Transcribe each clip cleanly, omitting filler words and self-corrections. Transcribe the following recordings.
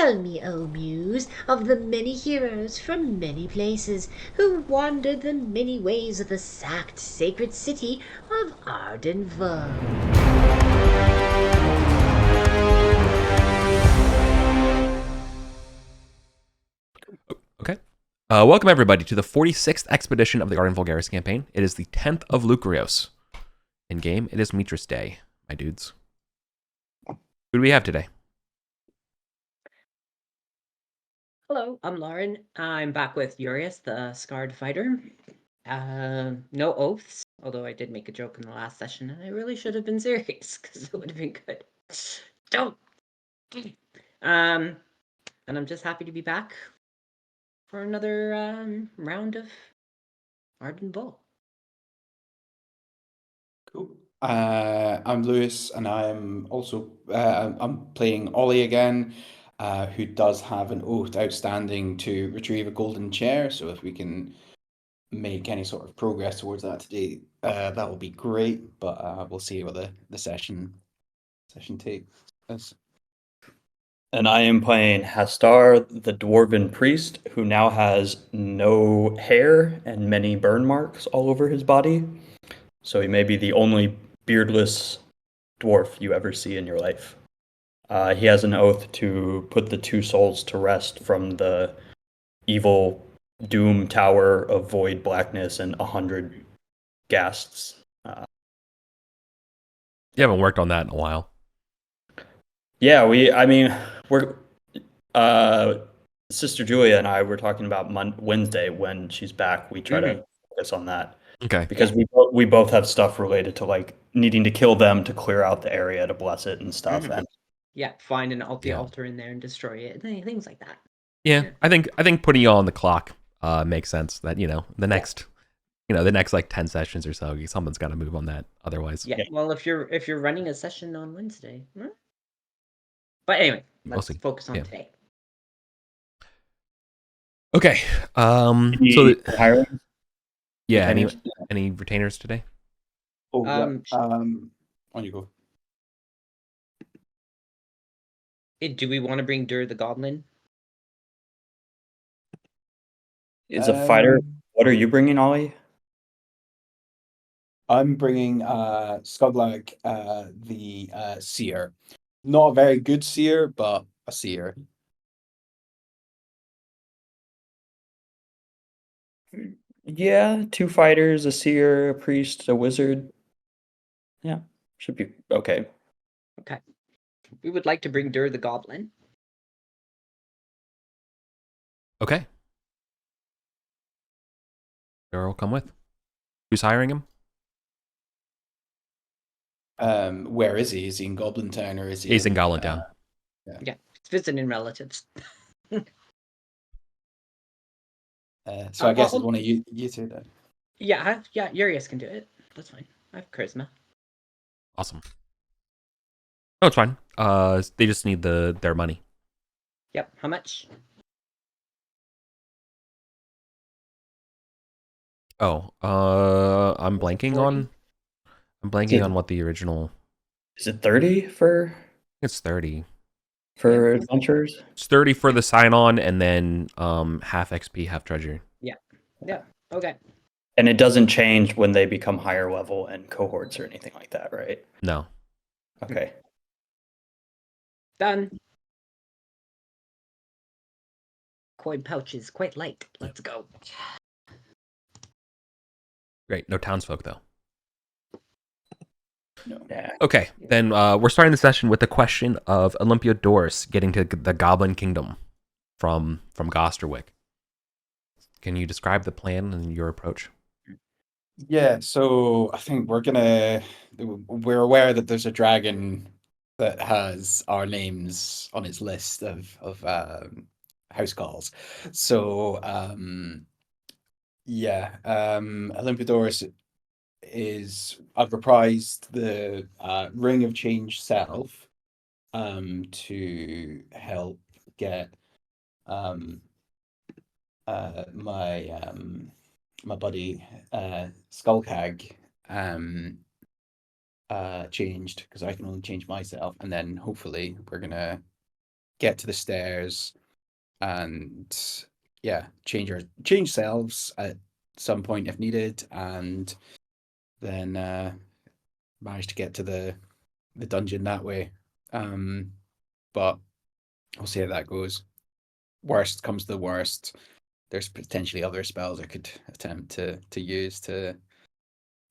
Tell me, O Muse, of the many heroes from many places who wandered the many ways of the sacked sacred city of Arden. Okay. Welcome, everybody, to the 46th expedition of the Arden Vulgaris campaign. It is the 10th of Lucrios. In game, it is Mitras Day, my dudes. Who do we have today? Hello, I'm Lauren. I'm back with Urius, the Scarred Fighter. No oaths, although I did make a joke in the last session, and I really should have been serious, because it would have been good. Don't! And I'm just happy to be back for another round of Arden Bull. Cool. I'm Lewis, and I'm also I'm playing Ollie again, who does have an oath outstanding to retrieve a golden chair. So if we can make any sort of progress towards that today, that will be great. But we'll see what the session takes us. And I am playing Hastar, the Dwarven Priest, who now has no hair and many burn marks all over his body. So he may be the only beardless dwarf you ever see in your life. He has an oath to put the two souls to rest from the evil doom tower of void blackness and 100 ghasts. You haven't worked on that in a while. Yeah, we're Sister Julia and I were talking about Wednesday when she's back. We try to focus on that. Okay. Because we both have stuff related to like needing to kill them to clear out the area to bless it and stuff. And yeah, find an altar in there and destroy it. Things like that. Yeah, I think putting you all on the clock makes sense. That the next like 10 sessions or so, someone's got to move on that. Otherwise, yeah. Well, if you're running a session on Wednesday, but anyway, let's focus on today. Okay. Hiring? Yeah. Any retainers today? Oh, on you go. Do we want to bring Dur the Goblin? Is a fighter. What are you bringing, Ollie? I'm bringing Skuglag, the seer. Not a very good seer, but a seer. Yeah, 2 fighters, a seer, a priest, a wizard. Yeah, should be okay. Okay. We would like to bring Dur the Goblin. Okay. Dur will come with. Who's hiring him? Where is he? Is he in Goblin Town or is he? He's in Goblin Town. Yeah, he's visiting relatives. So I guess it's one of you two then. Yeah, Urius can do it. That's fine. I have charisma. Awesome. Oh, it's fine. They just need their money. Yep. How much? Oh, I'm blanking on what the original. Is it 30 for? It's 30 for adventures. It's 30 for the sign on, and then half XP, half treasure. Yeah. Okay. And it doesn't change when they become higher level and cohorts or anything like that, right? No. Okay. Done. Coin pouch is quite light. Let's go. Great. No townsfolk though. No. Yeah. Okay. Then we're starting the session with the question of Olympiodorus getting to the Goblin Kingdom from Gosterwick. Can you describe the plan and your approach? Yeah, so I think we're aware that there's a dragon that has our names on its list of house calls. So Olympiodorus I've reprised the Ring of Change self to help get my buddy Skullcag changed, because I can only change myself, and then hopefully we're gonna get to the stairs, and change selves at some point if needed, and then manage to get to the dungeon that way. But we'll see how that goes. Worst comes to the worst, there's potentially other spells I could attempt to use to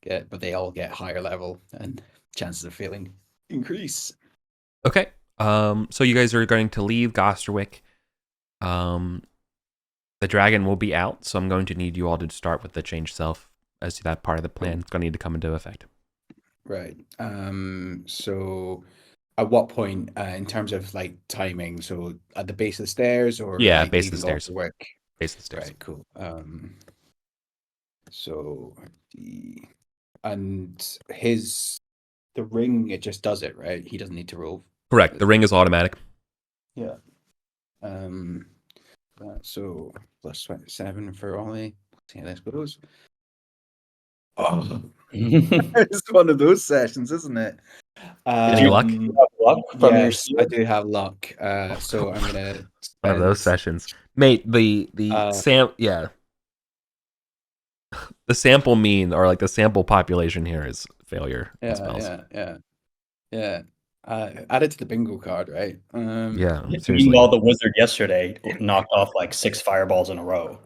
get, but they all get higher level and chances of failing increase. Okay. So you guys are going to leave Gosterwick. The dragon will be out, so I'm going to need you all to start with the change self, as that part of the plan is going to need to come into effect. Right. So at what point, in terms of like timing, so at the base of the stairs, or Yeah, like base of the leaving stairs. Gosterwick? Base of the stairs. Right, cool. So and the ring, it just does it, right? He doesn't need to roll. Correct. The ring is automatic. Yeah. So plus 27 for Ollie. Let's see how this goes. Oh, it's one of those sessions, isn't it? Any luck? You have luck from your Yes, I shield? do have luck. So I'm gonna One of those spend, sessions, mate. The the sample mean, or like the sample population here, is failure in spells. yeah. Add it to the bingo card, right? Yeah, seriously. Meanwhile, the wizard yesterday knocked off like 6 fireballs in a row.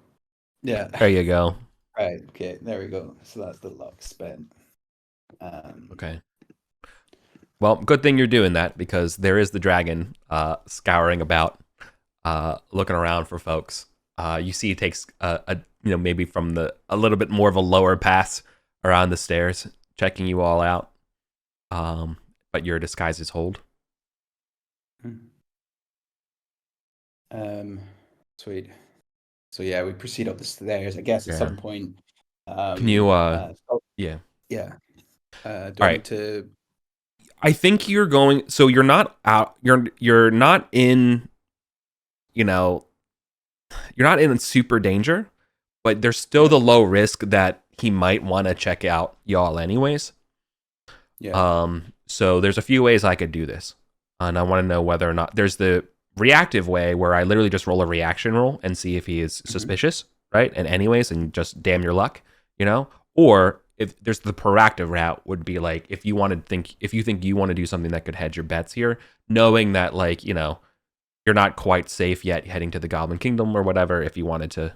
Yeah. There you go. Right. Okay. There we go. So that's the luck spent. Okay. Well, good thing you're doing that, because there is the dragon scouring about, looking around for folks. You see, it takes maybe from a little bit more of a lower pass around the stairs, checking you all out. But your disguises hold. Sweet. So yeah, we proceed up the stairs. I guess at some point. Can you? Yeah. Yeah. Do All I right. need to? I think you're going. So you're not out. You're not in. You're not in super danger, but there's still the low risk that he might want to check out y'all anyways. Yeah. So there's a few ways I could do this, and I want to know whether or not there's the reactive way where I literally just roll a reaction roll and see if he is suspicious, right? And anyways, and just damn your luck, or if there's the proactive route, would be like, if you think you want to do something that could hedge your bets here, knowing that you're not quite safe yet heading to the Goblin Kingdom or whatever. If you wanted to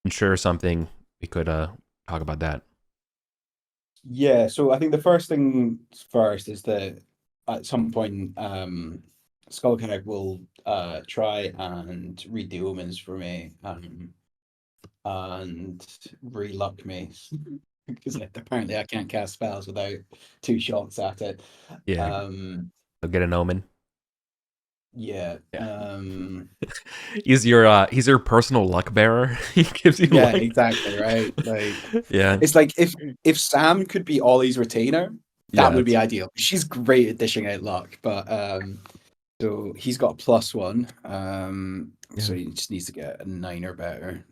ensure something, we could talk about that. Yeah, so I think the first thing first is that at some point, Skullcag will try and read the omens for me, and re-luck me, because apparently I can't cast spells without 2 shots at it. Yeah. So get an omen. Yeah. He's your personal luck bearer. He gives you exactly, right. Like, yeah. It's like if Sam could be Ollie's retainer, that would be ideal. She's great at dishing out luck, but so he's got +1. So he just needs to get a 9 or better.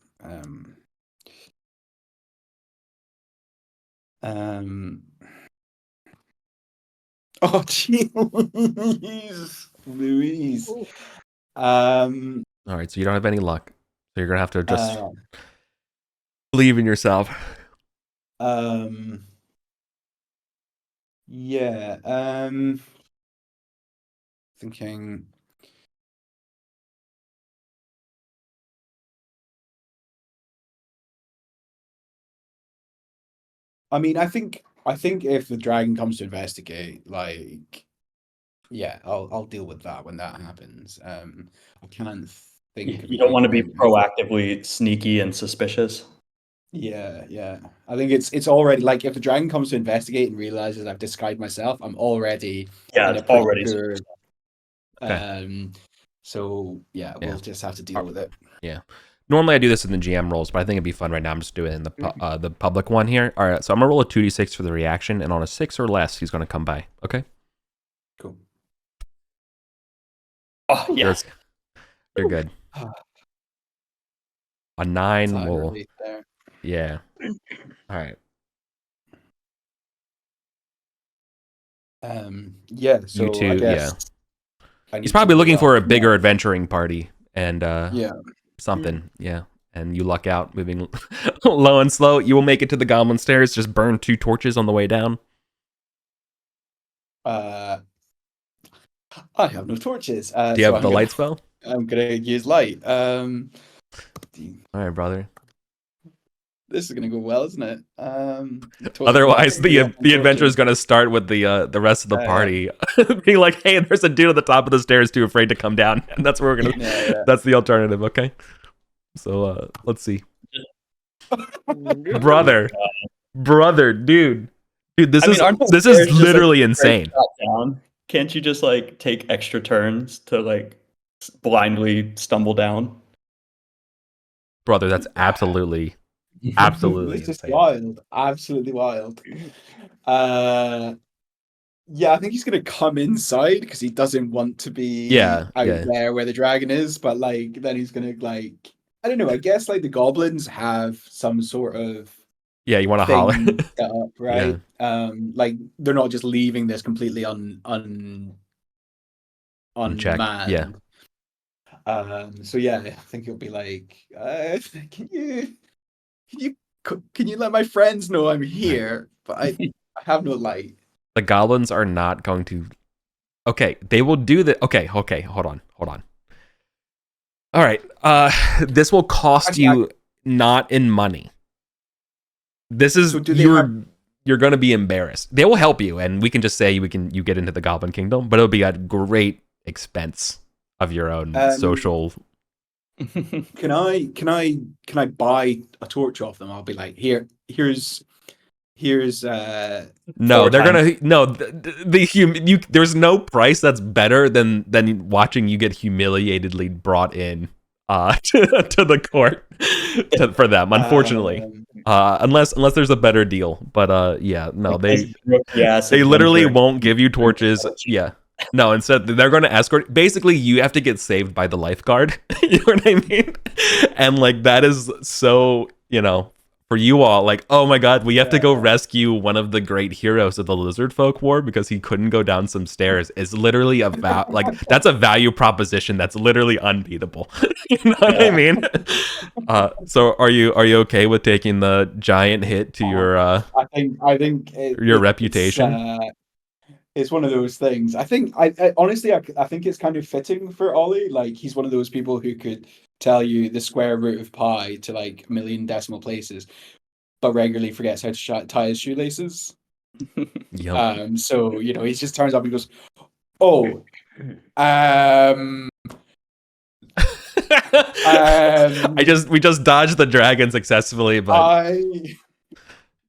Oh jeez, Louise. All right, so you don't have any luck, so you're gonna have to just believe in yourself. Yeah. Thinking. I mean, I think if the dragon comes to investigate, like, yeah, I'll deal with that when that happens. I can't think of You don't want to be anything. proactively sneaky and suspicious. Yeah. I think it's already, like, if the dragon comes to investigate and realizes I've disguised myself, I'm already in a pretty poor. Okay. So yeah, we'll just have to deal with it. Yeah. Normally I do this in the GM rolls, but I think it'd be fun right now. I'm just doing it in the public one here. All right, so I'm gonna roll a 2d6 for the reaction, and on a 6 or less, he's gonna come by. Okay. Cool. Oh yeah. You're good. A 9 will. Yeah. All right. Yeah. So you two, I guess. I He's need probably to looking roll for a up. bigger adventuring party and Yeah. something. Yeah. And you luck out moving low and slow. You will make it to the goblin stairs. Just burn 2 torches on the way down. I have no torches. Do you So have the light spell? I'm gonna use light. All right, brother. This is gonna go well, isn't it? Totally Otherwise, fine. Yeah, the adventure is torches. going to start with the rest of the Yeah. party being like, "Hey, there's a dude at the top of the stairs too afraid to come down," and that's where we're gonna. Yeah. That's the alternative. Okay. So let's see, brother, dude. This is aren't those this stairs is just, like, literally straight insane, shot down? Can't you just like take extra turns to like blindly stumble down? brother. That's absolutely absolutely This is insane. wild. Absolutely wild. Yeah, I think he's gonna come inside because he doesn't want to be out there where the dragon is. But like, then he's gonna like, I don't know. I guess like the goblins have some sort of Yeah, you want to holler. thing set up, right? Like they're not just leaving this completely unmanned. Yeah. So yeah, I think it'll be like, can you let my friends know I'm here? But I have no light. The goblins are not going to. Okay, they will do the. Okay, hold on. All right, this will cost you not in money. This is So you're going to be embarrassed. They will help you, and we can just say you get into the Goblin Kingdom, but it'll be at great expense of your own social. Can I buy a torch off them? I'll be like, here's No, they're gonna there's no price that's better than watching you get humiliatedly brought in to the court for them, unfortunately. Unless there's a better deal. But yeah, no, they literally won't give you torches. Yeah. No, instead they're going to escort. Basically, you have to get saved by the lifeguard. You know what I mean? And like that is so, for you all, like, oh my god, we have to go rescue one of the great heroes of the Lizard Folk War because he couldn't go down some stairs. Is literally that's a value proposition that's literally unbeatable. You know what I mean? So are you okay with taking the giant hit to your I think your reputation? It's one of those things. I think honestly I think it's kind of fitting for Ollie. Like he's one of those people who could tell you the square root of pi to like a million decimal places, but regularly forgets how to tie his shoelaces. Yep. So he just turns up and goes, "Oh, we just dodged the dragon successfully, but I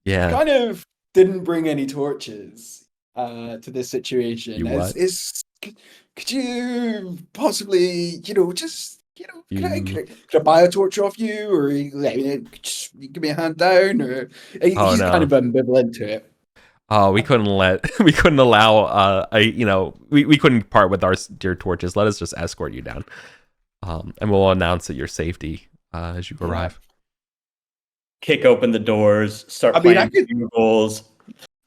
yeah, kind of didn't bring any torches to this situation. Could you possibly, just, could I buy a torch off you, or just give me a hand down, or he's kind of ambivalent to it. Oh, we couldn't allow we couldn't part with our dear torches. Let us just escort you down, and we'll announce at your safety as you arrive. Kick open the doors, start playing bugles.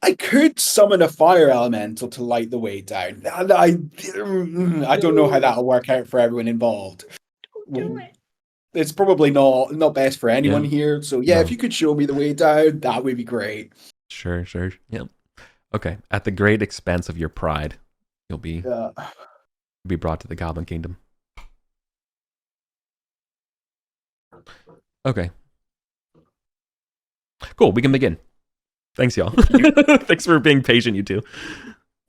I could summon a fire elemental to light the way down. I don't know how that'll work out for everyone involved. Don't do it. It's probably not best for anyone here. So if you could show me the way down, that would be great. Sure. Yeah. Okay. At the great expense of your pride, you'll be brought to the Goblin Kingdom. Okay. Cool. We can begin. Thanks, y'all. Thanks for being patient, you two.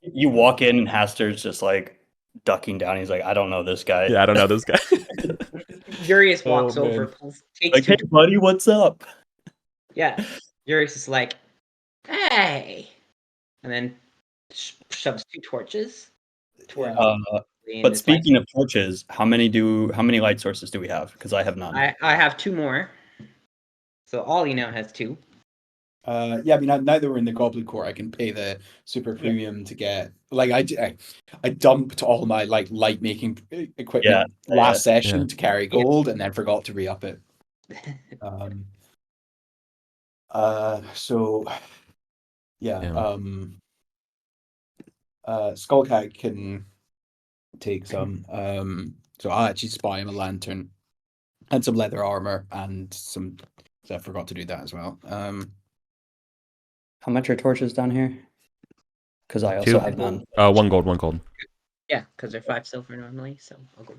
You walk in and Haster's just like ducking down. He's like, I don't know this guy. Yeah, I don't know this guy. Urius walks over, takes like, hey, buddy, what's up? Yeah. Urius is like, hey. And then shoves 2 torches. But speaking of torches, how many light sources do we have? Because I have none. I have 2 more. So Ollie now has 2. Now that we're in the Goblin Court, I can pay the super premium to get. Like I dumped all my like light making equipment last session to carry gold, and then forgot to re-up it. Skullcat can take some. So I'll actually spy him a lantern and some leather armor and some. So I forgot to do that as well. How much are torches down here? Because I also 2. have none. 1 gold, 1 gold. Yeah, because they're 5 silver normally, so I'll go.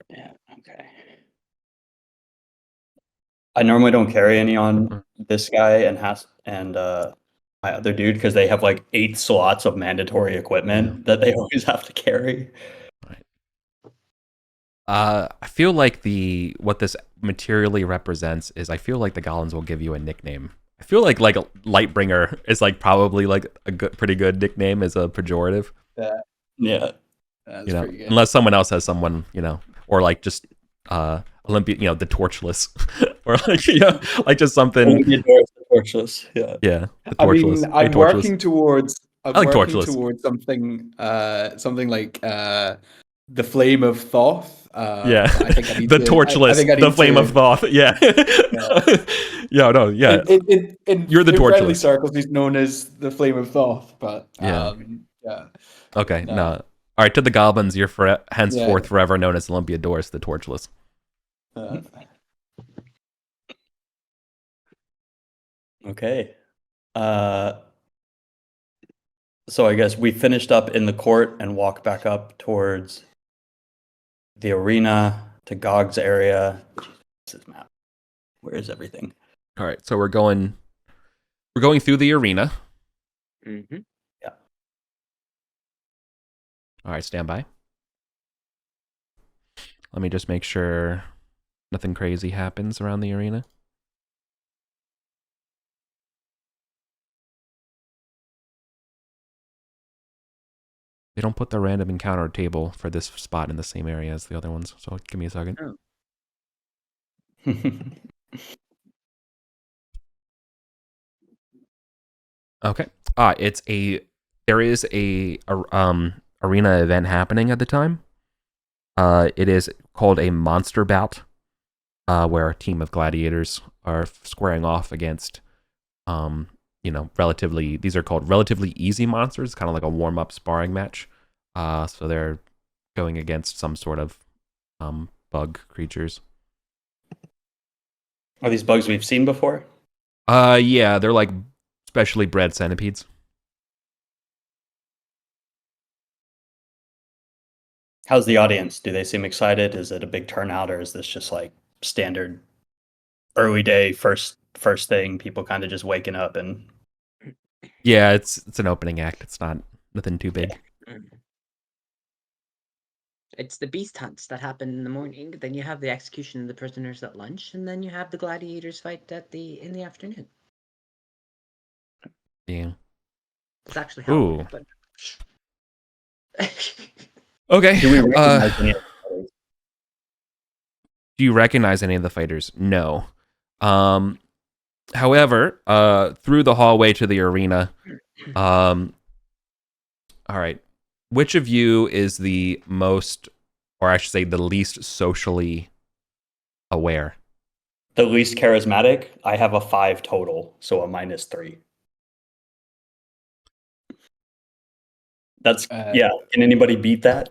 Yeah, okay. I normally don't carry any on this guy and my other dude because they have like 8 slots of mandatory equipment that they always have to carry. I feel like what this materially represents is I feel like the goblins will give you a nickname. I feel like Lightbringer is like probably like a pretty good nickname as a pejorative. Yeah. That's You know, pretty good. unless someone else has someone, you know, or like just Olympia, you know, the Torchless, or like like just something. Torchless. Yeah. Yeah, the I Torchless. mean, I'm working towards. I'm I like working Torchless. towards something. Something like the Flame of Thoth. Yeah, I think I need the to, Torchless, I think I need the Flame of Thoth. Yeah, yeah, no, yeah. You're the in friendly Torchless. circles, he's known as the Flame of Thoth, but Yeah. yeah. Okay, No. no. All right, to the goblins, you're henceforth forever known as Olympia Doris, the Torchless. Okay. So I guess we finished up in the court and walked back up towards the arena to Gog's area. This is map. Where is everything? All right, so we're going through the arena. Mm-hmm. Yeah. All right, stand by. Let me just make sure nothing crazy happens around the arena. They don't put the random encounter table for this spot in the same area as the other ones, so give me a second. Oh. Okay. There is a arena event happening at the time. It is called a monster bout, where a team of gladiators are squaring off against, these are called relatively easy monsters, kind of like a warm-up sparring match. So they're going against some sort of bug creatures. Are these bugs we've seen before? Yeah, they're like specially bred centipedes. How's the audience? Do they seem excited? Is it a big turnout, or is this just like standard early day first thing? People kind of just waking up and. Yeah, it's an opening act. It's not nothing too big. Yeah. It's the beast hunts that happen in the morning. Then you have the execution of the prisoners at lunch, and then you have the gladiators fight in the afternoon. Yeah. It's actually how. Ooh. But... Okay. Do we recognize any of the fighters? Do you recognize any of the fighters? No. However, through the hallway to the arena, all right. Which of you is the most, or I should say, the least socially aware? The least charismatic? I have a 5 total, so a -3. That's yeah. Can anybody beat that?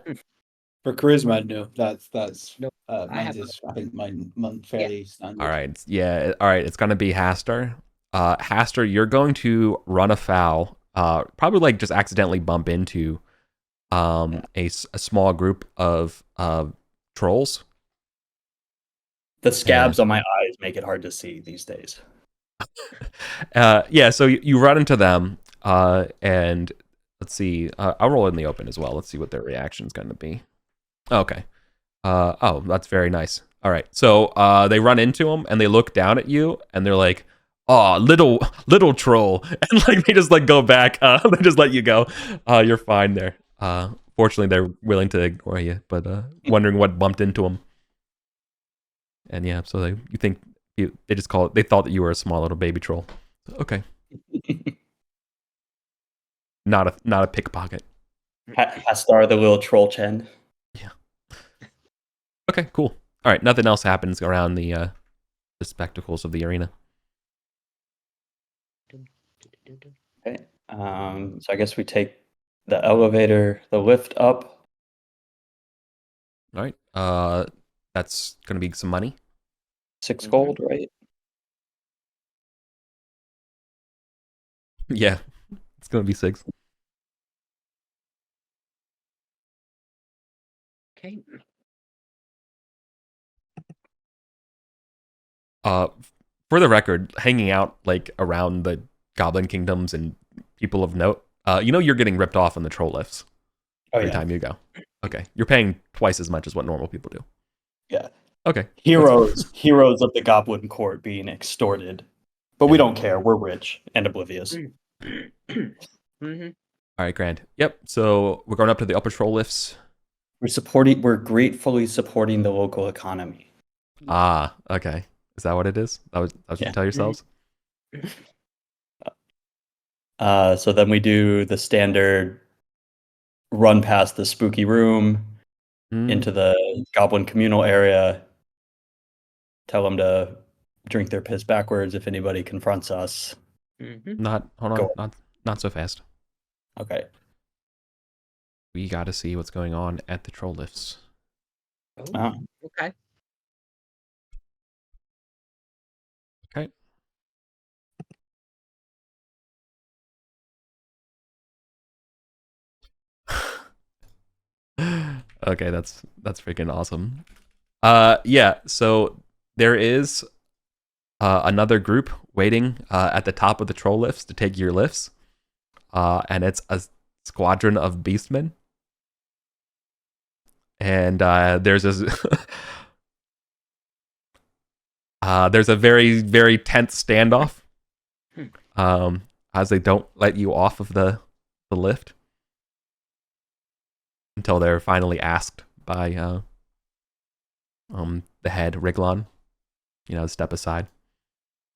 For charisma, no. That's No, I think mine fairly standard. All right. Yeah. All right. It's gonna be Hastar. Hastar, you're going to run afoul. Probably like just accidentally bump into a small group of trolls. The scabs on my eyes make it hard to see these days. Yeah, so you run into them, and let's see. I'll roll in the open as well. Let's see what their reaction's going to be. Okay. Oh, that's very nice. All right. So they run into them and they look down at you and they're like, "Oh, little troll," and like they just like go back. They just let you go. You're fine there. Fortunately, they're willing to ignore you, but wondering what bumped into them. And yeah, so they just call it. They thought that you were a small little baby troll. Okay. Not a pickpocket. Hastar, the little troll Chen. Yeah. Okay, cool. All right, nothing else happens around the spectacles of the arena. Okay. So I guess we take the elevator, the lift up. All right. That's gonna be some money. 6 Mhm. gold, right? Yeah, it's gonna be 6. Okay. For the record, hanging out like around the Goblin Kingdoms and people of note, you're getting ripped off on the troll lifts Oh every yeah, time you go. Okay, you're paying twice as much as what normal people do. yeah. Okay, Heroes of the Goblin Court being extorted, but we Yeah. don't care. We're rich and oblivious. Mm-hmm. All right, grand. Yep. So we're going up to the upper troll lifts. We're gratefully supporting the local economy. Ah, okay. Is that what it is? That was what you Yeah. tell yourselves? So then we do the standard run past the spooky room Mm, into the goblin communal area. Tell them to drink their piss backwards if anybody confronts us. Mm-hmm. hold on, Go. not so fast. Okay. We got to see what's going on at the troll lifts. Oh, Oh. okay. Okay. Okay, that's freaking awesome. Yeah, so there is another group waiting at the top of the troll lifts to take your lifts. And it's a squadron of beastmen. And there's a there's a very, very tense standoff. As they don't let you off of the lift until they're finally asked by the head Riglon, to step aside,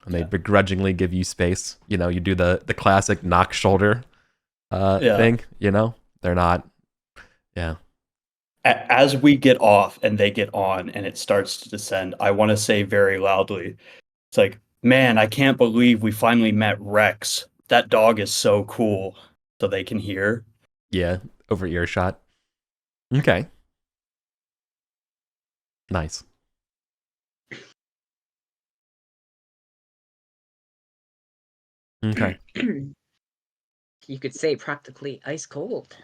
and they begrudgingly give you space. You do the classic knock shoulder thing. They're not. Yeah. As we get off and they get on and it starts to descend, I want to say very loudly, it's like, man, I can't believe we finally met Rex. That dog is so cool. So they can hear. Yeah, over earshot. Okay. Nice. Okay. You could say practically ice cold.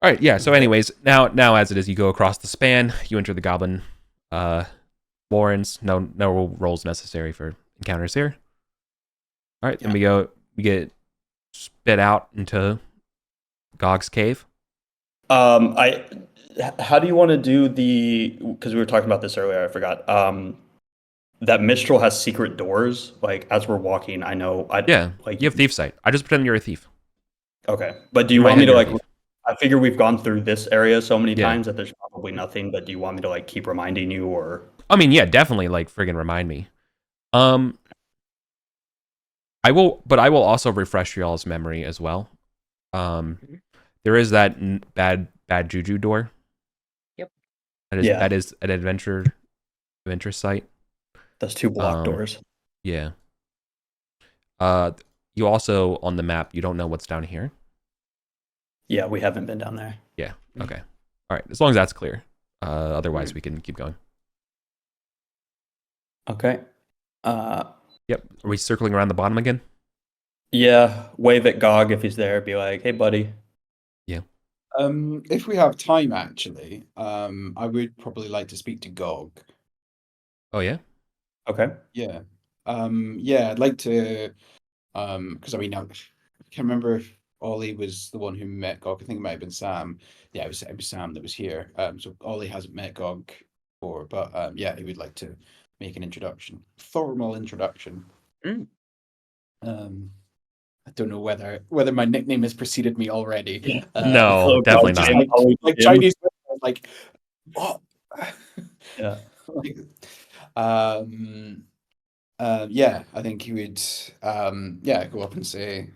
All right, yeah. So, anyways, now as it is, you go across the span. You enter the goblin warrens. No rolls necessary for encounters here. All right, then we get spit out into Gog's cave. How do you want to do because we were talking about this earlier, I forgot. That Mistral has secret doors. Like as we're walking, I know Yeah, you have thief sight. I just pretend you're a thief. Okay, but do In you my want me head, to you're a like? thief. I figure we've gone through this area so many Yeah. times that there's probably nothing. But do you want me to like keep reminding you, or I mean, yeah, definitely. Like, friggin' remind me. I will also refresh y'all's memory as well. There is that bad juju door. Yep. That is an adventure site. those 2 block doors? Yeah. You also on the map, you don't know what's down here. Yeah, we haven't been down there. Yeah. Okay. All right. As long as that's clear. Otherwise, we can keep going. Okay. Yep. Are we circling around the bottom again? Yeah. Wave at Gog if he's there. Be like, hey, buddy. Yeah. If we have time, actually, I would probably like to speak to Gog. Oh yeah. Okay. Yeah. Yeah, I'd like to, because I mean, I can't remember if Ollie was the one who met Gog. I think it might have been Sam. Yeah, it was Sam that was here. So Ollie hasn't met Gog before, but yeah, he would like to make an introduction, formal introduction. Mm. I don't know whether my nickname has preceded me already. No, definitely just not. like Chinese, like what? Yeah. Like, yeah, I think he would yeah, go up and say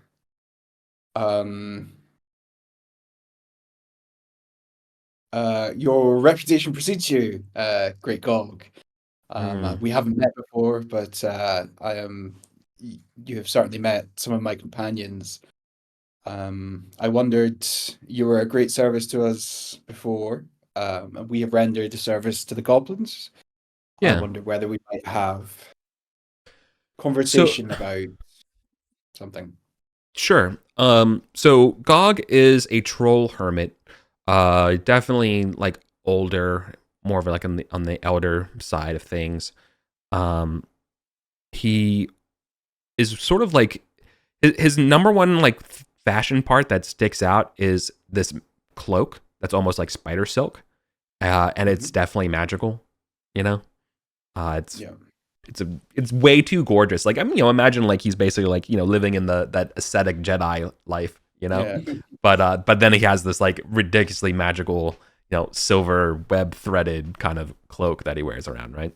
your reputation precedes you, great Gog. We haven't met before, but I am you have certainly met some of my companions. I wondered, you were a great service to us before, and we have rendered a service to the goblins. I Yeah. wonder whether we might have So conversation about something. sure. So Gog is a troll hermit. Definitely like older, more of like on the elder side of things. Um, he is sort of like his number one like fashion part that sticks out is this cloak that's almost like spider silk, and it's definitely magical. You know, it's Yeah. it's way too gorgeous. Like, I mean, imagine like he's basically like living in that ascetic Jedi life. Yeah. But then he has this like ridiculously magical silver web threaded kind of cloak that he wears around, right?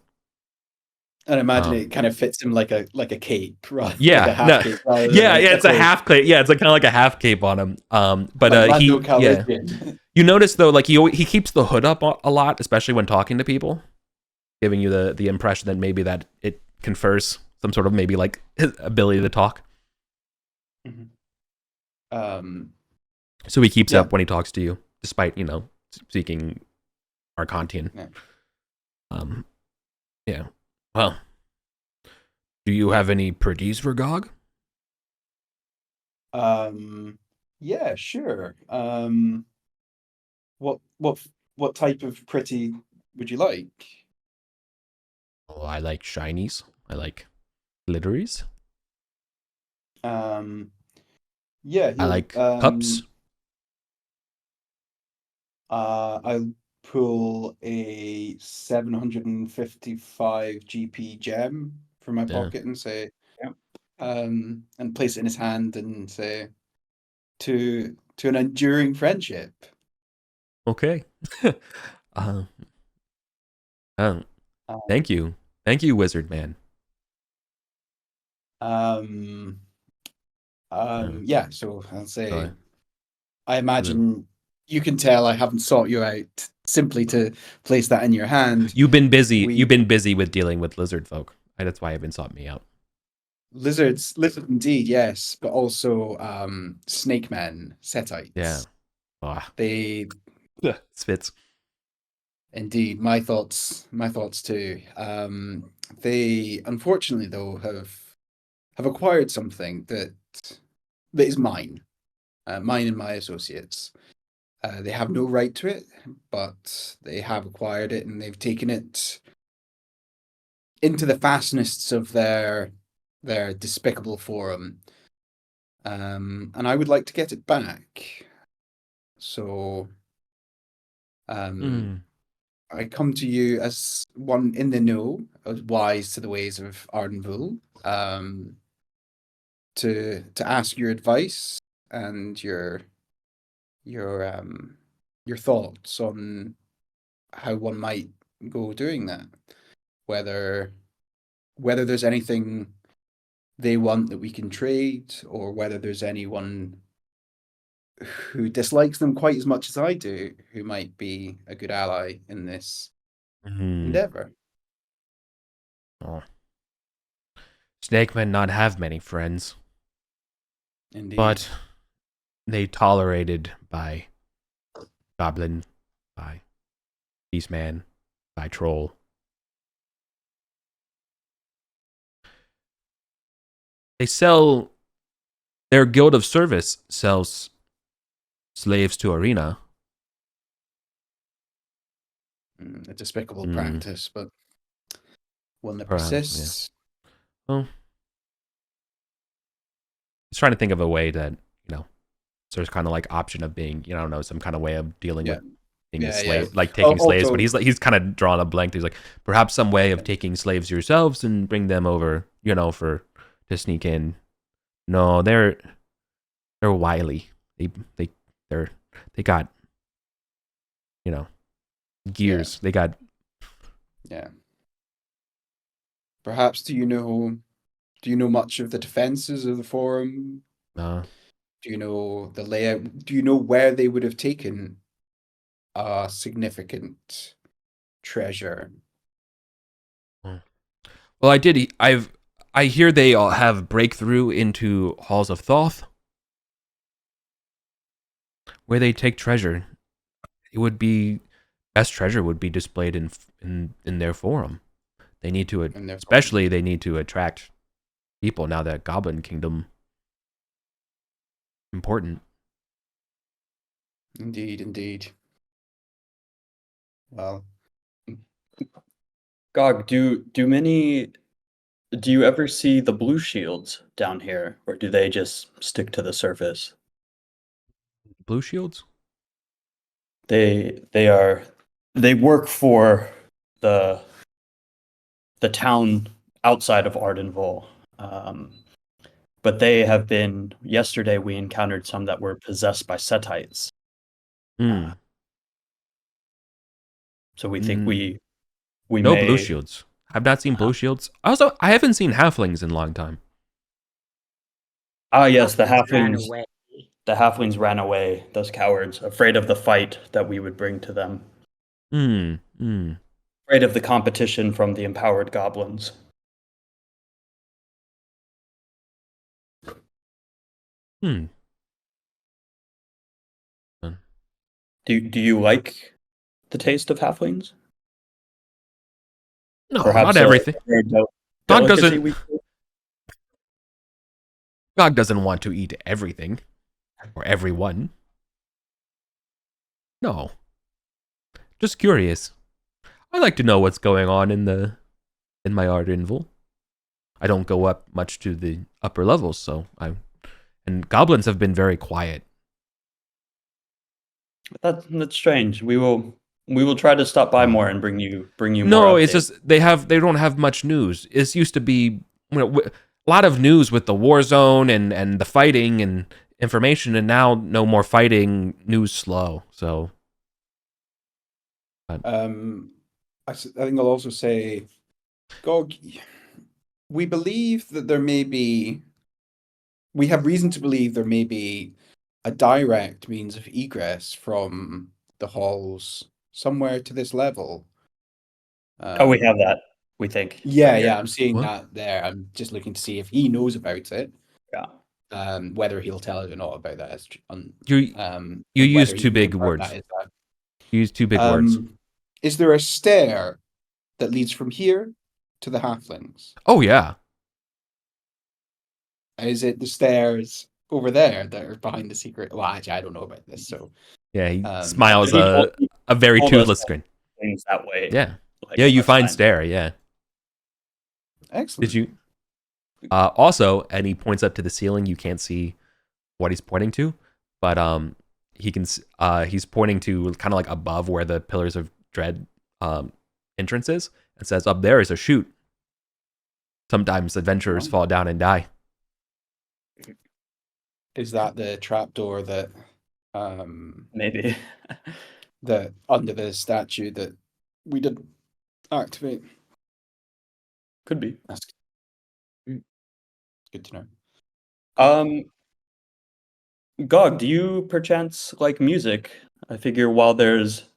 And imagine Um, it kind of fits him like a cape, right? Like a Yeah, half no, cape rather than yeah, a it's a cloak. half cape. Yeah, it's like kind of like a half cape on him. But Like Lando yeah. Calrissian. You notice though, like he keeps the hood up a lot, especially when talking to people, giving you the impression that maybe that it confers some sort of maybe like his ability to talk. Mhm. Um, So he keeps Yeah. up when he talks to you, despite speaking Arcantian. Yeah. Yeah. Well, do you have any pretties for Gog? yeah, sure. What what type of pretty would you like? Oh, I like shinies. I like glitteries. Um, yeah, I here. like cups. I'll pull a 755 GP gem from my Yeah. pocket and say, Yeah. and place it in his hand and say, to an enduring friendship. Okay. uh, uh, Uh, thank you, wizard man. Um, Uh, yeah, so I'll say, uh, I imagine you can tell I haven't sought you out simply to place that in your hand. you've been busy. We You've been busy with dealing with lizard folk. That's why you've been sought me out. lizards, lizard indeed, yes, but also snake men, Yeah. setites. Ah, They spits. indeed, my thoughts too. They unfortunately though have acquired something that is mine, mine and my associates. They have no right to it, but they have acquired it and they've taken it into the fastnesses of their despicable forum. And I would like to get it back. So Mm. I come to you as one in the know, as wise to the ways of Arden, to ask your advice and your your thoughts on how one might go doing that. Whether whether there's anything they want that we can trade, or whether there's anyone who dislikes them quite as much as I do, who might be a good ally in this Mm. endeavor. Oh. Snake men not have many friends, Indeed. but they tolerated by goblin, by beastman, by troll. They sell. Their guild of service sells slaves to arena. A despicable Mm. practice, but one that Perhaps, yeah. persists. Well, he's trying to think of a way that so there's kind of like option of being, I don't know, some kind of way of dealing Yeah. with being a Yeah, slave, yeah. like taking slaves. Also, But he's kind of drawn a blank. He's like, perhaps some way of taking slaves yourselves and bring them over, to sneak in. No, they're wily. They got gears. They got yeah. Perhaps do you know much of the defenses of the forum? Do you know the layout? Do you know where they would have taken a significant treasure? well, I did. I hear they all have breakthrough into halls of Thoth, where they take treasure. It would be best treasure would be displayed in their forum. They need to, especially they need to attract people now that Goblin Kingdom important. Indeed. Well, Gog, do you ever see the blue shields down here, or do they just stick to the surface? Blue shields? They work for the town outside of Ardenville. But they have been. Yesterday, we encountered some that were possessed by Setites. So we think we no may. blue shields. I've not seen blue shields. Also, I haven't seen halflings in a long time. Ah, yes, the Ran halflings. away. The halflings ran away. Those cowards, afraid of the fight that we would bring to them. Afraid of the competition from the empowered goblins. Do you like the taste of halflings? No, Perhaps not everything. God doesn't want to eat everything or everyone. No. Just curious. I like to know what's going on in my Ardenville. I don't go up much to the upper levels, and goblins have been very quiet. That's strange. We will try to stop by more and bring you more. No, updates. it's just they don't have much news. It used to be a lot of news with the war zone and the fighting and information, and now no more fighting. News slow. So, I think I'll also say, Gog, we believe that we have reason to believe there may be a direct means of egress from the halls somewhere to this level. We have that, we think. Yeah, I'm seeing that there. I'm just looking to see if he knows about it. Yeah. Whether he'll tell us or not about that. You use too big words. You use too big words. Is there a stair that leads from here to the halflings? Oh, yeah. Is it the stairs over there that are behind the secret? Well, actually, I don't know about this. So yeah, he smiles a very toothless grin. Things that way. Yeah, you find stair. Yeah. Excellent. Did you? Also, and he points up to the ceiling. You can't see what he's pointing to, but he can. He's pointing to kind of like above where the Pillars of Dread entrance is, and says, "Up there is a chute. Sometimes adventurers fall down and die." Is that the trapdoor that maybe that under the statue that we did activate? Could be. That's good to know. Gog, do you perchance like music? I figure while there's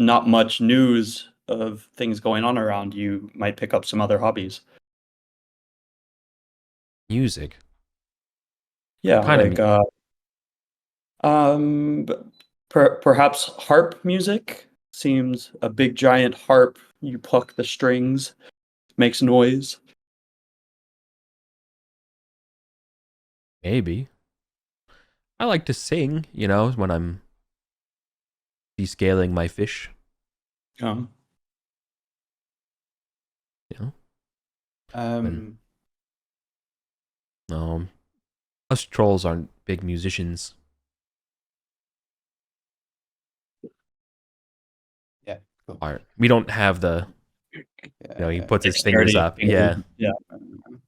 not much news of things going on around, you might pick up some other hobbies. Music. Yeah, perhaps harp music. Seems a big giant harp. You pluck the strings, makes noise. Maybe. I like to sing, when I'm descaling my fish. Us trolls aren't big musicians. Yeah. Cool. We don't have the. He puts his fingers up. Yeah. Yeah.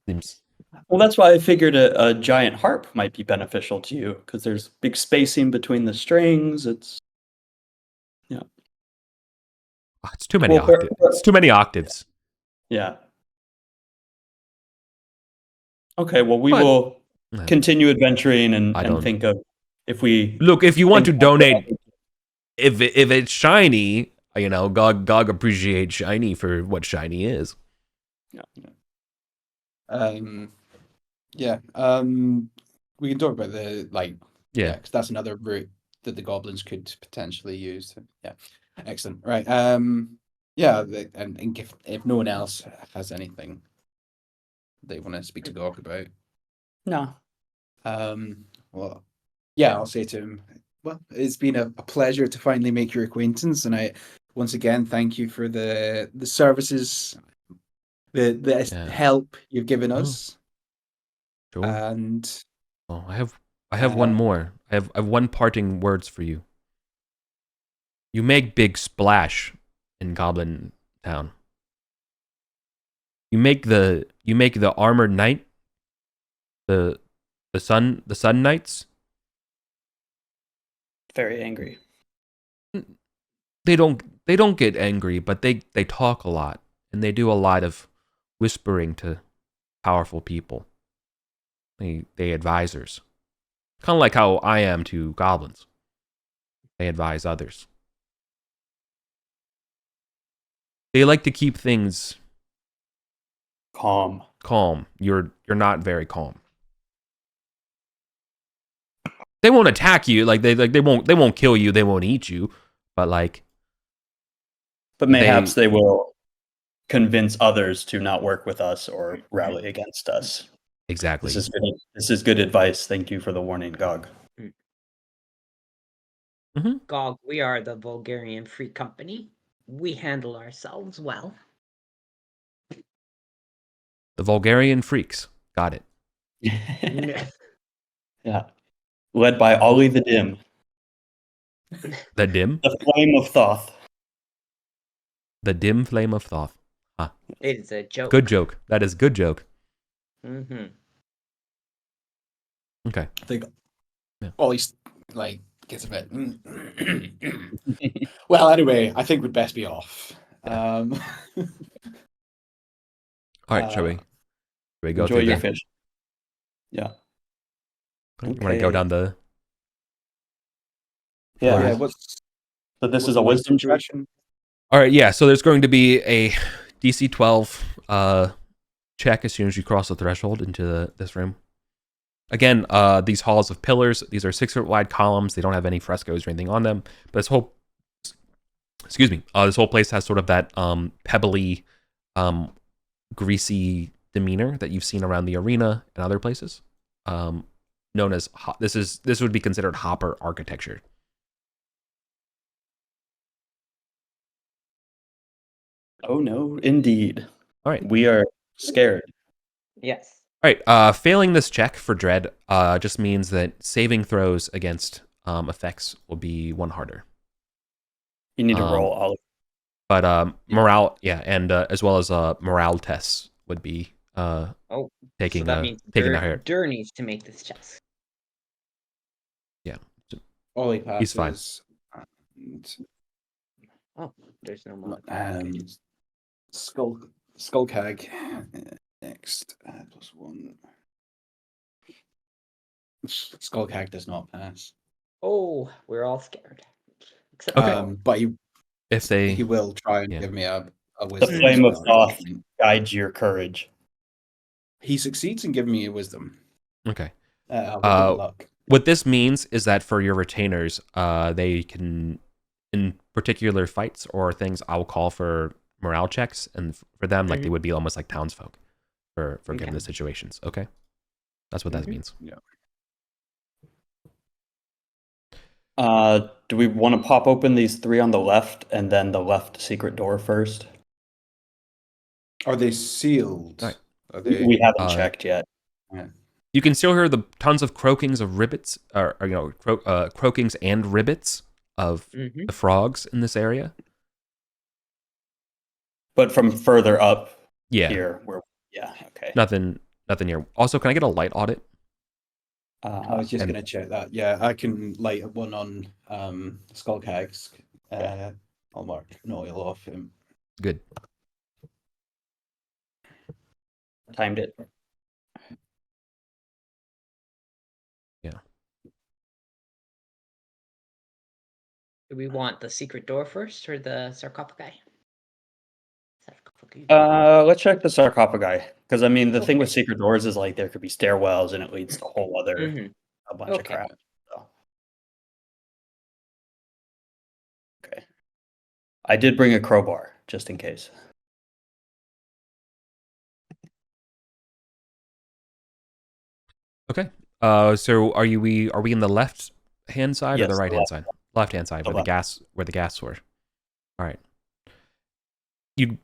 Seems. Well, that's why I figured a giant harp might be beneficial to you, because there's big spacing between the strings. It's it's too many octaves. It's too many octaves. Yeah. Okay, well, we will continue adventuring and think of if we look. If you want to donate, if it's shiny, Gog appreciates shiny for what shiny is. Yeah. Yeah. We can talk about the Yeah. because that's another route that the goblins could potentially use. Yeah. Excellent. Right. Yeah. And if no one else has anything they want to speak to Gork about, No. well, yeah, I'll say to him, well, it's been a pleasure to finally make your acquaintance, and I once again thank you for the services, the Yeah. help you've given Oh. us. Sure. And Oh, I have one more. I have one parting words for you. You make big splash in Goblin Town. You make the armored knight, the sun knights. Very angry. They don't get angry, but they talk a lot and they do a lot of whispering to powerful people. They advisors. Kind of like how I am to goblins. They advise others. They like to keep things Calm. calm. You're not very calm. They won't attack you. They won't kill you. They won't eat you. But But mayhaps they will convince others to not work with us or rally against us. exactly. This is good advice. Thank you for the warning, Gog. Gog, we are the Vulgarian Free Company. We handle ourselves well. The Vulgarian freaks. Got it. Yeah. Led by Ollie the Dim, The dim? the Flame of Thoth. The dim flame of Thoth. Huh. It is a joke. Good joke. That is good joke. Mm-hmm. Okay. I think Yeah. Ollie's gets a bit. Well, anyway, I think we'd best be off. Yeah. All right, shall we go Enjoy through your the fish. Yeah. You want to go down the Yeah. Yeah. So this is a wisdom check. All right, yeah. So there's going to be a DC 12 check as soon as you cross the threshold into this room. Again, these halls of pillars, these are 6-foot wide columns. They don't have any frescoes or anything on them. But this whole place has sort of that pebbly, greasy demeanor that you've seen around the arena and other places. Known as this would be considered hopper architecture. Oh no, indeed. All right. We are scared. Yes. All right. Failing this check for dread just means that saving throws against effects will be one harder. You need to roll, Ollie. But morale, yeah, and as well as morale tests would be taking so that means taking the higher. Dur needs to make this chest. Yeah. Ollie passes. He's fine. Oh, there's no mod. Skullcag next +1. Skullcag does not pass. Oh, we're all scared. Except Okay. But he will try and give me a wisdom. The Flame of Thoth guides your courage. He succeeds in giving me a wisdom. Okay. Luck. What this means is that for your retainers, they can, in particular fights or things, I'll call for morale checks, and for them, like they would be almost like townsfolk for given the situations. Okay, that's what that means. Yeah. Do we want to pop open these 3 on the left and then the left secret door first? Are they sealed? Right. Are they? We haven't checked yet. Yeah. You can still hear the tons of croakings of ribbits, croakings and ribbits of the frogs in this area. But from further up Yeah. here, okay. Nothing here. Also, can I get a light audit? I was just going to check that. Yeah, I can light one on Skullcag's. I'll mark an oil off him. Good. Timed it. Yeah. Do we want the secret door first or the sarcophagi? Let's check the sarcophagi. Because I mean, the thing Okay. with secret doors is like there could be stairwells, and it leads to a whole other Mhm. a bunch of Okay. crap. So. Okay. I did bring a crowbar just in case. Okay. So are we in the left hand side or the Yes, right hand side? Left hand side the where left. the gas were. All right. You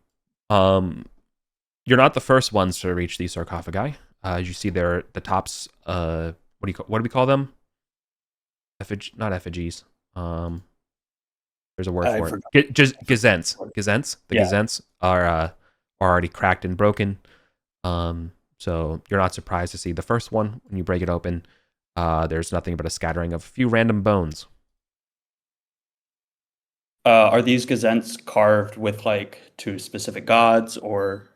you're not the first ones to reach these sarcophagi. As you see, they're the tops. What do we call them? Not effigies. There's a word I for forgot. it. Just gazents. Gazents. The Yeah. gazents are already cracked and broken. So you're not surprised to see the first one when you break it open. There's nothing but a scattering of a few random bones. Are these gazents carved with like to specific gods or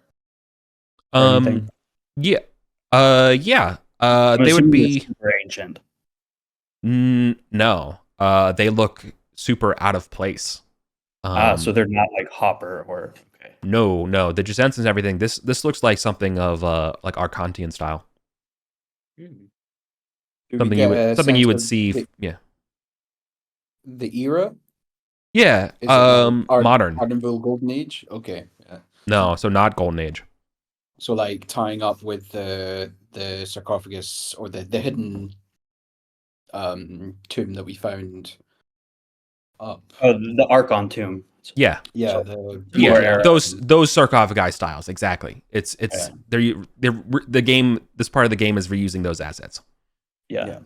anything? Yeah. Yeah. I'm They would assuming it's be. super ancient. No. They look super out of place. So they're not like Hopper or okay. No. The Gisents and everything. This looks like something of like Arcantian style. Mm. Do we Something get a something sense you would of see. Yeah. the era? Yeah. Is it like Modern. Ardenville Golden Age? Okay. Yeah. No, so not Golden Age. So like tying up with the sarcophagus or the hidden tomb that we found up. Oh, the Archon tomb. Yeah. Yeah, So- the Yeah, Era. those sarcophagi styles, exactly. It's Yeah. they're the game. This part of the game is reusing those assets. Yeah.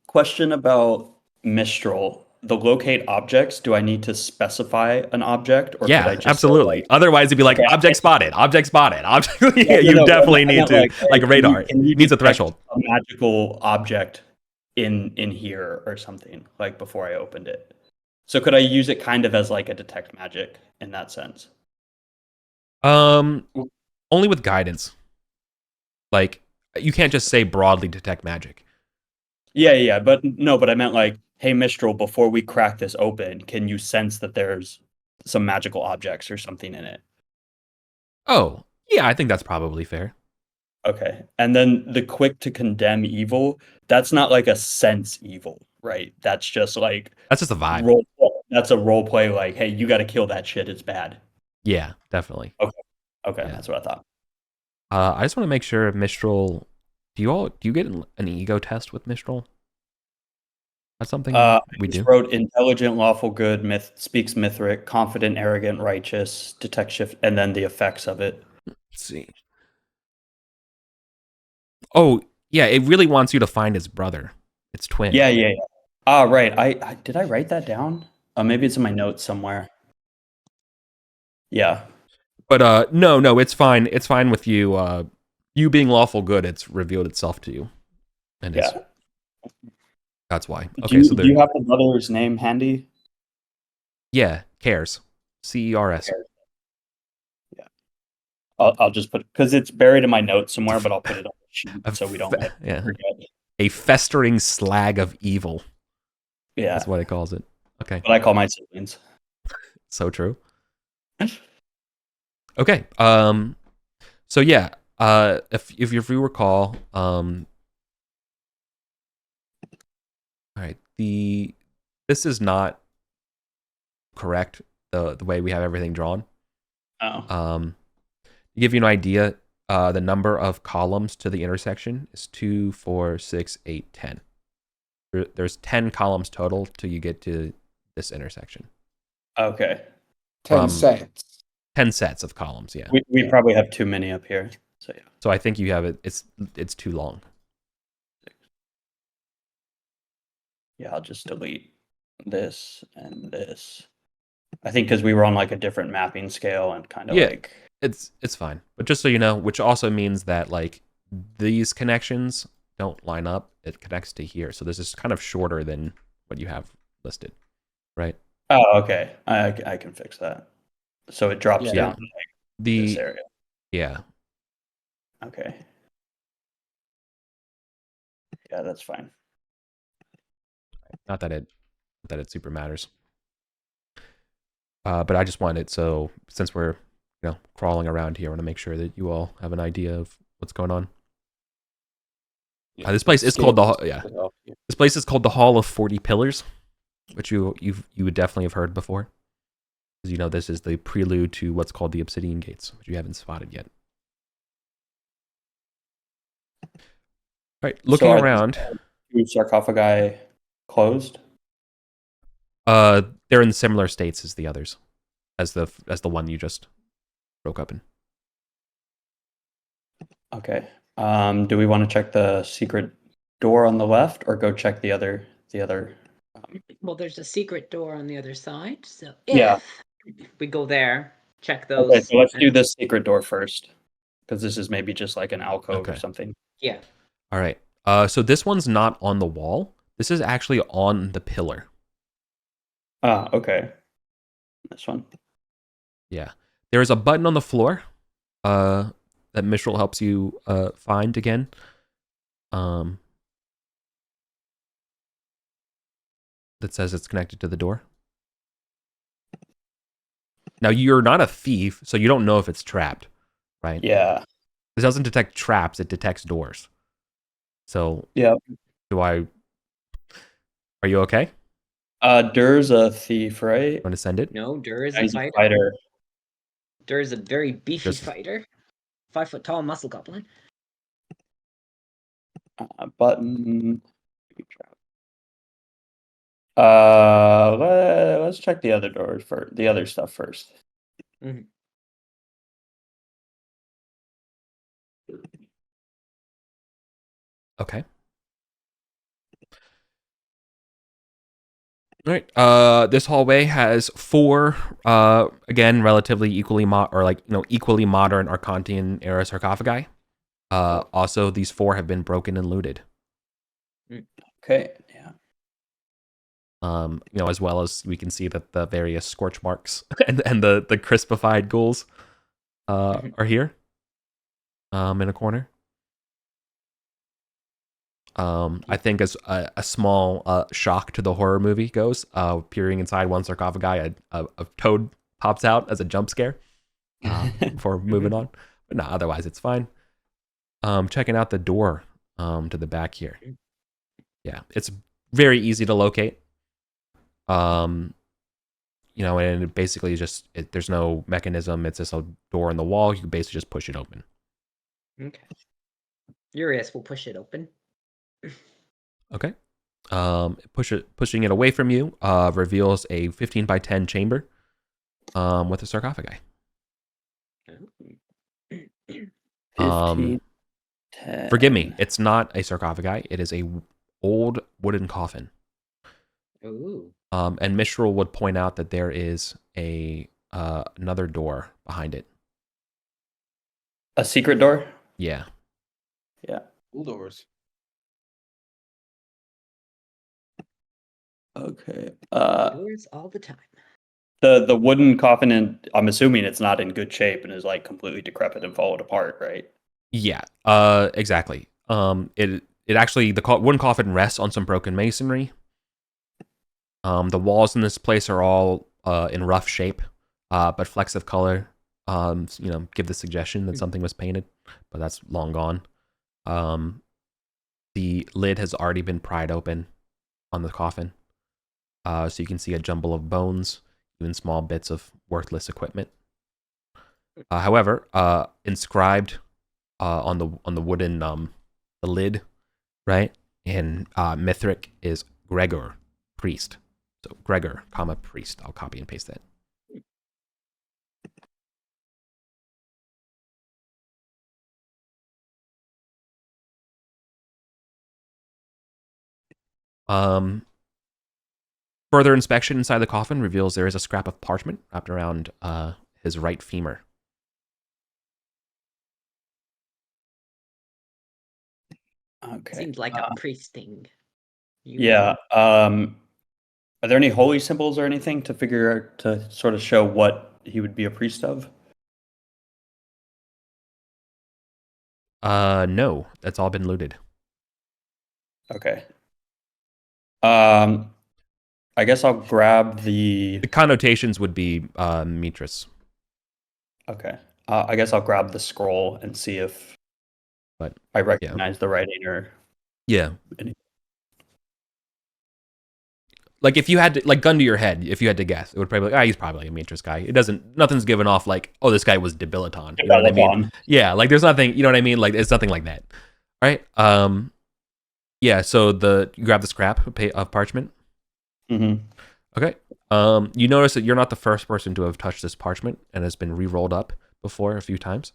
Question about Mistral. The locate objects, do I need to specify an object or could I Yeah, just absolutely. Say, like, Otherwise, it'd be like okay, object spotted, object spotted, object. Yeah, You no, definitely I need meant, to like hey, radar. can you It needs a detect threshold. a magical object in here or something like before I opened it? So could I use it kind of as like a detect magic in that sense? Only with guidance. Like you can't just say broadly detect magic. Yeah, but no, but I meant like, hey Mistral, before we crack this open, can you sense that there's some magical objects or something in it? Oh, yeah, I think that's probably fair. Okay. And then the quick to condemn evil, that's not like a sense evil, right? That's just like That's just a vibe. role that's a role play like, hey, you got to kill that shit, it's bad. Yeah, definitely. Okay, Yeah. that's what I thought. I just want to make sure Mistral. Do you get an ego test with Mistral? That's something we I just do. wrote intelligent, lawful, good, speaks Mithric, confident, arrogant, righteous, detect shift, and then the effects of it. Let's see. Oh, yeah, it really wants you to find his brother. Its twin. Yeah. Ah, right. I did I write that down? Maybe it's in my notes somewhere. Yeah. But no, it's fine. It's fine with you. You being lawful good, it's revealed itself to you. And Yeah. that's why. Do Okay, you, so do you have the brother's name handy? yeah, cares. CERS. Yeah. I'll just put because it's buried in my notes somewhere, but I'll put it on the sheet so we don't Yeah. forget. A festering slag of evil. Yeah. That's what it calls it. Okay. What I call my siblings. So true. Okay. So yeah. If you recall, all right. This is not correct. The way we have everything drawn. Oh. To give you an idea, the number of columns to the intersection is 2, 4, 6, 8, 10. There's 10 columns total till you get to this intersection. Okay. 10 sets. 10 sets of columns, yeah. We probably have too many up here. So yeah. So I think you have it. It's too long. Yeah, I'll just delete this and this. I think because we were on like a different mapping scale and kind of like it's fine. But just so you know, which also means that like these connections don't line up. It connects to here, so this is kind of shorter than what you have listed, right? Oh, okay. I can fix that. So it drops Yeah. down to, like, this area. Yeah. Okay. Yeah, that's fine. Not that it super matters. But I just wanted, so since we're crawling around here. I want to make sure that you all have an idea of what's going on. This place is called This place is called the Hall of 40 Pillars, which you would definitely have heard before, because this is the prelude to what's called the Obsidian Gates, which you haven't spotted yet. All right, looking around. Two sarcophagi closed. They're in similar states as the others, as the one you just broke open. Okay. Do we want to check the secret door on the left, or go check the other? Well, there's a secret door on the other side, so Yeah. if we go there, check those. Okay, so let's do the secret door first, because this is maybe just like an alcove or Okay. something. Yeah. All right. So this one's not on the wall. This is actually on the pillar. Ah, okay. This one. Yeah. There is a button on the floor that Mishral helps you find again. That says it's connected to the door. Now, you're not a thief, so you don't know if it's trapped, right? Yeah. This doesn't detect traps, it detects doors. So, Yeah. are you okay? Dur's a thief, right? You want to send it? No, Dur is He's a fighter. Dur is a very beefy fighter. 5 foot tall muscle goblin. Button. Let's check the other doors first. The other stuff first. Mm-hmm. Okay. All right. This hallway has 4, again, relatively equally equally modern Arcantian era sarcophagi. Also, these 4 have been broken and looted. Okay. Yeah. As well as we can see that the various scorch marks and the crispified ghouls are here. In a corner. I think as a small shock to the horror movie goes, peering inside one sarcophagi, a toad pops out as a jump scare before moving on. But no, otherwise it's fine. Checking out the door to the back here. Yeah, it's very easy to locate. And it basically there's no mechanism. It's just a door in the wall. You can basically just push it open. Okay. Urias will push it open. Okay. Pushing it away from you reveals a 15 by 10 chamber with a sarcophagi. 15, 10. Forgive me, it's not a sarcophagi. It is a old wooden coffin. Ooh. And Mishral would point out that there is another door behind it. A secret door? Yeah. Yeah. Cool doors. Okay. Doors all the time. The wooden coffin, and I'm assuming it's not in good shape and is like completely decrepit and fallen apart, right? Yeah. Exactly. It actually, the wooden coffin rests on some broken masonry. The walls in this place are all in rough shape, but flecks of color, give the suggestion that something was painted, but that's long gone. The lid has already been pried open on the coffin, so you can see a jumble of bones, even small bits of worthless equipment. However, inscribed on the wooden the lid, right, in Mithric is Gregor, priest. So Gregor, priest. I'll copy and paste that. Further inspection inside the coffin reveals there is a scrap of parchment wrapped around his right femur. Okay. Seems like a priest thing. Yeah. Are there any holy symbols or anything to sort of show what he would be a priest of? No, that's all been looted. Okay. I guess I'll grab the connotations would be Mitras. Okay. I guess I'll grab the scroll and see if But I recognize the writing or yeah, anything. like if you had to, like, gun to your head, if you had to guess, it would probably be like, he's probably like a Matrix guy. It doesn't, nothing's given off like, oh, this guy was Debiliton. You know what I mean? Debiliton. Yeah, like there's nothing, you know what I mean? Like it's nothing like that. All right. Yeah. So you grab the scrap of parchment. Mm-hmm. Okay. You notice that you're not the first person to have touched this parchment, and it's been re-rolled up before a few times.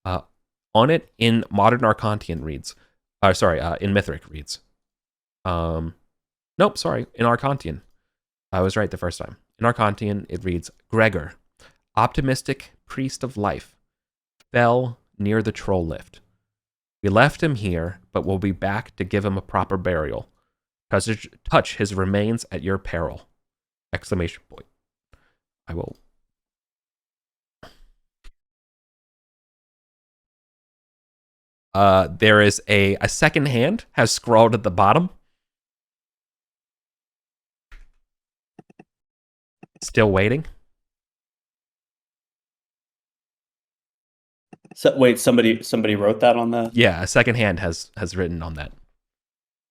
On it in Modern Arcantian reads, in Mythic reads. Nope, sorry, in Arcantian. I was right the first time. In Arcantian, it reads, Gregor, optimistic priest of life, fell near the troll lift. We left him here, but we'll be back to give him a proper burial. Touch his remains at your peril. Exclamation point. I will. There is a second hand has scrawled at the bottom. Still waiting. So wait, somebody wrote that on the. Yeah, a second hand has written on that.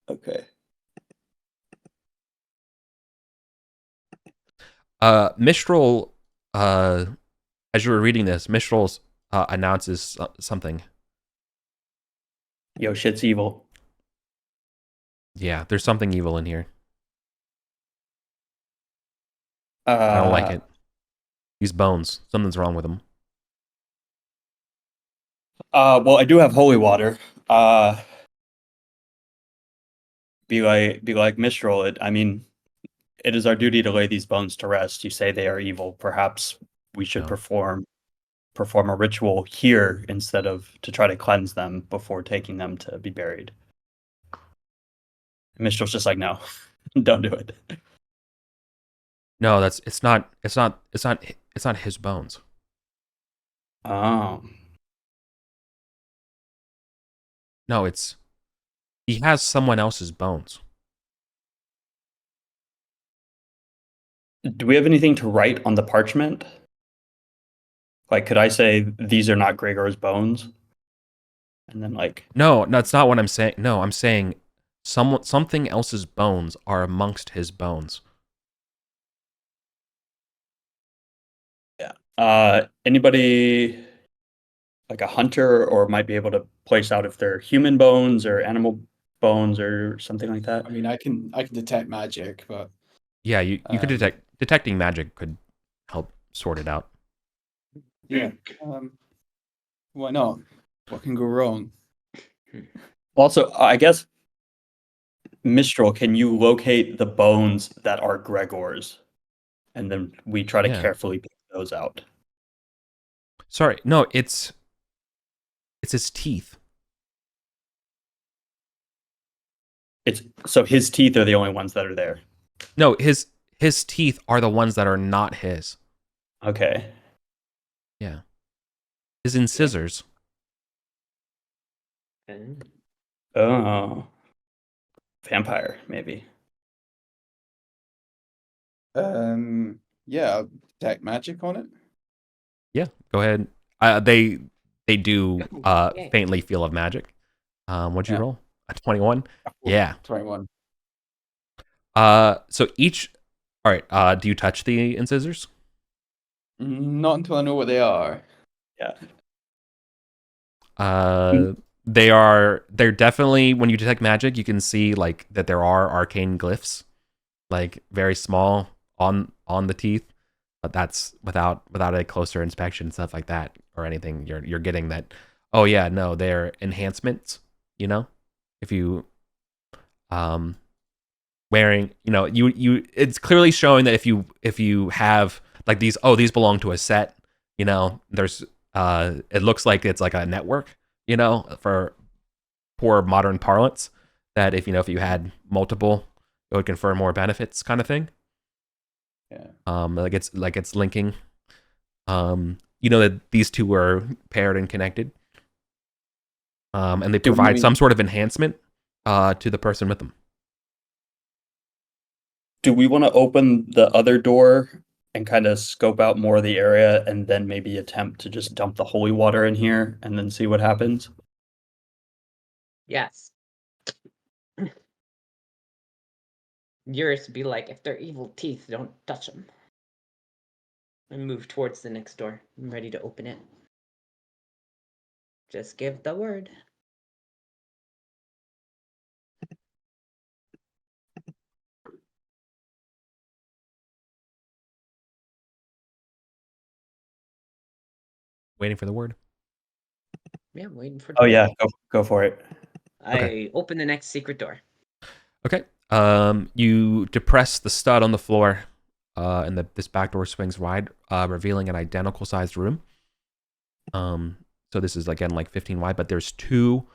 Okay. Mistral, as you were reading this, Mistral announces something. Yo, shit's evil. Yeah, there's something evil in here. I don't like it. These bones. Something's wrong with them. Well, I do have holy water. Be like Mistral. I mean, it is our duty to lay these bones to rest. You say they are evil. Perhaps we should No. perform a ritual here instead of to try to cleanse them before taking them to be buried. And Mistral's just like, no, don't do it. No, it's not his bones. Oh. No, he has someone else's bones. Do we have anything to write on the parchment? Like, could I say these are not Gregor's bones? And then like, No, that's not what I'm saying. No, I'm saying something else's bones are amongst his bones. yeah. Anybody like a hunter or might be able to place out if they're human bones or animal bones or something like that? I mean, I can detect magic, but Yeah, you could detecting magic could help sort it out. yeah, why not? What can go wrong? Also, I guess Mistral, can you locate the bones that are Gregor's? And then we try to Yeah. carefully pick those out. Sorry, no, it's his teeth. So his teeth are the only ones that are there. No, his teeth are the ones that are not his. Okay. Yeah. His incisors. Okay. Oh. Vampire, maybe. Yeah, I'll detect magic on it. Yeah, go ahead. They do Okay. faintly feel of magic. What'd you Yeah. roll? A 21? Yeah. 21. So each. All right. Do you touch the incisors? Not until I know what they are. Yeah. They're definitely, when you detect magic, you can see like that there are arcane glyphs, like very small on the teeth, but that's without a closer inspection, stuff like that or anything. You're getting that. Oh yeah, no, they're enhancements. You know, if you wearing, it's clearly showing that if you have like these belong to a set. There's it looks like it's like a network. For poor modern parlance, that if you had multiple, it would confer more benefits, kind of thing. Yeah. Like it's linking. That these two are paired and connected. And they provide some sort of enhancement to the person with them. Do we want to open the other door and kind of scope out more of the area and then maybe attempt to just dump the holy water in here and then see what happens? Yes. Yours be like, if they're evil teeth, don't touch them. And move towards the next door. I'm ready to open it. Just give the word. Waiting for the word. Yeah, I'm waiting for the Oh word. yeah, go for it. I open the next secret door. Okay. You depress the stud on the floor, and this back door swings wide, revealing an identical sized room. So this is again like 15 wide, but there's 2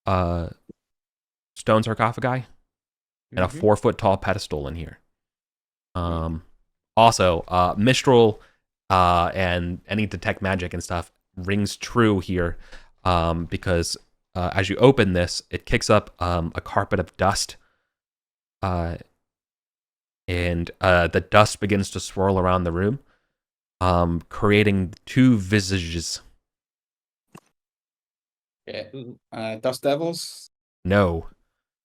stone sarcophagi and a 4-foot tall pedestal in here. Also, Mistral and any detect magic and stuff rings true here, because as you open this, it kicks up a carpet of dust, and the dust begins to swirl around the room, creating 2 visages. Yeah. Dust devils. No,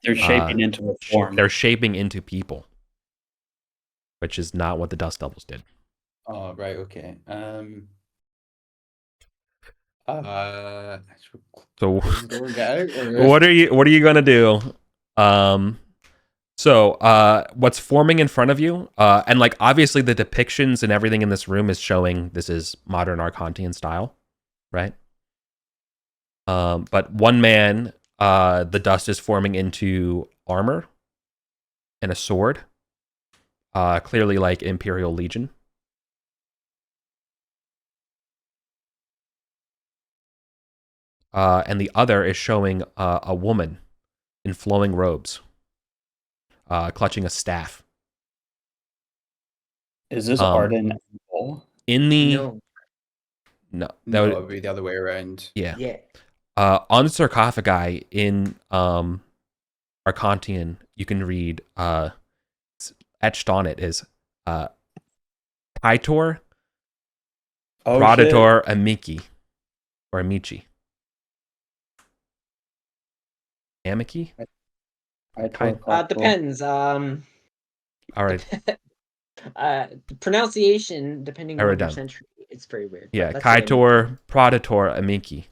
They're shaping into a form. they're shaping into people, which is not what the dust devils did. Oh, right. Okay. So close the door and get out, or- what are you gonna do? So what's forming in front of you, and like obviously the depictions and everything in this room is showing this is modern Arcantian style, right? But one man, the dust is forming into armor and a sword, clearly like Imperial Legion. And the other is showing a woman in flowing robes, clutching a staff. Is this Arden and Bull? In the No. no, that No, would, it would be the other way around. yeah. Yeah. On the sarcophagi in Arcantian, you can read etched on it is Kaitor, Oh, Predator, Amiki, or Amici. Amiki? Depends. All right. The pronunciation, depending I wrote on your down. century, it's very weird. Yeah, Let's say Kaitor, Predator, Amiki.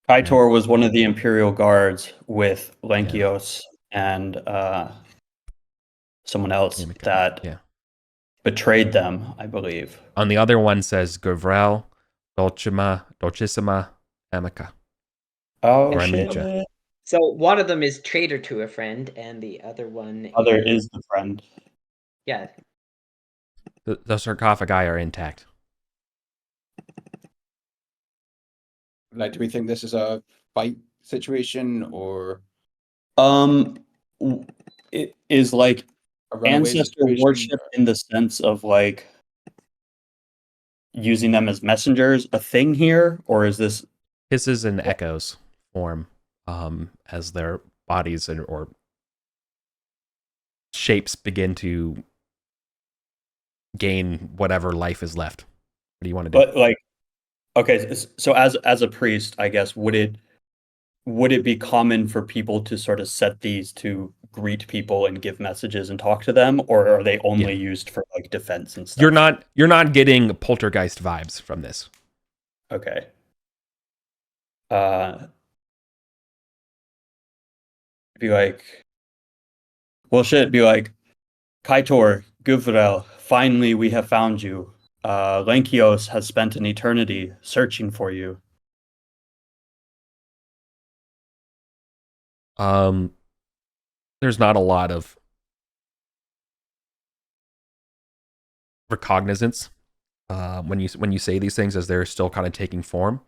Kaitor was one of the Imperial Guards with Lankios and someone else Amika. that Yeah. betrayed them, I believe. On the other one says Gavrel, Dulcissima, Amica. Oh, Or shit. Amicia. So one of them is traitor to a friend, and the other one Other is the friend. Yeah. The sarcophagi are intact. Like, do we think this is a fight situation or It is like a runaway ancestor situation? worship in the sense of like using them as messengers a thing here, or is this Hisses and echoes form as their bodies or shapes begin to gain whatever life is left. What do you want to do? But like, okay, so as a priest, I guess would it be common for people to sort of set these to greet people and give messages and talk to them, or are they only used for like defense and stuff? You're not getting poltergeist vibes from this. Okay. Be like, well, shit. Be like, Kaitor, Guvrel, finally we have found you. Lankios has spent an eternity searching for you. There's not a lot of recognizance when you say these things as they're still kind of taking form,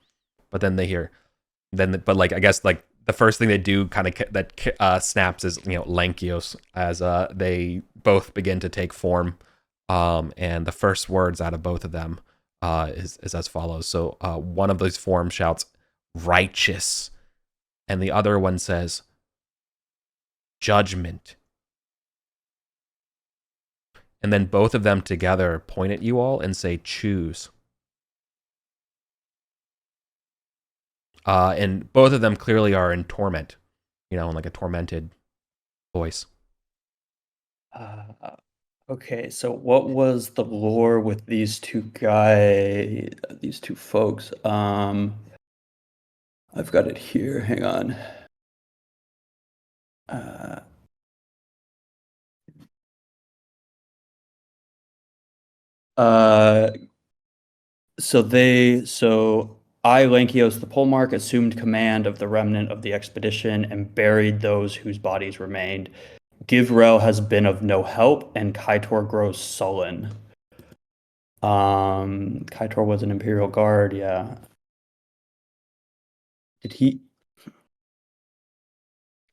but then but like I guess like the first thing they do kind of that snaps is Lankios as they both begin to take form, and the first words out of both of them is as follows. So one of those forms shouts righteous, and the other one says judgment. and then both of them together point at you all and say, choose. And both of them clearly are in torment, in like a tormented voice. Okay, so what was the lore with these two folks? I've got it here. Hang on. So I, Lankios the Polemark, assumed command of the remnant of the expedition and buried those whose bodies remained. Givrel has been of no help, and Kaitor grows sullen. Kaitor was an Imperial Guard, yeah.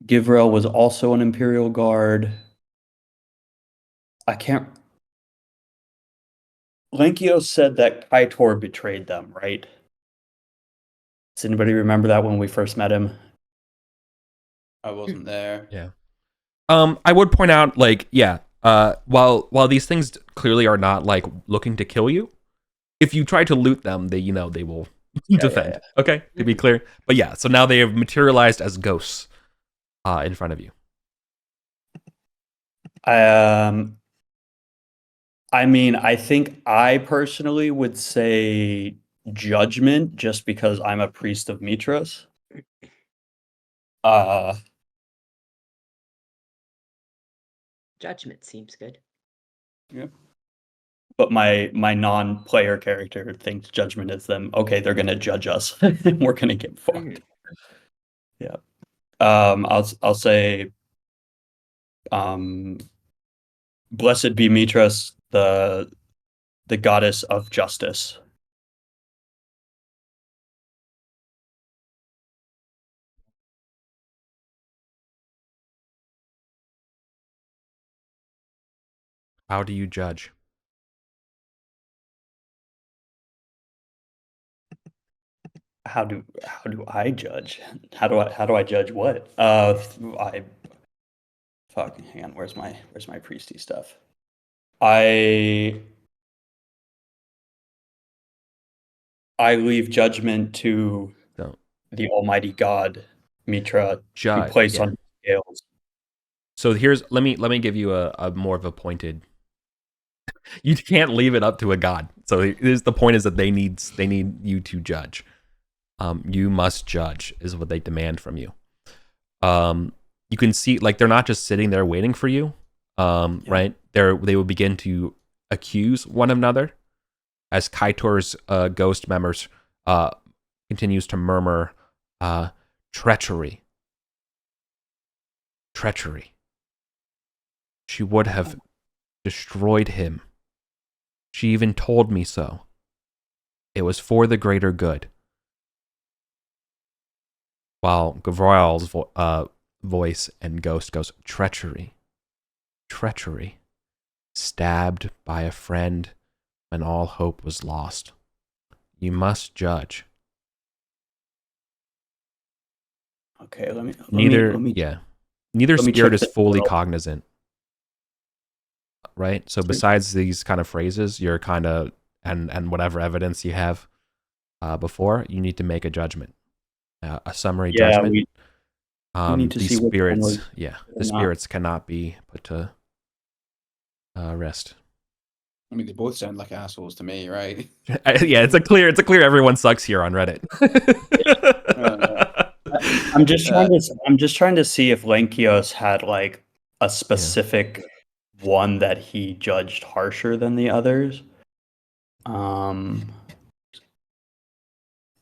Givrel was also an Imperial Guard. Lankios said that Kaitor betrayed them, right? Does anybody remember that when we first met him? I wasn't there. Yeah. I would point out, while these things clearly are not like looking to kill you, if you try to loot them, they will defend. Yeah. Okay, to be clear. But yeah, so now they have materialized as ghosts in front of you. I think I personally would say judgment, just because I'm a priest of Mitras. Judgment seems good. Yeah. But my non-player character thinks judgment is them. Okay, they're gonna judge us. We're gonna get fucked. Yeah. I'll say, blessed be Mitras, the goddess of justice. How do you judge? How do I judge? How do I judge what? Hang on, where's my priesty stuff? I leave judgment to the Almighty God, Mitra, to place on scales. So let me give you a more of a pointed. You can't leave it up to a god. So the point is that they need you to judge. You must judge is what they demand from you. You can see, like, they're not just sitting there waiting for you. Right? They will begin to accuse one another as Kaitor's ghost members continues to murmur, treachery. Treachery. She would have destroyed him. She even told me so. It was for the greater good. While Gavriel's voice and ghost goes, treachery. Treachery. Stabbed by a friend when all hope was lost. You must judge. Okay, let me. Neither spirit is fully cognizant. Right? So besides these kind of phrases, you're kind of, and whatever evidence you have before, you need to make a judgment. A summary judgment. We need to see spirits, the spirits cannot be put to rest. I mean, they both sound like assholes to me, right? Yeah, it's a clear everyone sucks here on Reddit. I'm just trying to see if Lankios had like a specific one that he judged harsher than the others.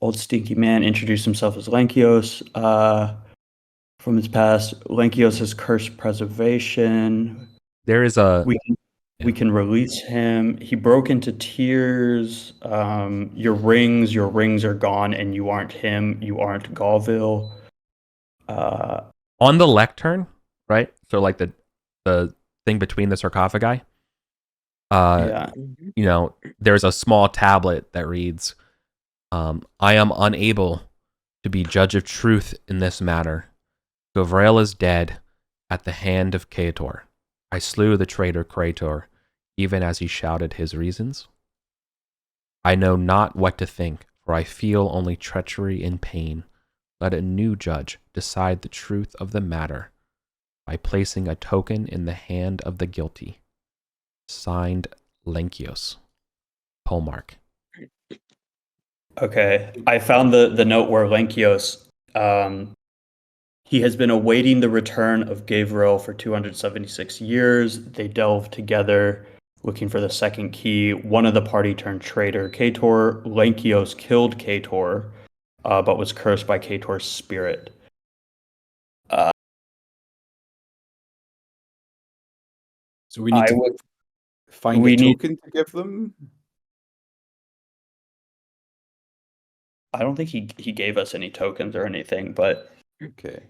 Old Stinky Man introduced himself as Lankios. From his past, Lankios has cursed preservation. There is we can release him. He broke into tears. Your rings are gone, and you aren't him. You aren't Galville. On the lectern, right? So like the thing between the sarcophagi. There's a small tablet that reads, I am unable to be judge of truth in this matter. Gavriel is dead at the hand of Kaitor. I slew the traitor Krator. even as he shouted his reasons. I know not what to think, for I feel only treachery and pain. Let a new judge decide the truth of the matter by placing a token in the hand of the guilty. Signed, Lenkios. Polmark. Okay, I found the note where Lenkios, he has been awaiting the return of Gabriel for 276 years. They delved together looking for the second key. One of the party turned traitor, Kator. Lenkios killed Kator, but was cursed by Kator's spirit. So we need to find we a need- token to give them. I don't think he gave us any tokens or anything, but Okay.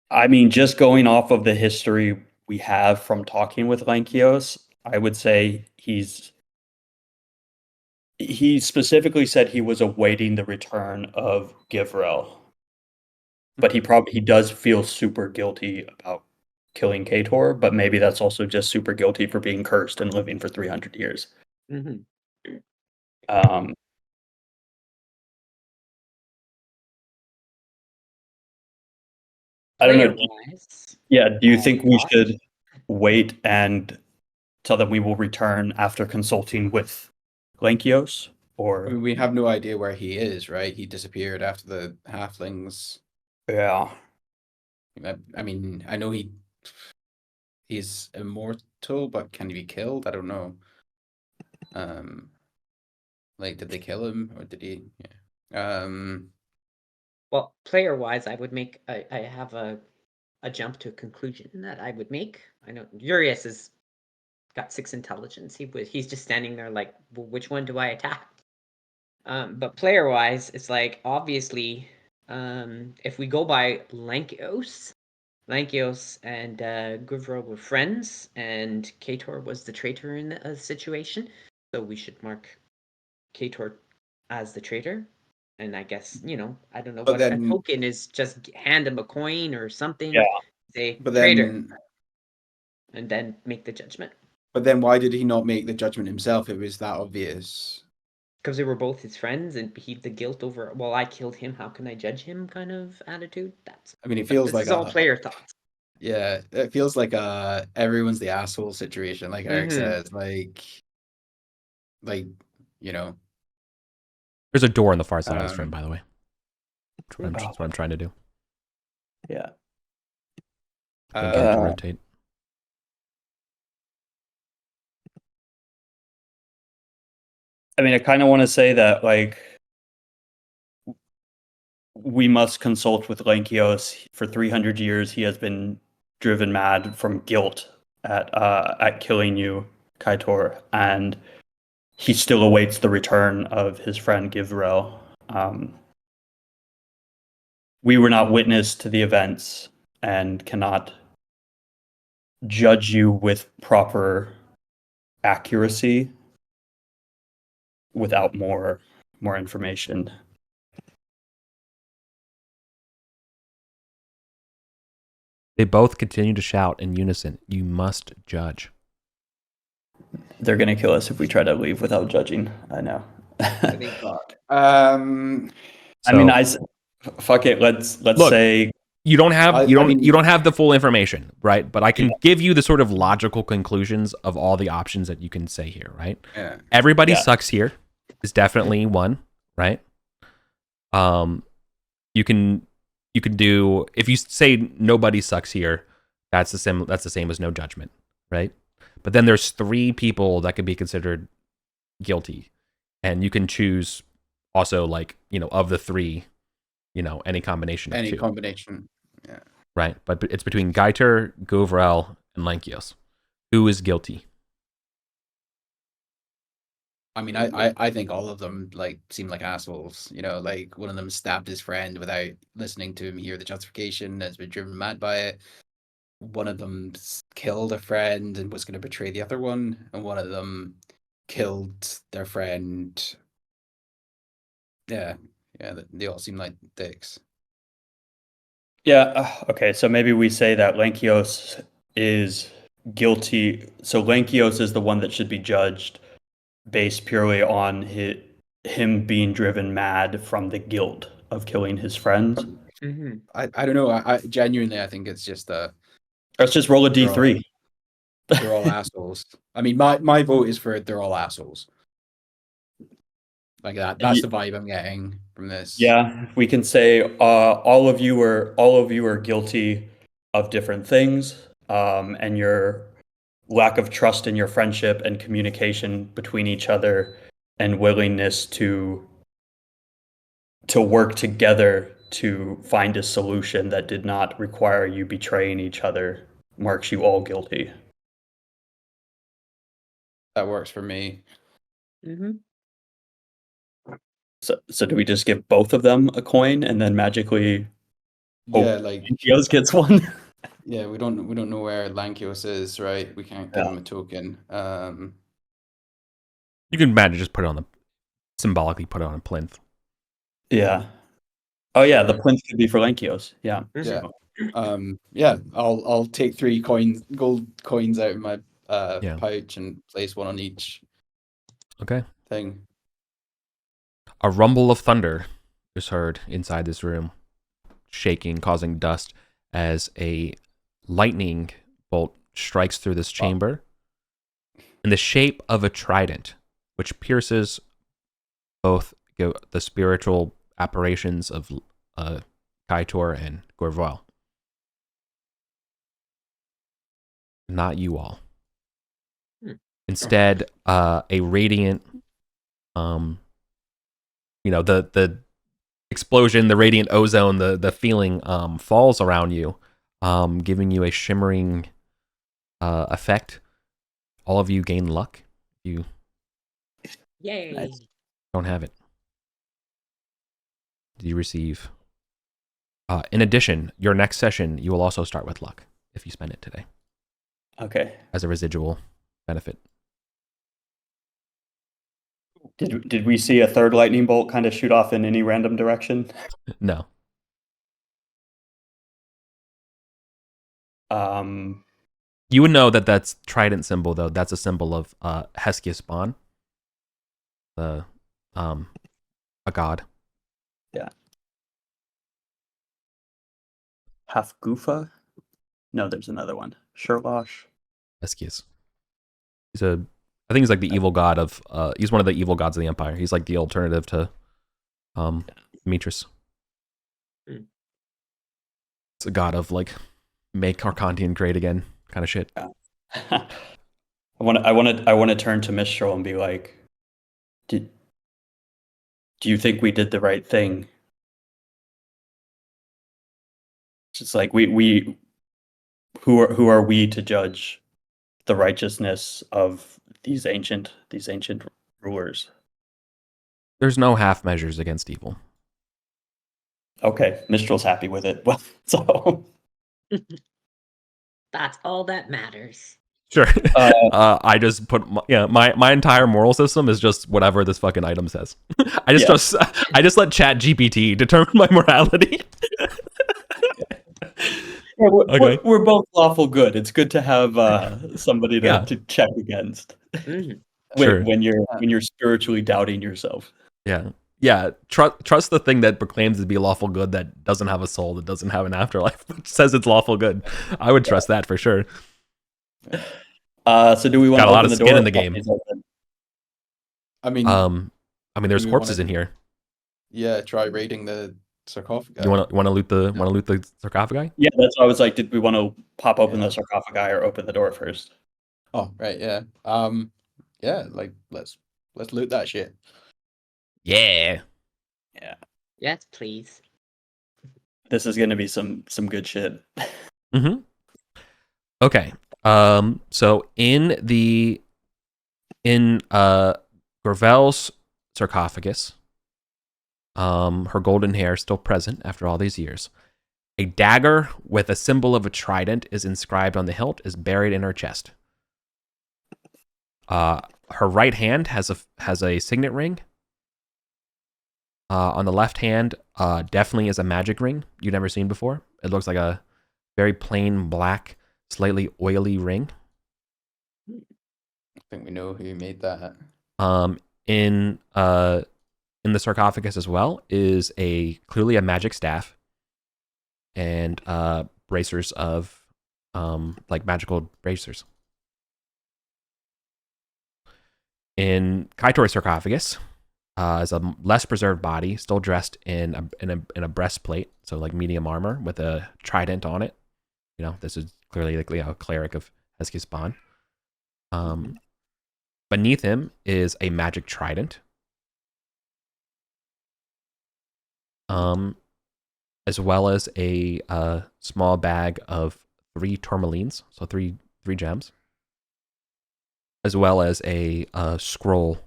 I mean, just going off of the history we have from talking with Lankios, I would say he specifically said he was awaiting the return of Givrel. But he does feel super guilty about killing Kator, but maybe that's also just super guilty for being cursed and living for 300 years. Mhm. I don't know. Player-wise, Yeah, do you I think we thought- should wait and tell them we will return after consulting with Lankios? I Or mean, we have no idea where he is, right? He disappeared after the halflings. yeah. I mean, I know he's immortal, but can he be killed? I don't know. Like, did they kill him or did he? Yeah. Well, player-wise, I would make. I have a jump to a conclusion that I would make. I know Urias has got 6 intelligence. He's just standing there like, well, which one do I attack? But player-wise, it's like obviously, if we go by Lankios and Guvro were friends, and Kator was the traitor in the situation, so we should mark Kator as the traitor. And I guess, I don't know But what then- a token is, just hand him a coin or something. Yeah. Say But traitor, then, and then make the judgment. why did he not make the judgment himself? It was that obvious. Because they were both his friends, and he the guilt over, well, I killed him, how can I judge him kind of attitude. I mean, it feels This like is all player thoughts. Yeah, it feels like everyone's the asshole situation, like Eric Mhm. says, like you know. There's a door on the far side of the stream, Um, by the way. That's what I'm trying to do. Yeah. Getting Garrett to Uh, rotate. I mean, I kind of want to say that, like, we must consult with Lankios. For 300 years, he has been driven mad from guilt at killing you, Kaitor, and he still awaits the return of his friend Givrel. We were not witness to the events and cannot judge you with proper accuracy without more information. They both continue to shout in unison, "You must judge." They're gonna kill us if we try to leave without judging. I know. Thank God. I mean, fuck it. Let's Look, say you don't have I mean- you don't have the full information, right? But I can give you the sort of logical conclusions of all the options that you can say here, right? Yeah. Everybody Yeah. sucks here is definitely one, right? You can do, if you say nobody sucks here, that's the same as no judgment, right? But then there's 3 people that could be considered guilty, and you can choose also, like, of the 3, any combination of Any 2. combination. Yeah. Right, but it's between Gaiter, Govrel, and Lankios. Who is guilty? I mean, I think all of them seem like assholes. Like one of them stabbed his friend without listening to him hear the justification, has been driven mad by it. One of them killed a friend and was going to betray the other one, and one of them killed their friend. Yeah, they all seem like dicks. yeah. Okay, so maybe we say that Lankios is guilty. So Lankios is the one that should be judged based purely on him being driven mad from the guilt of killing his friends. Mhm. I don't know. I genuinely, I think it's just Let's just roll a They're all- d3. they're all assholes. I mean, my vote is for they're all assholes. Like that. That's the vibe I'm getting from this. Yeah, we can say all of you are guilty of different things, and your lack of trust in your friendship and communication between each other, and willingness to work together to find a solution that did not require you betraying each other marks you all guilty. That works for me. Mhm. So do we just give both of them a coin and then magically hope Yeah, like Lankios gets one? yeah, we don't know where Lankios is, right? We can't give Yeah. him a token. You can imagine just put it on symbolically put it on a plinth. Yeah. Oh yeah, the plinth could be for Lankios. Yeah. Yeah. Yeah, I'll take 3 gold coins out of my pouch and place one on each Okay. thing. A rumble of thunder is heard inside this room, shaking, causing dust as a lightning bolt strikes through this chamber in the shape of a trident, which pierces both the spiritual apparitions of Kaitor and Gorvoil. Not you all. Instead, a radiant, the explosion, the radiant ozone, the feeling falls around you, giving you a shimmering effect. All of you gain luck. You Yay. Nice. don't have it. You receive. In addition, your next session, you will also start with luck if you spend it today Okay. as a residual benefit. Did we see a third lightning bolt kind of shoot off in any random direction? No. You would know that that's trident symbol, though. That's a symbol of Heskia Spawn, a god. Yeah. Hafgufa? No, there's another one. Sherlosh. Heskias. I think he's like the evil god of. He's one of the evil gods of the Empire. He's like the alternative to, Demetrius. It's a god of like, make Arcantian great again, kind of shit. I want to turn to Mistral and be like, do you think we did the right thing? It's like who are we to judge the righteousness of these ancient rulers? There's no half measures against evil. Okay, Mistral's happy with it. Well, so That's all that matters. Sure. I just put my entire moral system is just whatever this fucking item says. I just let Chat GPT determine my morality. Yeah, Okay. we're both lawful good. It's good to have somebody to check against Sure. when you're spiritually doubting yourself. Yeah. Trust the thing that proclaims to be lawful good that doesn't have a soul, that doesn't have an afterlife, but says it's lawful good. I would trust that for sure. So do we want Got to a lot open of the skin door? in the game. I mean, There's we corpses wanna- in here. yeah, try raiding the sarcophagus. You want to loot the sarcophagi? Yeah, that's why I was like, did we want to pop open the sarcophagi or open the door first? Oh, right, yeah. Yeah, like let's loot that shit. Yeah. Yeah, Yes, please. this is going to be some good shit. Mm-hmm. Okay. So in Gravel's sarcophagus, her golden hair still present after all these years. A dagger with a symbol of a trident is inscribed on the hilt, is buried in her chest. Her right hand has a signet ring. On the left hand, definitely is a magic ring you've never seen before. It looks like a very plain black, slightly oily ring I think we know who made that. In the sarcophagus as well is clearly a magic staff and bracers of like magical bracers. In Kaitor's sarcophagus is a less preserved body, still dressed in a breastplate, so like medium armor with a trident on it. You know, this is clearly like a cleric of Heskispan. Beneath him is a magic trident. As well as a small bag of 3 tourmalines, so three gems, as well as a scroll.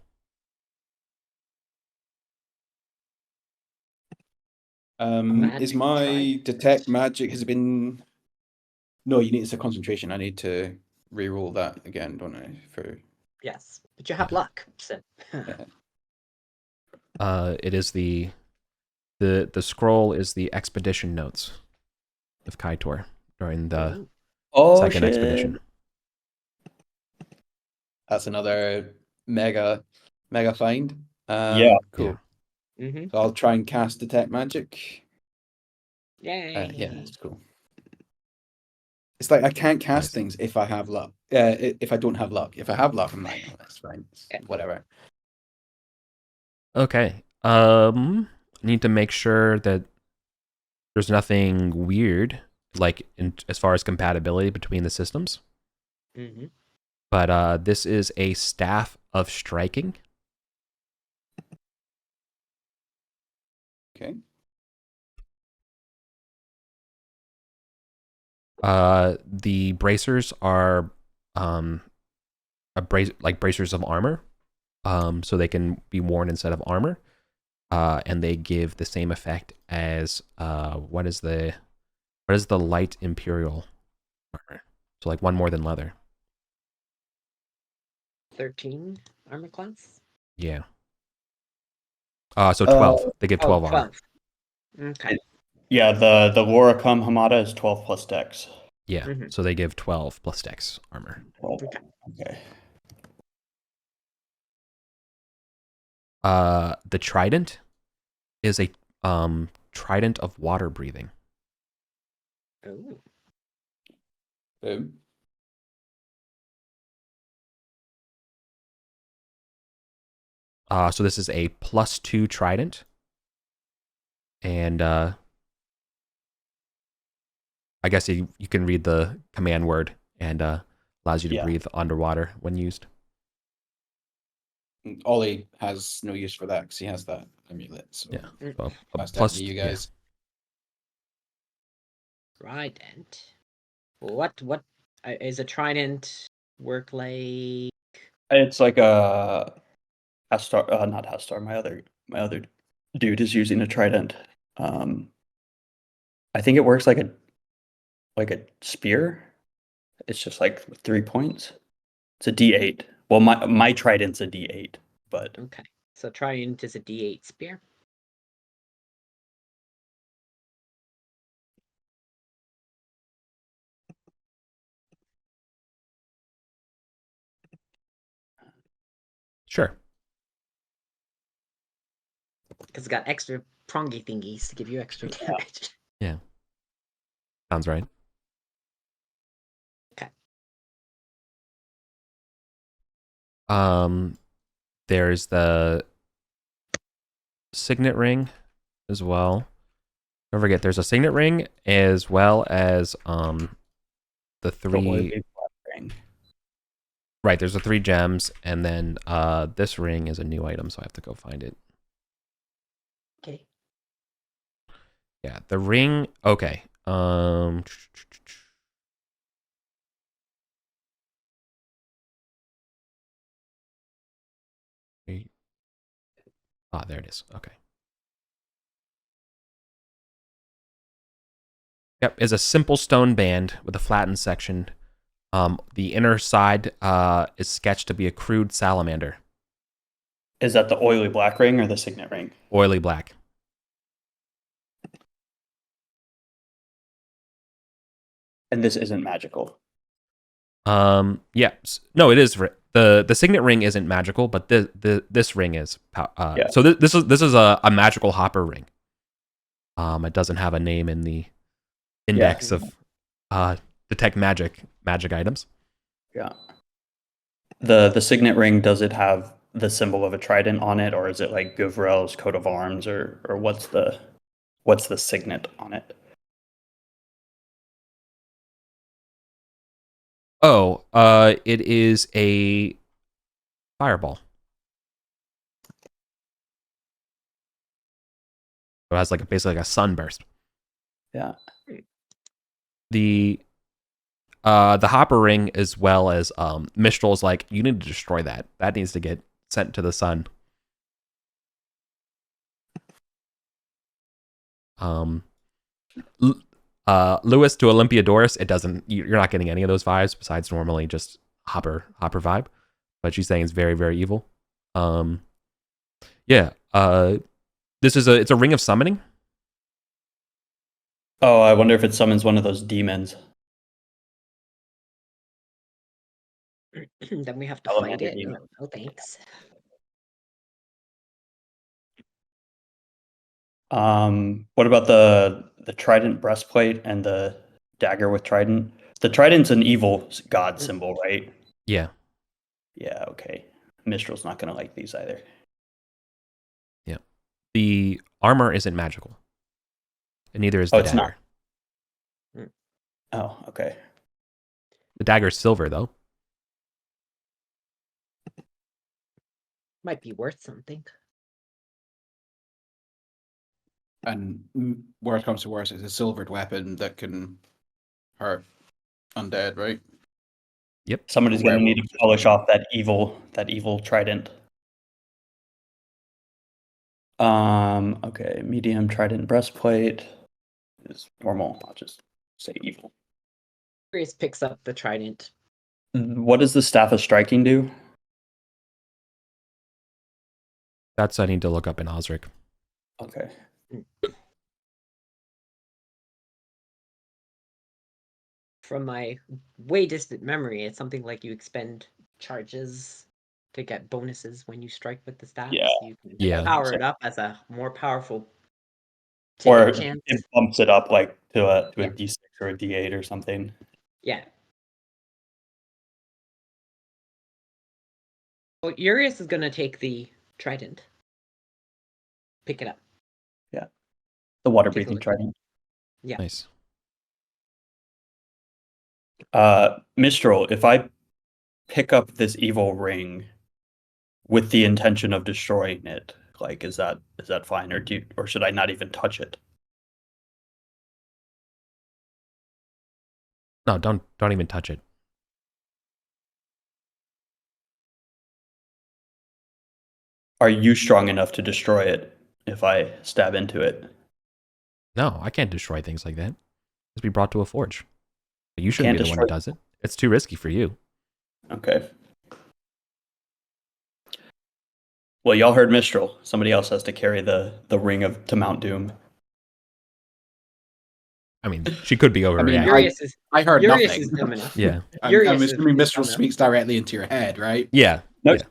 Is my detect magic has been? No, it's a concentration. I need to re-roll that again, don't I? Yes, but you have luck. So. It is the scroll is the expedition notes of Kaitor during the second expedition. That's another mega find. Yeah. Cool. Yeah. Mm-hmm. So I'll try and cast detect magic. Yay! Yeah, that's cool. It's like I can't cast Nice. things if I have luck. If I don't have luck. If I have luck, I'm like, oh, that's fine. Whatever. Okay. Need to make sure that there's nothing weird, like as far as compatibility between the systems. Mm-hmm. But this is a staff of striking. Okay. The bracers are bracers of armor, so they can be worn instead of armor, and they give the same effect as what is the light imperial armor? So like one more than leather. 13 armor class. Yeah. So 12. They give 12 armor. 12. Okay. Yeah, the Laura Cum Hamada is 12 plus dex. Yeah. Mm-hmm. So they give 12 plus dex armor. 12. Okay. Okay. The trident is a trident of water breathing. Oh. Boom. So this is a +2 trident, and I guess you can read the command word, and allows you to breathe underwater when used. Ollie has no use for that because he has that amulet. So Yeah. So that's plus you guys. Trident. What is a trident work like? It's like a Astar, not Astar. My other dude is using a trident. I think it works like a spear. It's just like 3 points. It's a D8. Well, my trident's a D8, but Okay, so trident is a D8 spear. Sure. Because it's got extra prongy thingies to give you extra damage. Yeah. Sounds right. Okay. There's the signet ring as well. Don't forget, there's a signet ring as well as the 3. Right, there's the 3 gems, and then this ring is a new item, so I have to go find it. Okay. Yeah, the ring. Okay. There it is. Okay. Yep, is a simple stone band with a flattened section. The inner side is sketched to be a crude salamander. Is that the oily black ring or the signet ring? Oily black. And this isn't magical. Yeah. No, it is. The signet ring isn't magical, but this ring is. Yeah. So this is a magical hopper ring. It doesn't have a name in the index of detect magic items. Yeah. The signet ring, does it have the symbol of a trident on it, or is it like Guvrel's coat of arms, or what's the signet on it? Oh, it is a fireball. So it has basically like a sunburst. Yeah. The hopper ring, as well as Mistral's like, you need to destroy that. That needs to get sent to the sun. Lewis to Olympiadorus, it doesn't. You're not getting any of those vibes besides normally just hopper vibe. But she's saying it's very, very evil. Yeah. It's a ring of summoning. Oh, I wonder if it summons one of those demons. Then we have to Elemental fight it. demon. Oh, thanks. What about the trident breastplate and the dagger with trident? The trident's an evil god symbol, right? Yeah. Yeah, okay. Mistral's not gonna like these either. Yeah. The armor isn't magical. And neither is the it's dagger. not. Oh, okay. The dagger's silver, though. Might be worth something. And worst comes to worst, it's a silvered weapon that can hurt undead, right? Yep. Somebody's gonna need to Werewolves. polish off that evil trident. Okay, medium trident breastplate is normal. I'll just say evil. Grace picks up the trident. What does the staff of striking do? That's I need to look up in Osric. Okay. From my way distant memory, it's something like you expend charges to get bonuses when you strike with the staff. Yeah. So you can Yeah. power it up as a more powerful Or hit chance. it bumps it up like to a Yeah. D6 or a D8 or something. Yeah. Well, Urius is going to take the trident. Pick it up. Yeah. The water Take a breathing look. trident. Yeah. Nice. Mistral, if I pick up this evil ring with the intention of destroying it, like is that fine, or should I not even touch it? No, don't even touch it. Are you strong enough to destroy it if I stab into it? No, I can't destroy things like that. It's be brought to a forge. But you shouldn't Can't be the one who destroy- does it. It's too risky for you. Okay. Well, y'all heard Mistral. Somebody else has to carry the ring to Mount Doom. I mean, she could be overreacting. Urius I heard Urius nothing. is dumb enough. Yeah. I'm Urius is assuming Mistral dumb enough. speaks directly into your head, right? Yeah. No, Yeah.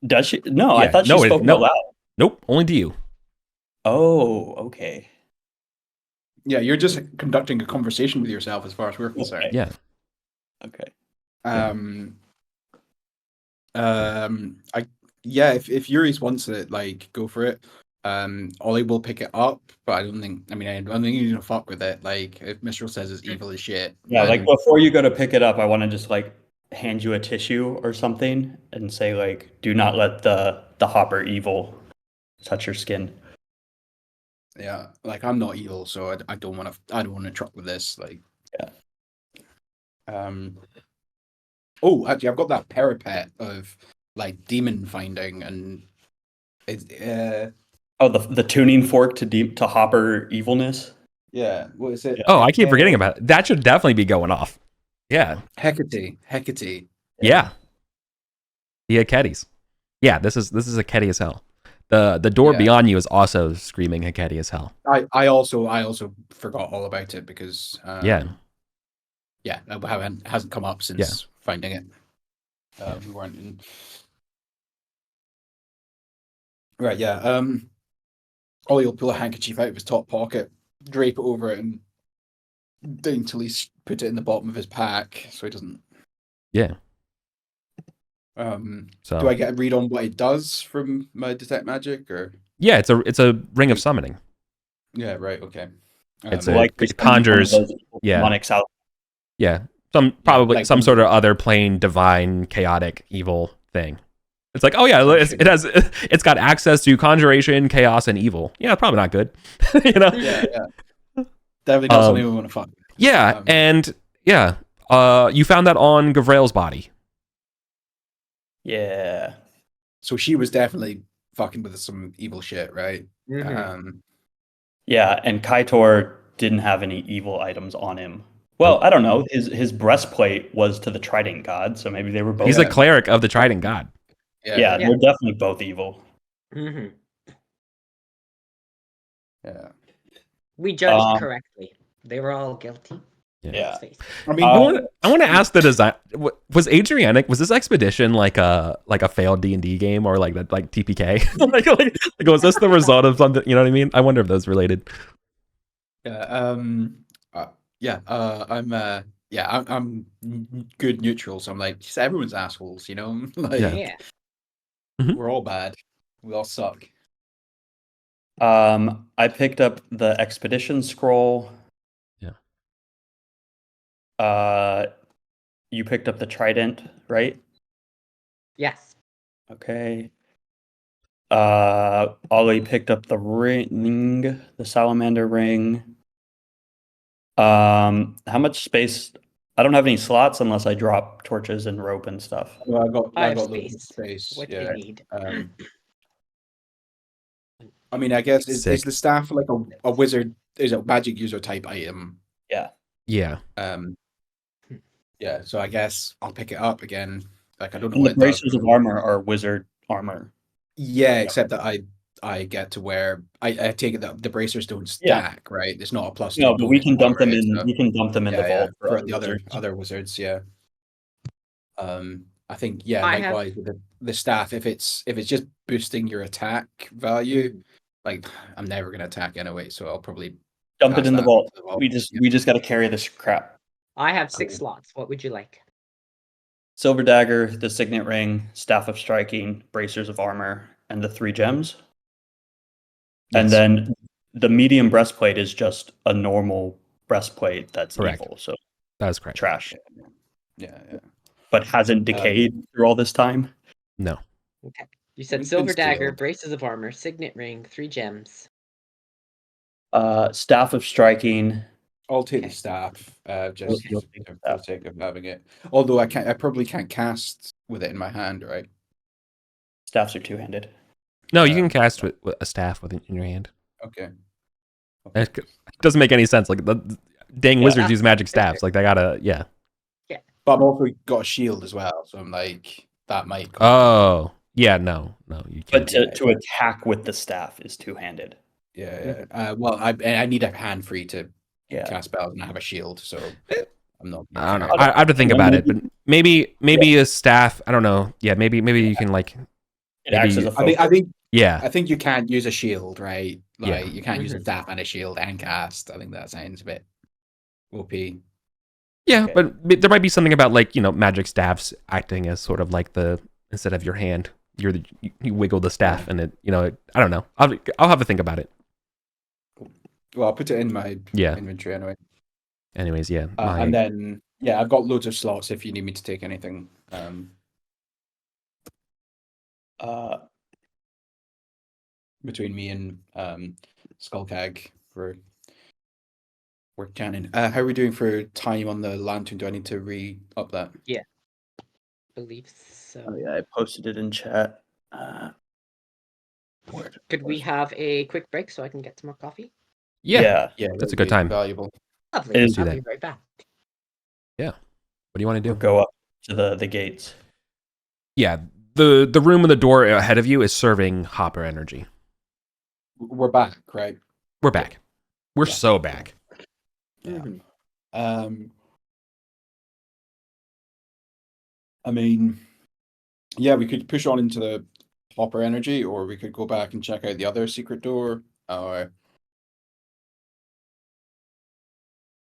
Does she? No, I Yeah, thought she no, it- spoke no. out loud. Nope. Only to you. Oh, okay. Yeah, you're just conducting a conversation with yourself as far as we're concerned. Yeah. Okay. If Yuri's wants it, like, go for it. Ollie will pick it up, but I don't think he's gonna fuck with it. Like, if Mistral says it's evil as shit. Yeah, like then- before you go to pick it up, I want to just like hand you a tissue or something and say like, do not let the hopper evil touch your skin. yeah, like I'm not evil, so I don't want to truck with this. Like, Yeah. Oh, actually, I've got that parapet of like demon finding, and it's Oh, the tuning fork to hopper evilness. yeah. What is it? Yeah. Oh, I keep forgetting about it. That should definitely be going off. Yeah. Hecate. Yeah. The Hecates. Yeah, this is Hecate as hell. The door Yeah. beyond you is also screaming Hecate as hell. I also forgot all about it because Yeah. Yeah, hasn't come up since finding it. We weren't in. Right, yeah. Ollie will pull a handkerchief out of his top pocket, drape it over it, and daintily put it in the bottom of his pack so he doesn't. Yeah. So do I get a read on what it does from my detect magic, or? Yeah, it's a ring of summoning. Yeah, right. Okay. It's Like it conjures. Demonic south. Yeah, probably like some sort of other plane, divine, chaotic, evil thing. It's like, oh yeah, it's got access to conjuration, chaos, and evil. Yeah, probably not good. You know? Yeah. Definitely not something we want to fuck. Yeah, and yeah, you found that on Gavrael's body. Yeah. So she was definitely fucking with some evil shit, right? Yeah, and Kaitor didn't have any evil items on him. Well, I don't know. His breastplate was to the Trident God, so maybe they were both. He's a cleric of the Trident God. Yeah, they're definitely both evil. Mm-hmm. Yeah. We judged correctly. They were all guilty. Yeah. I mean, I want to ask the design. Was Adrianic? Was this expedition like a failed D&D game or like TPK? like was this the result of something? You know what I mean? I wonder if those related. Yeah. I'm good neutral, so I'm like, just everyone's assholes, you know? Like, Yeah. we're all bad. We all suck. I picked up the expedition scroll. You picked up the trident, right? Yes. Okay. Ollie picked up the ring, the salamander ring. How much space? I don't have any slots unless I drop torches and rope and stuff. Well, I got have space. What do yeah. you need? I mean, I guess is the staff like a wizard? Is a magic user type item? Yeah. Yeah. Yeah. So I guess I'll pick it up again. Like I don't know And what the bracers of armor are wizard armor. Yeah, except that I get to wear. I take it that the bracers don't stack, right? It's not a plus. No, but we can dump them in. So, We can dump them in the vault for the wizards. other wizards. Yeah. I think likewise with the staff. If it's just boosting your attack value, like I'm never gonna attack anyway, so I'll probably dump it in the vault. We just got to carry this crap. I have 6 slots. What would you like? Silver dagger, the signet ring, staff of striking, bracers of armor, and the 3 gems. Yes. And then the medium breastplate is just a normal breastplate that's Correct. evil. So that is correct. Trash. Yeah. But hasn't decayed through all this time. No. Okay. You said silver dagger, braces of armor, signet ring, 3 gems. Staff of striking. I'll take the staff, just for the sake of having it. Although I probably can't cast with it in my hand, right? Staffs are 2-handed. No, you can cast with a staff in your hand. Okay. It doesn't make any sense. Like the dang wizards use magic staffs. Like they gotta, yeah. But I've also got a shield as well, so I'm like that might. Oh, yeah, no, you can't. But to attack with the staff is 2-handed. Yeah. Well, I need a hand free to cast spells, and I have a shield, so I'm not. I don't know. I have to think about it, but maybe a staff. I don't know. Yeah, maybe you can like. It acts as a I think. Yeah. I think you can't use a shield, right? Like Yeah. you can't use a staff and a shield and cast. I think that sounds a bit OP. Yeah, but there might be something about like, magic staffs acting as sort of like instead of your hand, you wiggle the staff and it, I don't know. I'll have to think about it. Well, I'll put it in my inventory anyway. Anyways, yeah. And then I've got loads of slots if you need me to take anything. Between me and Skullcag for work cannon. How are we doing for time on the lantern? Do I need to re-up that? Yeah. Believe so. Oh yeah, I posted it in chat. Could we have a quick break so I can get some more coffee? Yeah. That's a good time. Valuable. Lovely. Let's do I'll that. be right back. Yeah. What do you want to do? We'll go up to the gates. Yeah. The room with the door ahead of you is serving Hopper energy. We're back, right? We're back. We're so back. Yeah. I mean, yeah, we could push on into the hopper energy, or we could go back and check out the other secret door.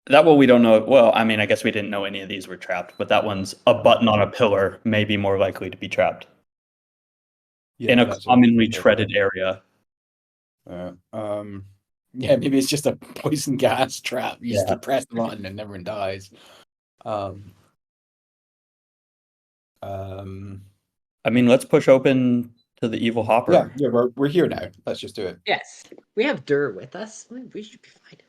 That one we don't know. Well, I mean, I guess we didn't know any of these were trapped, but that one's a button on a pillar, may be more likely to be trapped in a that's commonly treaded area. Yeah, maybe it's just a poison gas trap. You just Yeah. press the button and everyone dies. I mean, let's push open to the evil hopper. Yeah, we're here now. Let's just do it. Yes, we have Dur with us. We should be fine.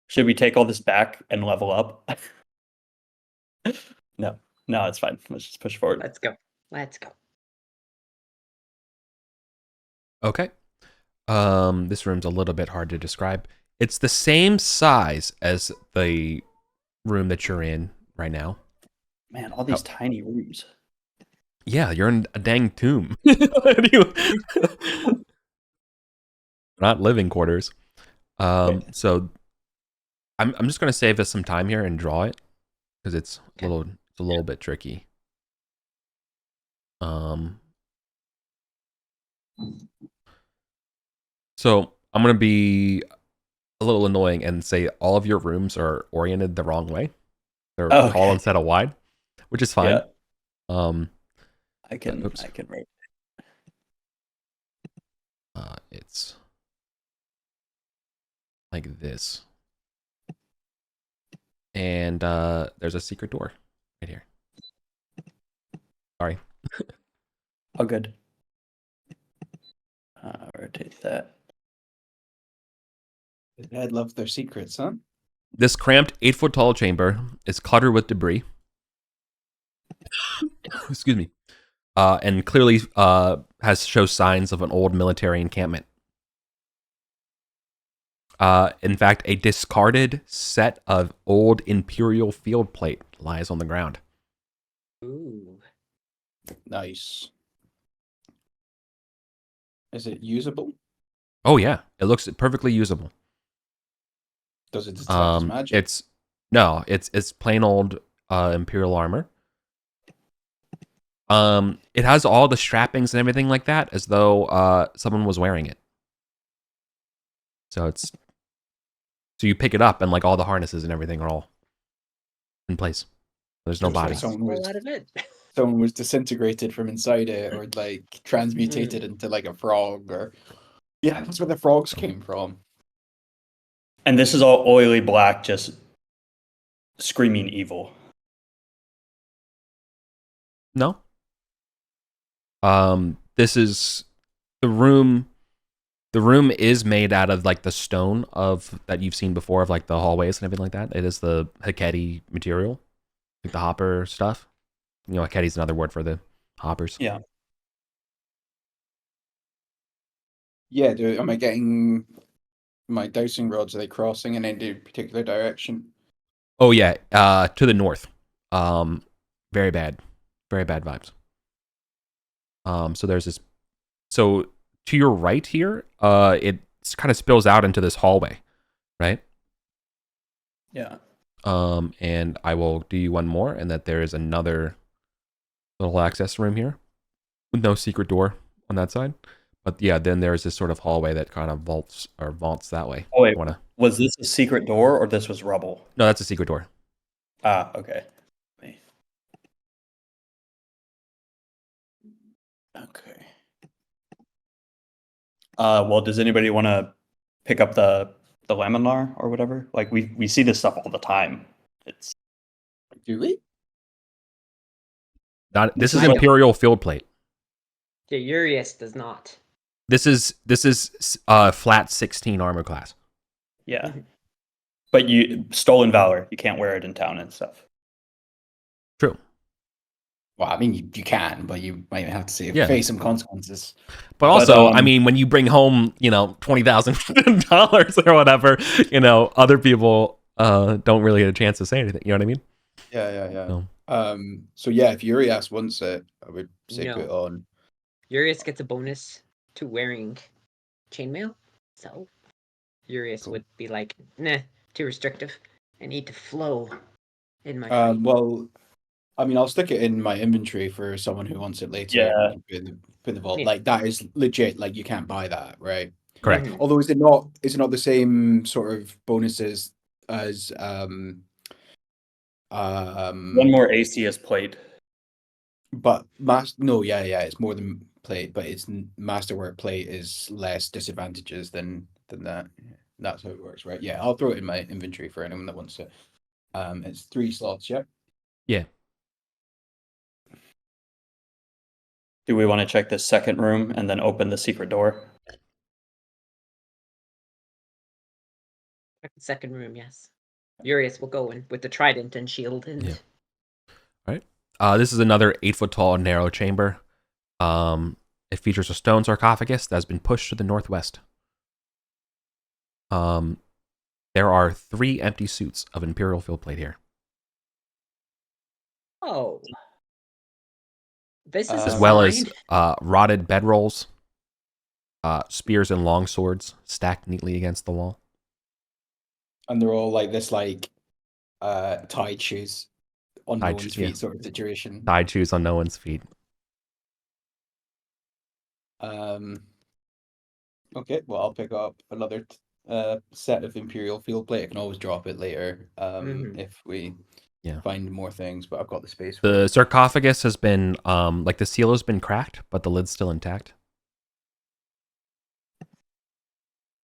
Should we take all this back and level up? No, it's fine. Let's just push forward. Let's go. Let's go. Okay. This room's a little bit hard to describe. It's the same size as the room that you're in right now. Man, all these tiny rooms. Yeah, you're in a dang tomb. Not living quarters. So I'm just gonna save us some time here and draw it because it's a little bit tricky. So I'm gonna be a little annoying and say all of your rooms are oriented the wrong way. They're tall instead of wide, which is fine. Yeah. I can write. It's like this. And there's a secret door right here. Sorry. Oh, good. Rotate that. The dead love their secrets, huh? This cramped 8-foot tall chamber is cluttered with debris. Excuse me. And clearly shows signs of an old military encampment. In fact, a discarded set of old Imperial field plate lies on the ground. Ooh. Nice. Is it usable? Oh yeah, it looks perfectly usable. Does it detect magic? It's plain old Imperial armor. It has all the strappings and everything like that, as though someone was wearing it. So you pick it up and like all the harnesses and everything are all in place. There's no body. Someone was disintegrated from inside it, or like transmutated into like a frog, or that's where the frogs came from. And this is all oily black, just screaming evil. No. This is the room. The room is made out of like the stone that you've seen before of like the hallways and everything like that. It is the Heketi material, like the hopper stuff. You know, Heketi's another word for the hoppers. Yeah. Yeah, am I getting my dowsing rods? Are they crossing in any particular direction? Oh yeah, to the north. Very bad vibes. So there's this. So to your right here, it kind of spills out into this hallway, right? Yeah. And I will do you one more, and that there is another little access room here with no secret door on that side. But yeah, then there's this sort of hallway that kind of vaults that way. Oh wait, was this a secret door or this was rubble? No, that's a secret door. Ah, okay. Okay. Well, does anybody want to pick up the laminar or whatever? Like we see this stuff all the time. Do we? This is Imperial field plate. Yeah, Urius does not. This is flat 16 armor class. Yeah. But stolen valor, you can't wear it in town and stuff. True. Well, I mean, you can, but you might have to face some consequences. But also, I mean, when you bring home, $20,000 or whatever, other people don't really get a chance to say anything. You know what I mean? Yeah. So yeah, if Urias wants it, I would say put it on. Urias gets a bonus to wearing chainmail, so Urias would be like, nah, too restrictive, I need to flow in my Well, I mean, I'll stick it in my inventory for someone who wants it later. Yeah. We can put in the vault. Yeah. Like that is legit. Like you can't buy that, right? Correct. Mhm. Although is it not the same sort of bonuses as One more AC is plate. but it's more than plate, but it's masterwork plate is less disadvantages than that. That's how it works, right? Yeah, I'll throw it in my inventory for anyone that wants it. It's 3 slots, yeah. Yeah. Do we want to check this second room and then open the secret door? Second room, yes. Urias will go in with the trident and shield and Yeah. This is another 8-foot tall narrow chamber. It features a stone sarcophagus that has been pushed to the northwest. There are 3 empty suits of Imperial field plate here, oh. This is as a well sign. as rotted bedrolls, spears and long swords stacked neatly against the wall. And they're all like this, like tied shoes on no Tied one's shoes, yeah. feet sort of situation. Tied shoes on no one's feet. Okay, well, I'll pick up another set of Imperial field plate. I can always drop it later if we find more things, but I've got the space for The it. sarcophagus has been, like the seal has been cracked, but the lid's still intact.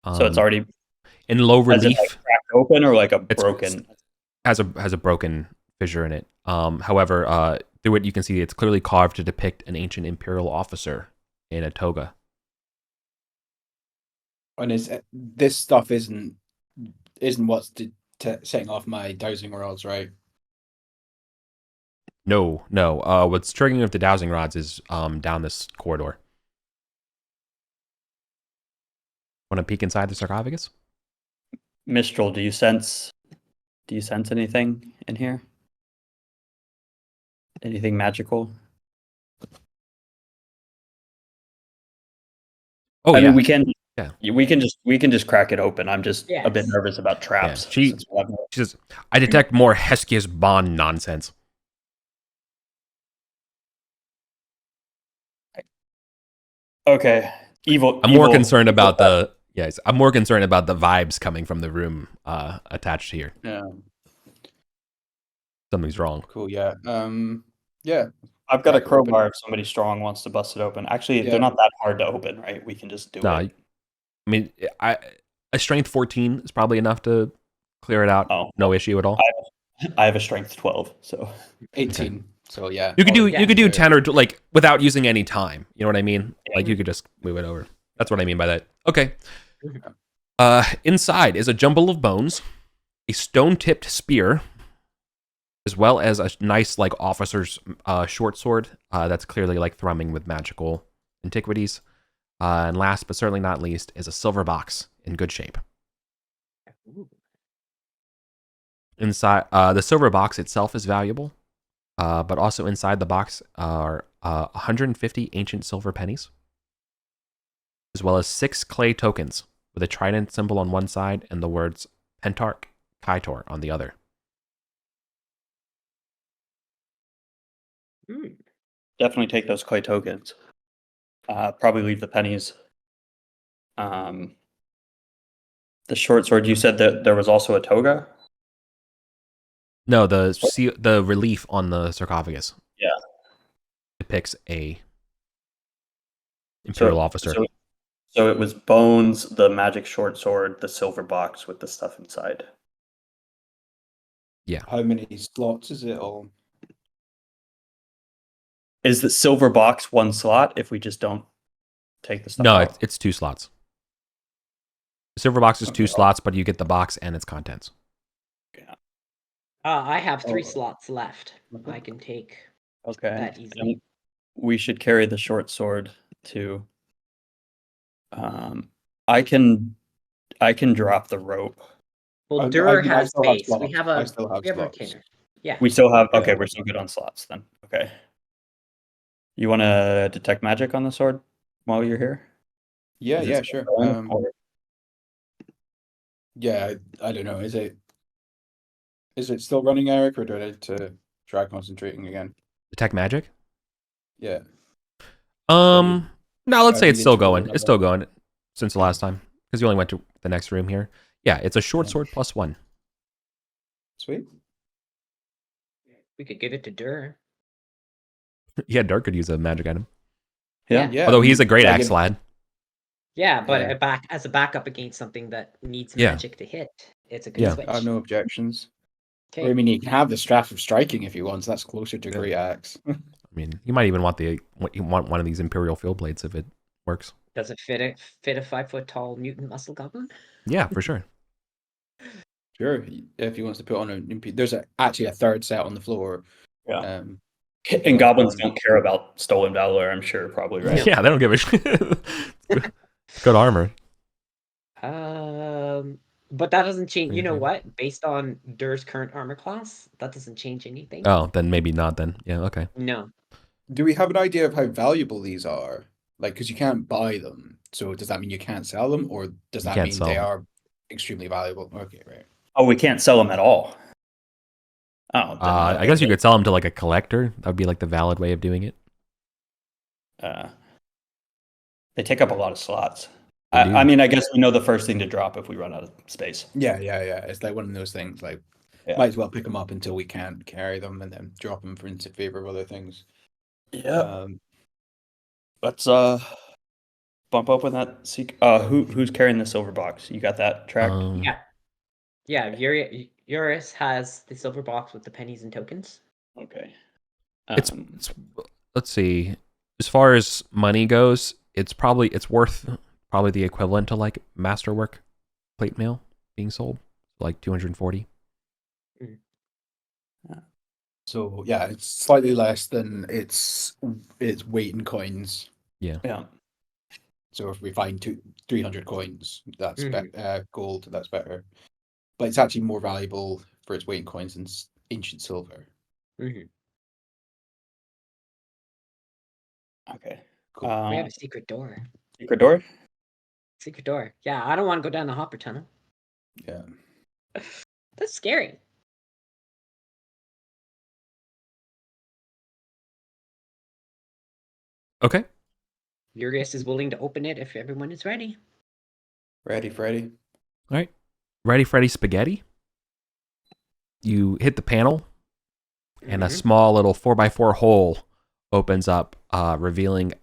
So it's already in low has it, relief. like, cracked open or like a It's broken? has a broken fissure in it. However, through it you can see it's clearly carved to depict an ancient imperial officer in a toga. And this stuff isn't what's setting off my dowsing rods, right? No. What's triggering of the dowsing rods is down this corridor. Want to peek inside the sarcophagus? Mistral, do you sense anything in here? Anything magical? Oh, I yeah. mean, we can just crack it open. I'm just a bit Yes. nervous about traps. She says, I detect more Heskius Bond nonsense. Okay. I'm more concerned about the vibes coming from the room attached here. Yeah. Something's wrong. Cool. Yeah. Yeah. I've got a crack it open. crowbar if somebody strong wants to bust it open. Actually, Yeah. they're not that hard to open, right? We can just do No, it. I mean, a strength 14 is probably enough to clear it out. Oh. No issue at all. I have a strength 12, so 18. So yeah. You could do yeah. 10 or like without using any time. You know what I mean? Like you could just move it over. That's what I mean by that. Okay. Inside is a jumble of bones, a stone-tipped spear, as well as a nice like officer's short sword that's clearly like thrumming with magical antiquities. And last but certainly not least is a silver box in good shape. Inside the silver box itself is valuable, but also inside the box are 150 ancient silver pennies, as well as 6 clay tokens with a trident symbol on one side and the words Pentarch Kaitor on the other. definitely take those clay tokens. Probably leave the pennies. The short sword, you said that there was also a toga? No, the relief on the sarcophagus. Yeah. Depicts a imperial officer. So it was bones, the magic short sword, the silver box with the stuff inside. Yeah. How many slots is it all? Is the silver box one slot if we just don't take the stuff No, out? it's 2 slots. The silver box is 2 slots, but you get the box and its contents. I have 3 slots left. I can take Okay. that easily. We should carry the short sword too. I can drop the rope. Well, Durer I has still have space. We slots. have I a still have slots. retainer. Yeah. We still have we're still good on slots then. Okay. You want to detect magic on the sword while you're here? Yeah, Is it yeah, still sure. going, or- Yeah, I don't know. Is it Is it still running, Eric, or do I need to try concentrating again? Detect magic. Yeah. No, let's say it's needed still to roll going. It's still another- going since the last time because you only went to the next room here. Yeah, it's a short sword +1. Sweet. We could give it to Dur. Yeah, Dark could use a magic item. Yeah. Yeah. Although he's a great yeah, axe lad. Yeah, but Yeah. as a backup against something that needs Yeah. magic to hit, it's a good Yeah. switch. I have no objections. Okay. Or, I mean, you can have the Staff of Striking if you want. So that's closer to Yeah. Great Axe. I mean, you might even want one of these Imperial Field Blades if it works. Does it fit a 5 foot tall mutant muscle goblin? Yeah, for sure. Sure. If he wants to put on there's actually a third set on the floor. Yeah. Um, And goblins don't care about stolen valor, I'm sure, probably, right? Yeah, they don't give a shit. Good armor. But that doesn't change. You know Mhm. what? Based on Dur's current armor class, that doesn't change anything. Oh, then maybe not. Then yeah, okay. No. do we have an idea of how valuable these are? Like, because you can't buy them. So does that mean you can't sell them, or does You that can't mean sell they them. are extremely valuable? Okay, right. Oh, we can't sell them at all. Oh, then, I guess you could sell them to like a collector. That would be like the valid way of doing it. They take up a lot of slots. They do. I mean, I guess we know the first thing to drop if we run out of space. Yeah. It's like one of those things. Like, Yeah. might as well pick them up until we can't carry them, and then drop them for into favor of other things. Yeah. Let's bump up with that. Who's carrying the silver box? You got that tracked? Yeah. Eurus has the silver box with the pennies and tokens. Okay. It's let's see. As far as money goes, it's worth probably the equivalent to like masterwork plate mail being sold, like 240. So yeah, it's slightly less than its weight in coins. Yeah. So if we find 300 coins, that's Mhm. gold. That's better. But it's actually more valuable for its weight in coins than ancient silver. Mm-hmm. Okay. Cool. We have a secret door. Secret door? Secret door. Yeah, I don't want to go down the hopper tunnel. Yeah. That's scary. Okay. Urias is willing to open it if everyone is ready. Ready, Freddy? All right. Ready, Freddy Spaghetti. You hit the panel, and a small little 4x4 hole opens up, revealing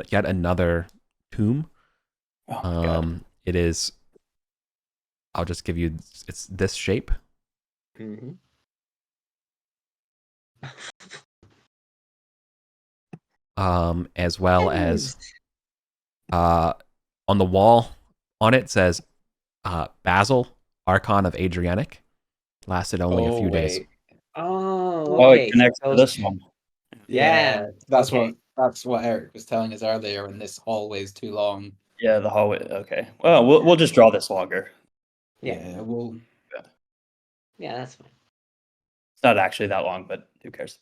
yet another tomb. Oh, my God. It is. I'll just give you. It's this shape. Mm-hmm. As well as, on the wall, on it says, Basil, Archon of Adrianic. Lasted only a few days. Oh, okay. It connects to this one. Yeah. That's okay. what Eric was telling us earlier, when this hallway is too long. Yeah, the hallway. Okay. Well, we'll just draw this longer. Yeah. We'll Yeah, that's fine. It's not actually that long, but who cares?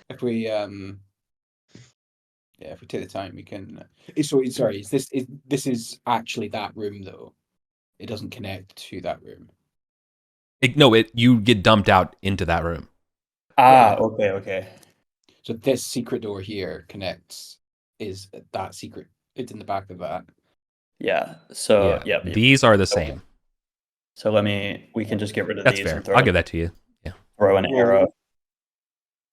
if we if we take the time, we can. Sorry, this is actually that room though. It doesn't connect to that room. You get dumped out into that room. Okay. So this secret door here connects. Is that secret? It's in the back of that. Yeah. So yeah. These are the same. So we can just get rid of That's these. fair. And throw I'll give that to you. Yeah. Throw an arrow.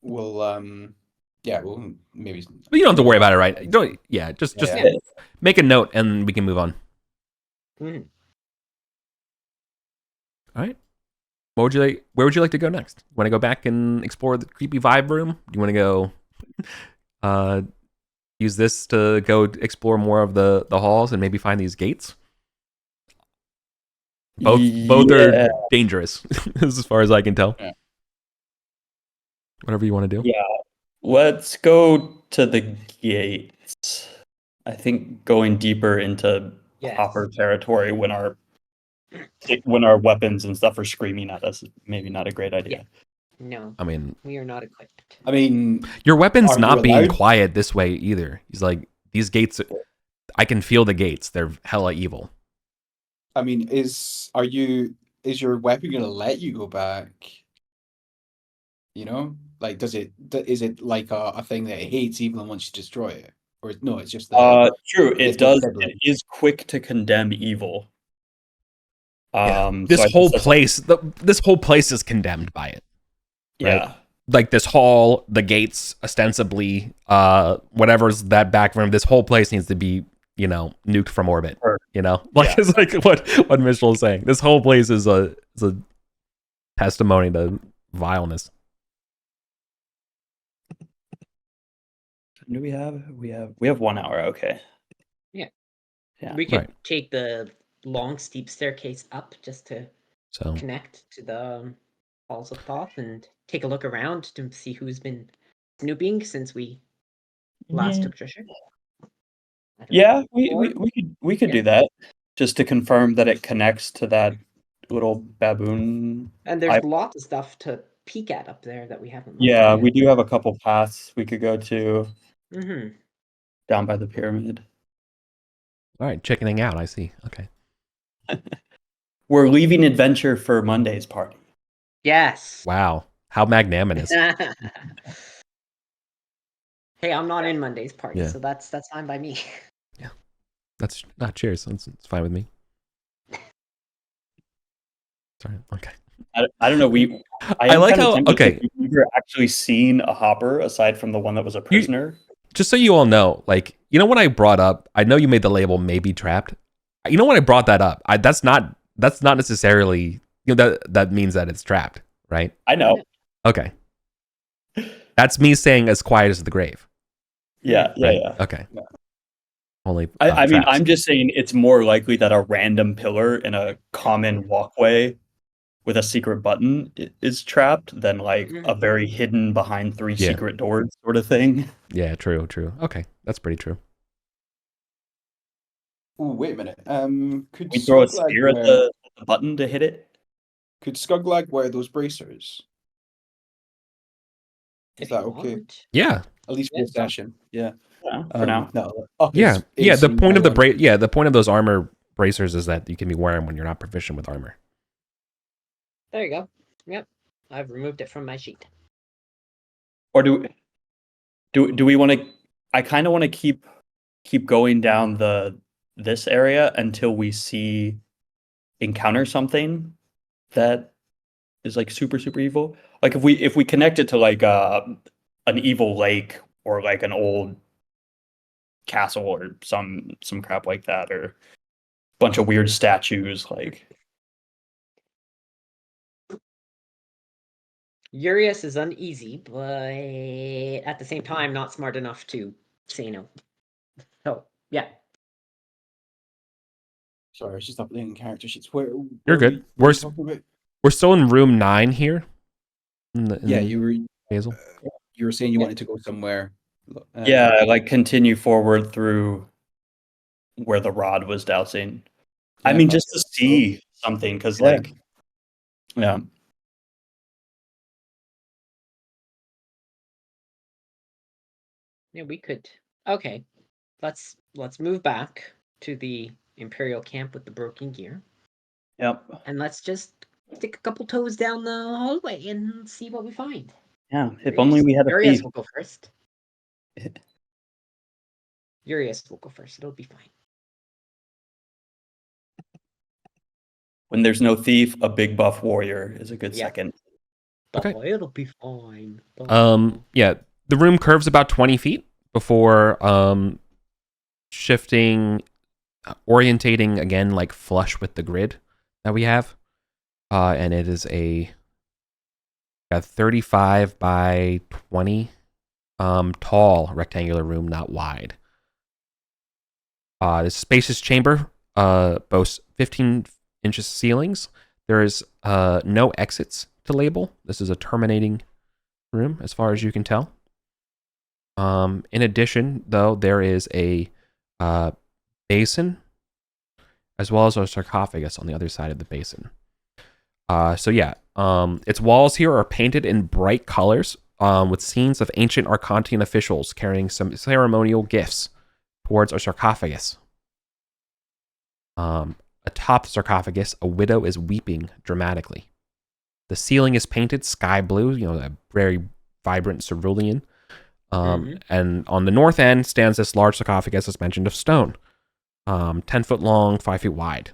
We'll we'll maybe. But you don't have to worry about it, right? Just Yeah. make a note and we can move on. Mm-hmm. All right. Where would you like to go next? Want to go back and explore the creepy vibe room? Do you want to go use this to go explore more of the halls and maybe find these gates? Both are dangerous as far as I can tell. Yeah. Whatever you want to do. Yeah. Let's go to the gates. I think going deeper into hopper territory when our weapons and stuff are screaming at us is maybe not a great idea. No. I mean, we are not equipped. I mean, your weapon's are not you being allowed? quiet this way either. He's like, these gates, I can feel the gates. They're hella evil. I mean, is is your weapon gonna let you go back? You know, like, is it like a thing that it hates even once you destroy it, or no? It's just that True. it's It not does. crippling. It is quick to condemn evil. Yeah. So This I whole guess that's this whole place is condemned by it. Right? yeah. Like this hall, the gates, ostensibly, whatever's that back room, this whole place needs to be, nuked from orbit. Or- Like yeah. it's like what Mitchell is saying. This whole place is a testimony to vileness. Do we have? We have 1 hour. Okay. Yeah. Yeah. We could Right. take the long, steep staircase up just to So connect to the halls of Thoth and take a look around to see who's been snooping since we last took treasure. I don't Yeah, know. we, Or- we could yeah. do that just to confirm that it connects to that little baboon. And there's lots of stuff to peek at up there that we haven't looked Yeah, at we do have a couple paths we could go to yet. Mm-hmm. down by the pyramid. all right, chickening out. I see. Okay. We're leaving adventure for Monday's party. Yes. Wow. How magnanimous. Hey, I'm not in Monday's party, Yeah. so that's fine by me. That's not cheers. It's fine with me. Sorry. Okay. I don't know. I I am like kinda how- tempted to- okay. We've never actually seen a hopper aside from the one that was a prisoner. Just so you all know, like, when I brought up, I know you made the label maybe trapped. When I brought that up, that's not necessarily, that means that it's trapped, right? I know. Okay. That's me saying as quiet as the grave. Yeah. Right? Yeah. Okay. Yeah. Only. I mean, traps. I'm just saying it's more likely that a random pillar in a common walkway with a secret button is trapped than like a very hidden behind 3 Yeah. secret doors sort of thing. Yeah. True. Okay, that's pretty true. Oh, wait a minute. Could We throw a Skuglag spear at the button to hit it. Could Skuglag wear those bracers? Is If that you okay? want. Yeah. At least for Yeah. the session. Yeah. Yeah, for now. No. Up Yeah. is Yeah. The point of the my the point of those armor bracers is that you can be wearing when you're not proficient with armor. There you go. Yep. I've removed it from my sheet. Or do we want to? I kind of want to keep going down this area until we encounter something that is like super evil. Like if we connect it to like an evil lake or like an old castle or some crap like that, or a bunch of weird statues like. Urius is uneasy, but at the same time not smart enough to say no. So yeah. Sorry, I was just updating character sheets. Where You're good. what are we talking about? We're still in room 9 here. Yeah, you were Hazel. saying you wanted to go somewhere. Yeah, like continue forward through where the rod was dousing. I Yeah, mean, that's just to see something, because like, yeah. Yeah, we could. Okay. Let's move back to the Imperial camp with the broken gear. Yep. And let's just stick a couple toes down the hallway and see what we find. Yeah. If only we had a Urius thief. will go first. Urius will go first. It'll be fine. When there's no thief, a big buff warrior is a good Yeah. second. Okay. Oh, it'll be fine. Yeah, the room curves about 20 feet before shifting, orientating again, like flush with the grid that we have. And it is a 35 by 20 tall rectangular room, not wide. This spacious chamber boasts 15 inches ceilings. There is no exits to label. This is a terminating room as far as you can tell. In addition, though, there is a basin as well as a sarcophagus on the other side of the basin. So yeah, its walls here are painted in bright colors with scenes of ancient Arcantian officials carrying some ceremonial gifts towards a sarcophagus. Atop the sarcophagus, a widow is weeping dramatically. The ceiling is painted sky blue, a very vibrant cerulean. And on the north end stands this large sarcophagus, as mentioned, of stone, 10 foot long, 5 feet wide.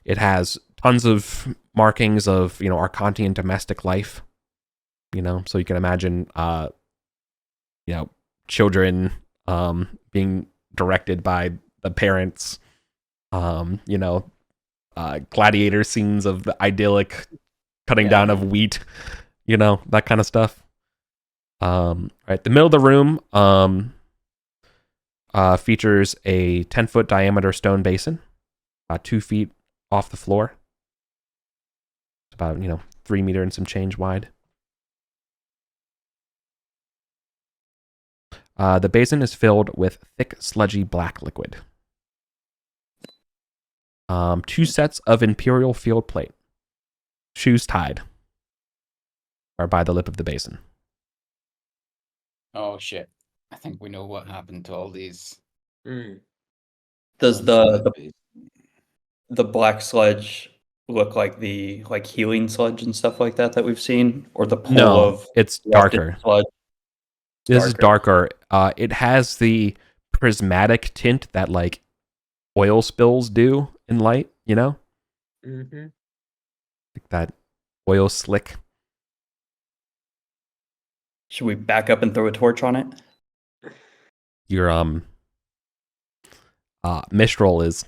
It has tons of markings of, Arcantian domestic life, so you can imagine, children being directed by the parents, gladiator scenes of the idyllic cutting down of wheat, that kind of stuff. Right, the middle of the room features a 10-foot diameter stone basin, about 2 feet off the floor. It's about 3 meter and some change wide. The basin is filled with thick, sludgy black liquid. 2 sets of imperial field plate, shoes tied, are by the lip of the basin. Oh shit! I think we know what happened to all these. Does the black sludge look like the healing sludge and stuff like that we've seen, or the pool of it's darker. Sludge? This is darker. It has the prismatic tint that oil spills do in light, like that oil slick. Should we back up and throw a torch on it? Your Mistral is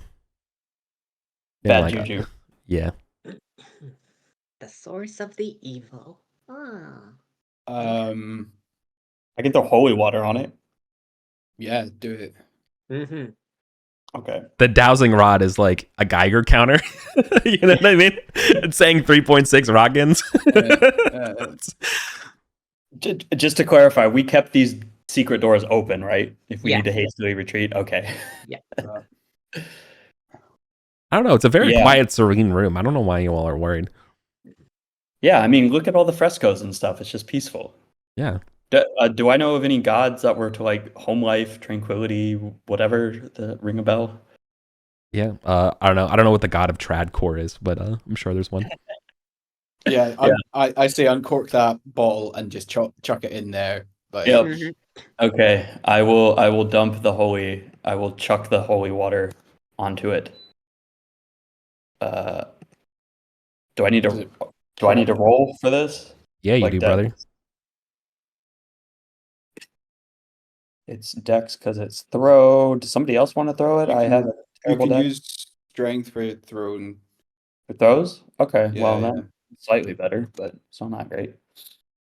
bad juju. Yeah. The source of the evil. I can throw holy water on it. Yeah, do it. Okay. The dowsing rod is like a Geiger counter. You know what I mean? It's saying 3.6 Roggins. Just to clarify, we kept these secret doors open, right? If we need to hastily retreat. Okay. Yeah. I don't know. It's a very quiet, serene room. I don't know why you all are worried. Yeah, I mean, look at all the frescoes and stuff. It's just peaceful. Yeah. Do I know of any gods that were to home life, tranquility, whatever, that ring a bell? Yeah. I don't know. I don't know what the god of Tradcore is, but I'm sure there's one. Yeah, I say uncork that bottle and just chuck it in there. Yep. Okay, I will I will chuck the holy water onto it. Do I need to roll for this? Yeah, you do, brother. It's Dex because it's throw. Does somebody else want to throw it? I have a terrible You can dex. use strength for throwing. For throws? Okay, Yeah, well then slightly better, but still not great.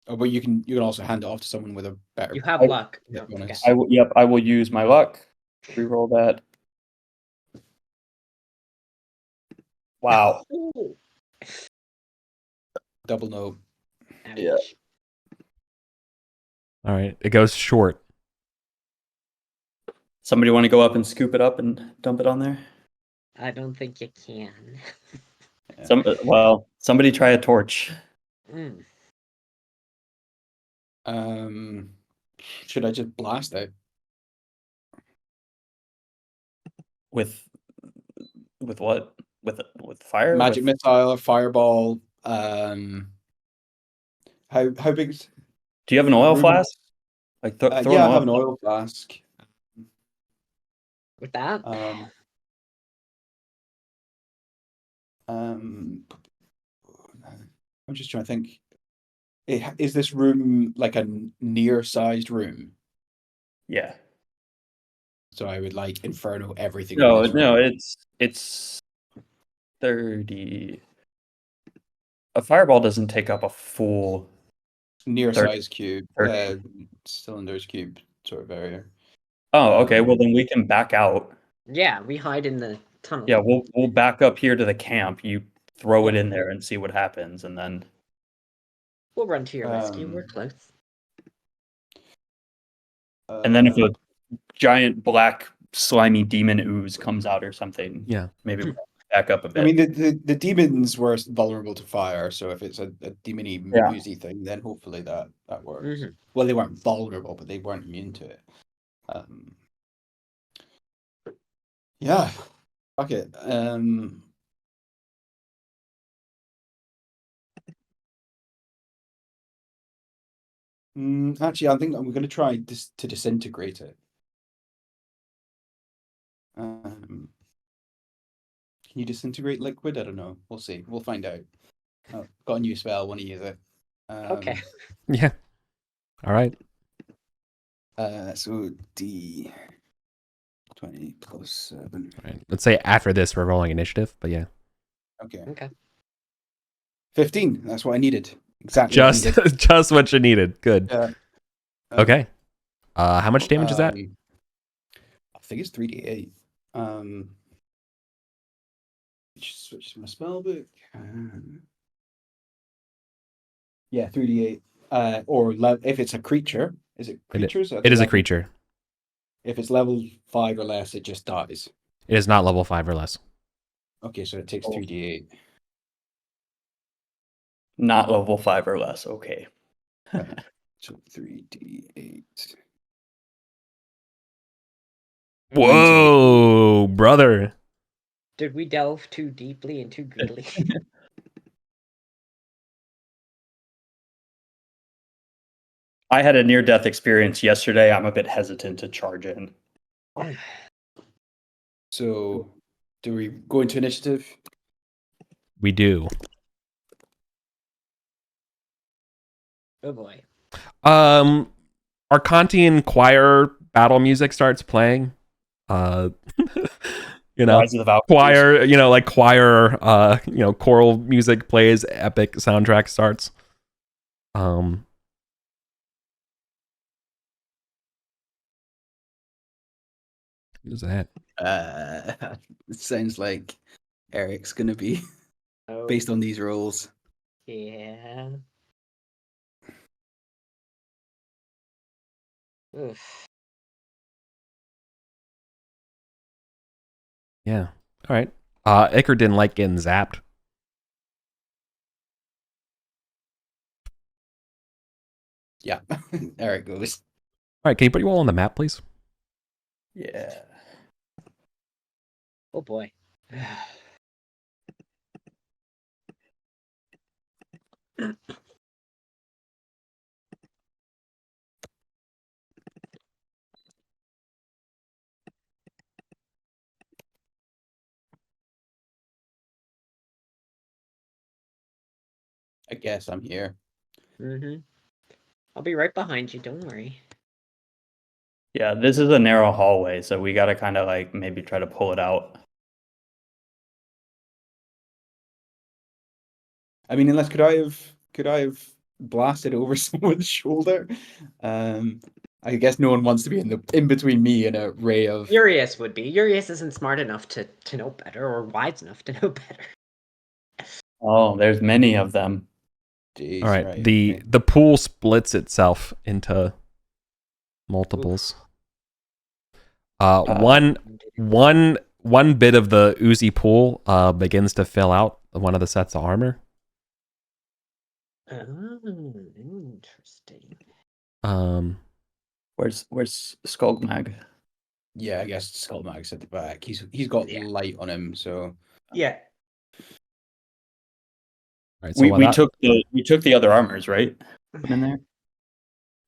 Oh, but you can also hand it off to someone with a better. You have luck. bonus. I will use my luck. Reroll that. Wow. Double no. Yeah. All right. It goes short. Somebody want to go up and scoop it up and dump it on there? I don't think you can. Somebody try a torch. Should I just blast it? With what? With fire? Magic missile, fireball. How big? Do you have an oil flask? Throw I have an oil flask. With that? I'm just trying to think. Is this room like a near-sized room? Yeah. So I would inferno everything. No, it's 30. A fireball doesn't take up a full near-sized cube, cylinders cube sort of area. Oh, okay. Well, then we can back out. Yeah, we hide in the tunnel. Yeah, we'll back up here to the camp. You throw it in there and see what happens, and then we'll run to your rescue. We're close. And then if a giant black slimy demon ooze comes out or something, maybe we'll back up a bit. I mean, the demons were vulnerable to fire, so if it's a demony oozy thing, then hopefully that works. Well, they weren't vulnerable, but they weren't immune to it. Yeah. Okay. Actually, I think I'm going to try to disintegrate it. Can you disintegrate liquid? I don't know. We'll see. We'll find out. Oh, got a new spell. Want to use it? Okay. Yeah. All right. So D 20 plus 7. All right. Let's say after this we're rolling initiative, but yeah. Okay. Okay. 15. That's what I needed. Exactly. What I Just needed. just what you needed. Good. Yeah. Okay. How much damage is that? I think it's 3d8. Just switch to my spell book. Yeah, 3d8. Or if it's a creature, is it creatures? It is a creature. If it's level 5 or less, it just dies. It is not level 5 or less. Okay, so it takes 3d8. Not level 5 or less. Okay. So 3d8. Whoa, brother. Did we delve too deeply and too goodly? I had a near-death experience yesterday. I'm a bit hesitant to charge in. So, do we go into initiative? We do. Oh boy. Arcantian choir battle music starts playing. You know, Rise of the Valkyries. choir, like choir, choral music plays, epic soundtrack starts. Who's that? It sounds like Eric's gonna be Oh, based on these rolls. yeah. Oof. Yeah. All right. Iker didn't like getting zapped. Yeah, Eric goes. All right. Can you put you all on the map, please? Yeah. Oh boy. I guess I'm here. Mm-hmm. I'll be right behind you. Don't worry. Yeah, this is a narrow hallway, so we gotta kind of like maybe try to pull it out. I mean, unless could I have blasted over someone's shoulder? I guess no one wants to be in between me and a ray of. Urias would be. Urias isn't smart enough to know better or wise enough to know better. Oh, there's many of them. Jeez, All right. right, The okay. the pool splits itself into multiples. One bit of the oozy pool begins to fill out one of the sets of armor. Oh, interesting. Where's Skullmag? Yeah, I guess Skullmag's at the back. He's got Yeah. light on him, so Yeah. All right, so We took the other armors, right? Put them in there.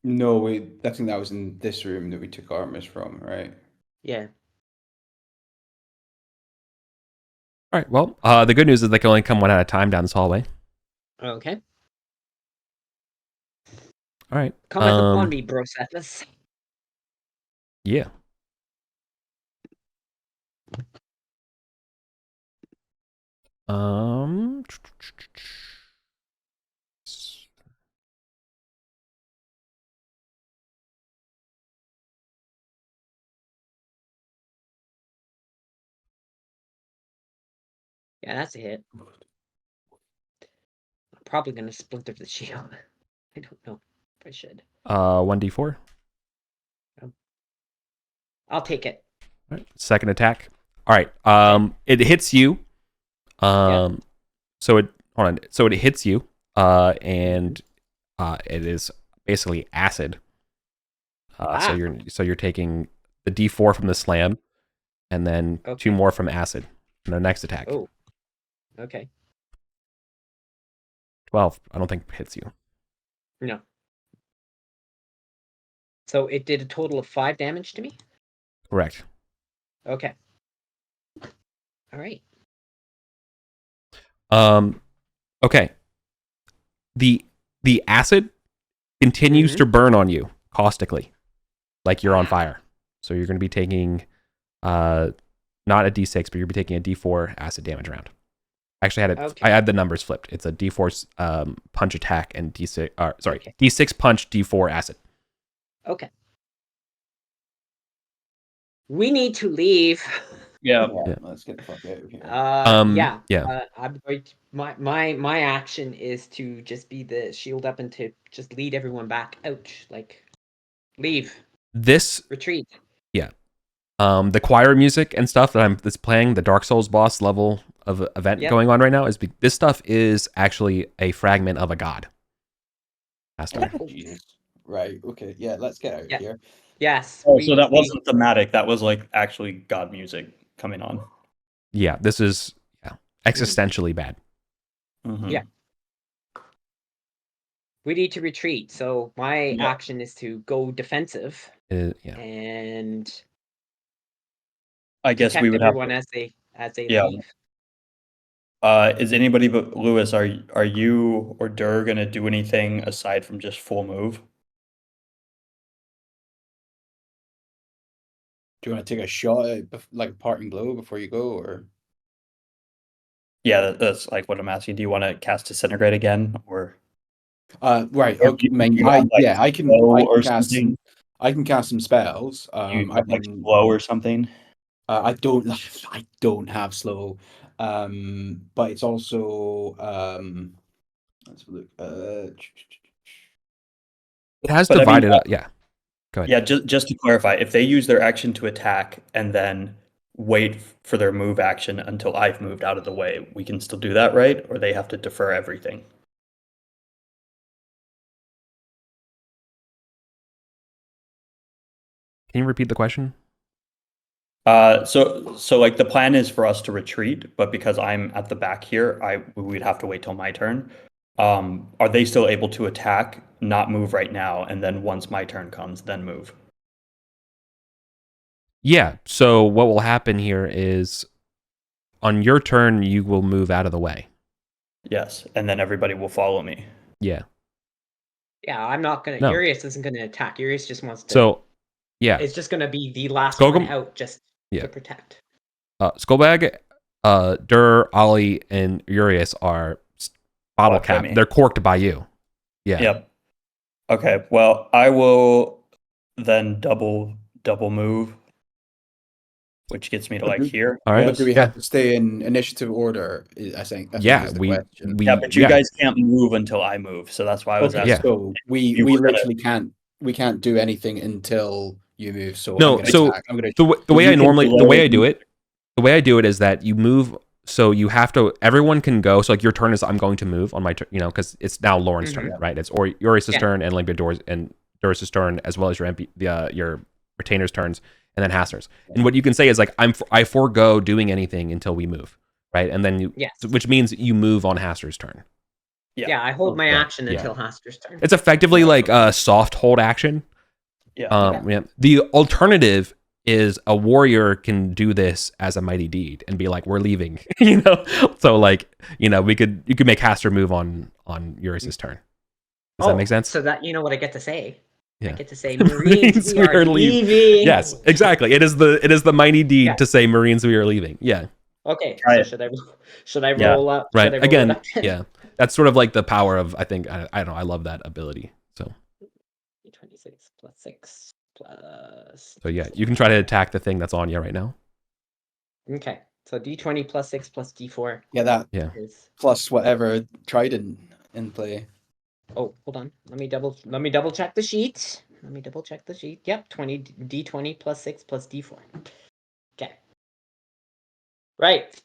no, I think that was in this room that we took armors from, right? Yeah. all right. Well, the good news is they can only come one at a time down this hallway. Okay. All right. Come upon me, Brocephalus. Yeah. Yeah, that's a hit. I'm probably gonna splinter the shield. I don't know if I should. 1d4. I'll take it. All right. Second attack. All right. It hits you. So it hold on. So it hits you. And it is basically acid. So you're taking the d4 from the slam, and then 2 more from acid. on their next attack. Oh. Okay. 12. I don't think hits you. No. So it did a total of 5 damage to me? Correct. Okay. All right. Okay. The acid continues to burn on you caustically, like you're on fire. So you're going to be taking not a d6, but you're going to be taking a d4 acid damage round. Actually, I had the numbers flipped. It's a d4 punch attack and d6. Okay. d6 punch, d4 acid. Okay. We need to leave. Yeah. Let's get the fuck out of here. Yeah. I'm going to, my action is to just be the shield up and to just lead everyone back out. Like, leave, retreat. Yeah. The choir music and stuff that's playing, the Dark Souls boss level of event going on right now this stuff is actually a fragment of a god. Master. Jesus. Right. Okay. Yeah. Let's get out of here. Yes. Oh, so that wasn't thematic. That was like actually God music coming on. Yeah. This is existentially bad. Mm-hmm. Yeah. We need to retreat. So my action is to go defensive. And I guess we would everyone have as they leave. Is anybody but Lewis? Are you or Dur gonna do anything aside from just full move? Do you want to take a shot at like a parting blow before you go, or? Yeah, that's like what I'm asking. Do you want to cast Disintegrate again, or? Right. Or Okay. I can cast some. I can cast some spells. I can slow or something. I don't have slow. But it's also let's look. It has divided up. Yeah. Go ahead. Yeah, just to clarify, if they use their action to attack and then wait for their move action until I've moved out of the way, we can still do that, right? Or they have to defer everything? Can you repeat the question? So like the plan is for us to retreat, but because I'm at the back here, we'd have to wait till my turn. Are they still able to attack, not move right now, and then once my turn comes, then move? Yeah. So what will happen here is on your turn, you will move out of the way. Yes, and then everybody will follow me. Yeah. Yeah, I'm not gonna. No. Urias isn't gonna attack. Urias just wants to. So, yeah, it's just gonna be the last Skogum, one out, just to protect. Skullbag, Dur, Ollie, and Urias are bottle cap. They're corked by you. Yeah. Yep. Okay. Well, I will then double move, which gets me to like here. All right. But do we have to stay in initiative order? I think. Is the question. But you guys can't move until I move, so that's why I was asking. Yeah. So we literally can't. We can't do anything until you move. So no. The way I do it is that you move. So you have to. Everyone can go. So like your turn is I'm going to move on my turn. Because it's now Lauren's turn, right? It's Urias' turn and Limbiador's and Doris' turn, as well as your retainer's turns, and then Hasner's. And what you can say is like I forego doing anything until we move, right? And then which means you move on Hasner's turn. Yeah, I hold my action until Hasner's turn. It's effectively like a soft hold action. Yeah. The alternative is a warrior can do this as a mighty deed and be like, we're leaving, So like, you could make Hasner move on Urias' turn. Does that make sense? So that what I get to say. Yeah. I get to say, Marines, we are leaving. Yes, exactly. It is the mighty deed to say, Marines, we are leaving. Yeah. Okay. So should I roll up? Right. Again, yeah. That's sort of like the power of, I think, I don't know, I love that ability. So. 26 plus 6 plus. So yeah, you can try to attack the thing that's on you right now. Okay. So D20 plus 6 plus D4. Yeah, is plus whatever trident in play. Oh, hold on. Let me double check the sheet. Yep, D20 plus 6 plus D4. Okay. Right.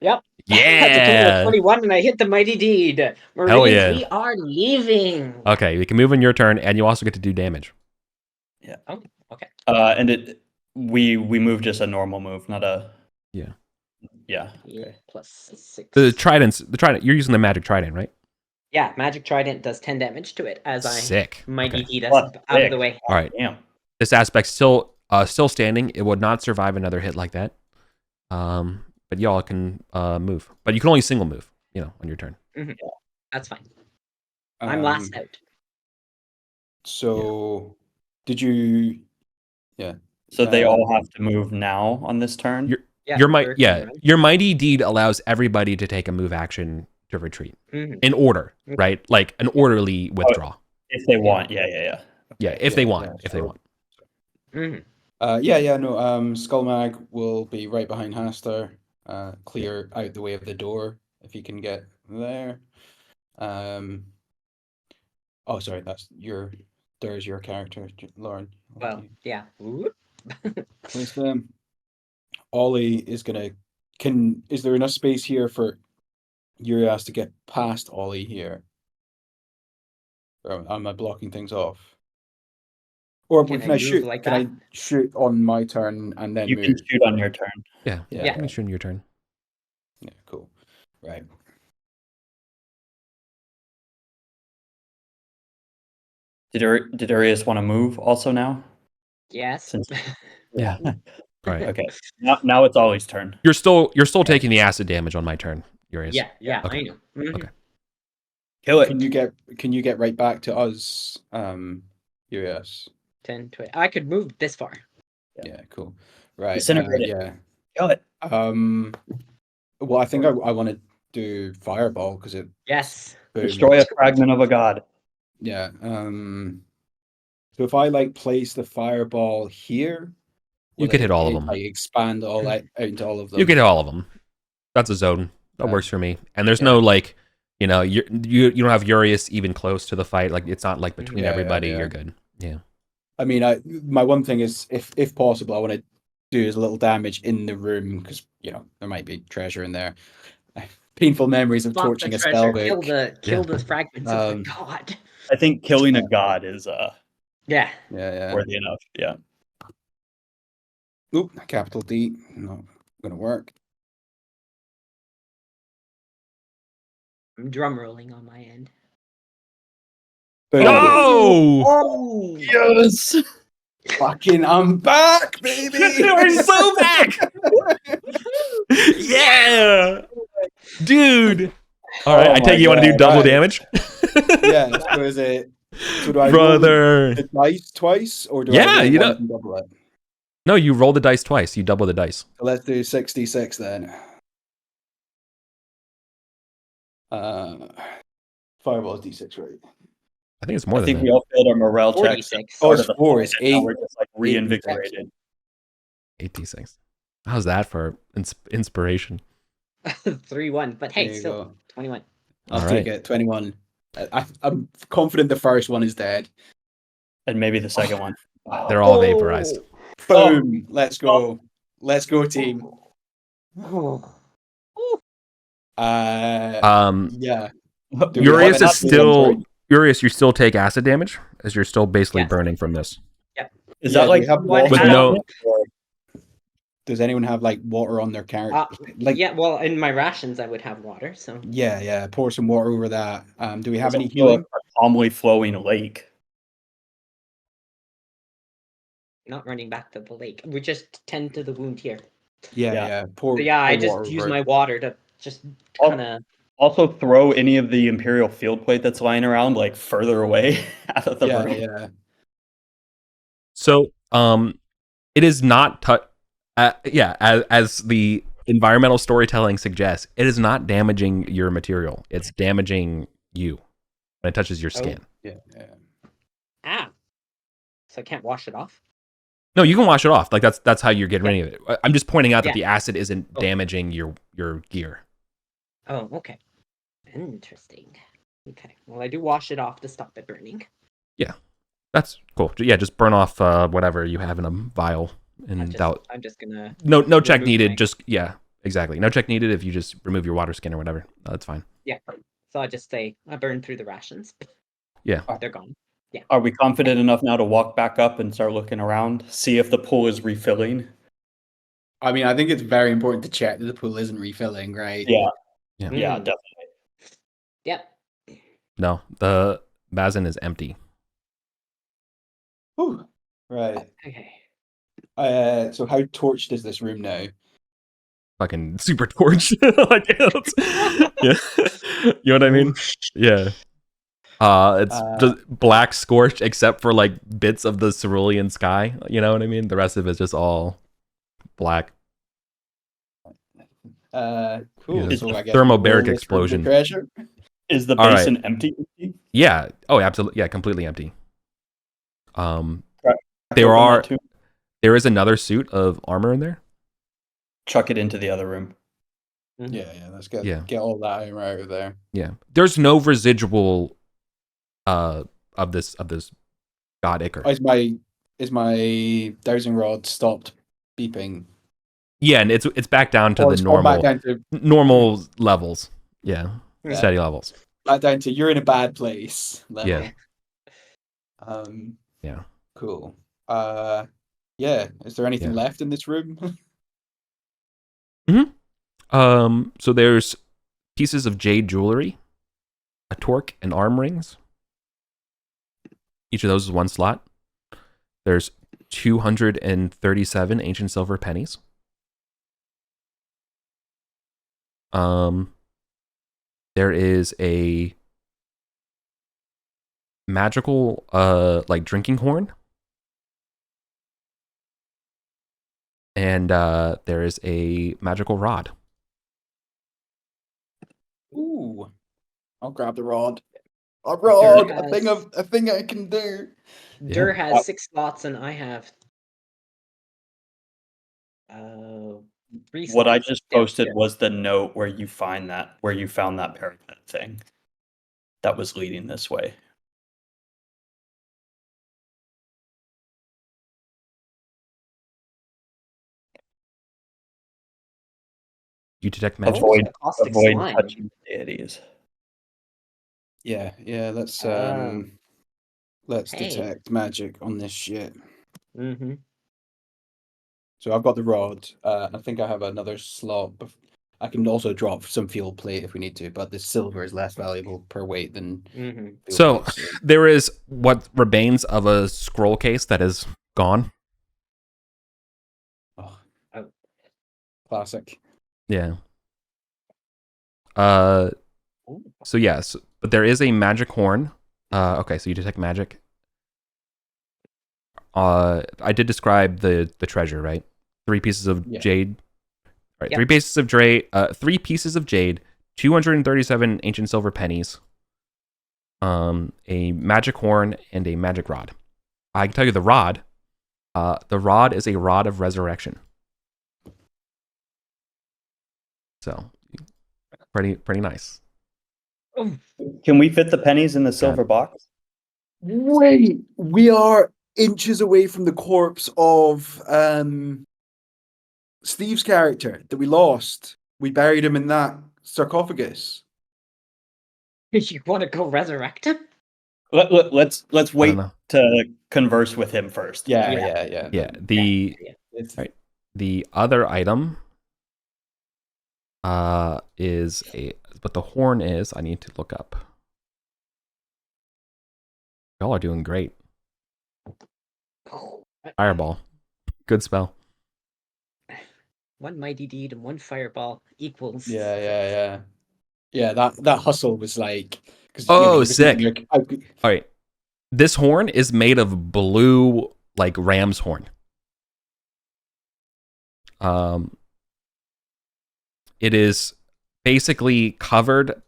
Yep. Yeah. That's a total of 21, and I hit the mighty deed. Marines, we are leaving. Okay, you can move on your turn, and you also get to do damage. Yeah. Oh, okay. And we move just a normal move, not a. Yeah. Yeah. Yeah, Okay. plus 6. The trident. You're using the magic trident, right? Yeah, magic trident does 10 damage to it as Sick. I mighty Okay. beat us Plus out of the 6. way. All right. Damn. This aspect's still standing. It would not survive another hit like that. But y'all can move. But you can only single move, on your turn. That's fine. I'm last out. So, did you? Yeah. So they all have to move now on this turn. Yeah, Your third round. your mighty deed allows everybody to take a move action to retreat in order, right? Like an orderly withdrawal. If they want. Yeah. Yeah, if they want. If they want. No. Skullmag will be right behind Hastar. Clear out the way of the door if you can get there. Oh, sorry, there's your character, Lauren. Well, yeah. Place them. Ollie is gonna. Is there enough space here for Urias to get past Ollie here? Or am I blocking things off? Or Can can I I move shoot? like Can I that? shoot on my turn and then You move? can shoot on your turn. Yeah. Yeah. You can shoot in your turn. Yeah, cool. Right. Did Arius want to move also now? Yes. Since Yeah. All right. Okay. Now it's Ollie's turn. You're still taking the acid damage on my turn, Urias. Yeah, Okay. I know. Okay. Kill it. Can you get right back to us, Urias? 10, 20. I could move this far. Yeah, cool. Right. Disintegrate it. Yeah. Kill it. Well, I think I want to do fireball because it. Yes. Boom. Destroy a fragment of a god. Yeah. So if I place the fireball here, You could hit all of them. I expand all out into all of them. You can hit all of them. That's a zone. That works for me. And there's no you don't have Urias even close to the fight. Like it's not like between everybody. You're good. Yeah. I mean, my one thing is, if possible, I want to do as little damage in the room because there might be treasure in there. Painful memories of Lots torching of a treasure. spellbook. Kill the fragments of the god. I think killing a god is Yeah. worthy enough. Yeah. Oop, capital D. Not gonna work. I'm drum rolling on my end. Boom. No! Oh! Yes. Fucking, I'm back, baby. We're so back. Yeah, dude. All right, I take it you want to do double damage. Yeah. So is it? So do I Brother. roll the dice twice, or do Yeah, I you roll know- once and double it? No, you roll the dice twice. You double the dice. So let's do 66 then. Fireball is D6, right? I think it's more I than think that. we all failed our morale checks. 46. Oh, Part it's of the 4. fight, It's and now 8. we're just reinvigorated. 8d6. How's that for inspiration? 3-1. But hey, There you still go. 21. I'll All take right. it. 21. I'm confident the first one is dead. And maybe the second one. They're all vaporized. Boom! Let's go. Let's go, team. Yeah. Do we Urias have is enough still Urias. You still take acid damage as you're still basically Yes. burning from this. Is Yeah, that do like we have With water? no- or- Does anyone have water on their character? Yeah, well, in my rations, I would have water, so. Yeah. Pour some water over that. Do we have Does any it feel healing? like a calmly flowing lake? Not running back to the lake. We just tend to the wound here. Yeah. Pour. But yeah, I pour water just use over my it. water to just Oh. kind of. Also, throw any of the Imperial field plate that's lying around further away out of the room. Yeah. So, it is not as the environmental storytelling suggests, it is not damaging your material. It's damaging you when it touches your skin. Yeah. Ah! So I can't wash it off? No, you can wash it off. That's how you're getting rid of it. I'm just pointing out that Yeah. the acid isn't damaging your gear. Oh, okay. Interesting. Okay. Well, I do wash it off to stop it burning. That's cool. Yeah, just burn off whatever you have in a vial, and I'm just gonna. no check remove needed. my- Just exactly. No check needed if you just remove your water skin or whatever. That's fine. Yeah. So I just say I burned through the rations. Yeah. They're gone. Are we confident enough now to walk back up and start looking around, see if the pool is refilling? I mean, I think it's very important to check that the pool isn't refilling, right? Yeah, Yeah. yeah, definitely. Yep. No, the basin is empty. Whew. Right. Okay. So how torched is this room now? Fucking super torch. Like, yeah. You know what I mean? Yeah. It's just black scorched except for like bits of the cerulean sky. You know what I mean? The rest of it's just all black. Cool. Yeah. So I guess Thermobaric roll this room explosion. to treasure. Is the All right. basin empty? Yeah. Oh, absolutely. Yeah, completely empty. Crack There open that are too. there is another suit of armor in there. Chuck it into the other room. Yeah, let's get Yeah. get all that armor out of there. Yeah. There's no residual of this god ichor. Is my dowsing rod stopped beeping? Yeah, and it's back down to Or the it's gone back normal down to levels. Yeah. Yeah. Steady levels. you're in a bad place level. Yeah. Yeah. Cool. Yeah. Is there anything left in this room? So there's pieces of jade jewelry, a torque, and arm rings. Each of those is one slot. There's 237 ancient silver pennies. There is a magical like drinking horn. And there is a magical rod. Ooh. I'll grab the rod. A rod! Dur A thing I can do. Dur has 6 slots and I have 3 slots. What I just posted downstairs. was the note where you found that parapet thing that was leading this way. You detect magic. Avoid caustic slime. touching deities. Yeah, let's Hey. detect magic on this shit. Mm-hmm. So I've got the rod. I think I have another slot. I can also drop some field plate if we need to, but the silver is less valuable per weight than field So plate, there is what remains of a scroll case that is gone. Oh. Classic. Yeah. So yes, but there is a magic horn. Okay, so you detect magic. I did describe the treasure, right? 3 pieces of jade. Right, Yep. 3 pieces of jade. 3 pieces of jade. 237 ancient silver pennies. A magic horn and a magic rod. I can tell you the rod. The rod is a rod of resurrection. So, pretty nice. Can we fit the pennies in the silver box? Wait, we are inches away from the corpse of Steve's character that we lost. We buried him in that sarcophagus. You want to go resurrect him? Let's wait know. to converse with him first. Yeah. Yeah. The other item is but the horn is, I need to look up. Y'all are doing great. Fireball. Good spell. 1 mighty deed and 1 fireball equals. Yeah. That hustle was like. Sick. All right. This horn is made of blue, like ram's horn. It is basically covered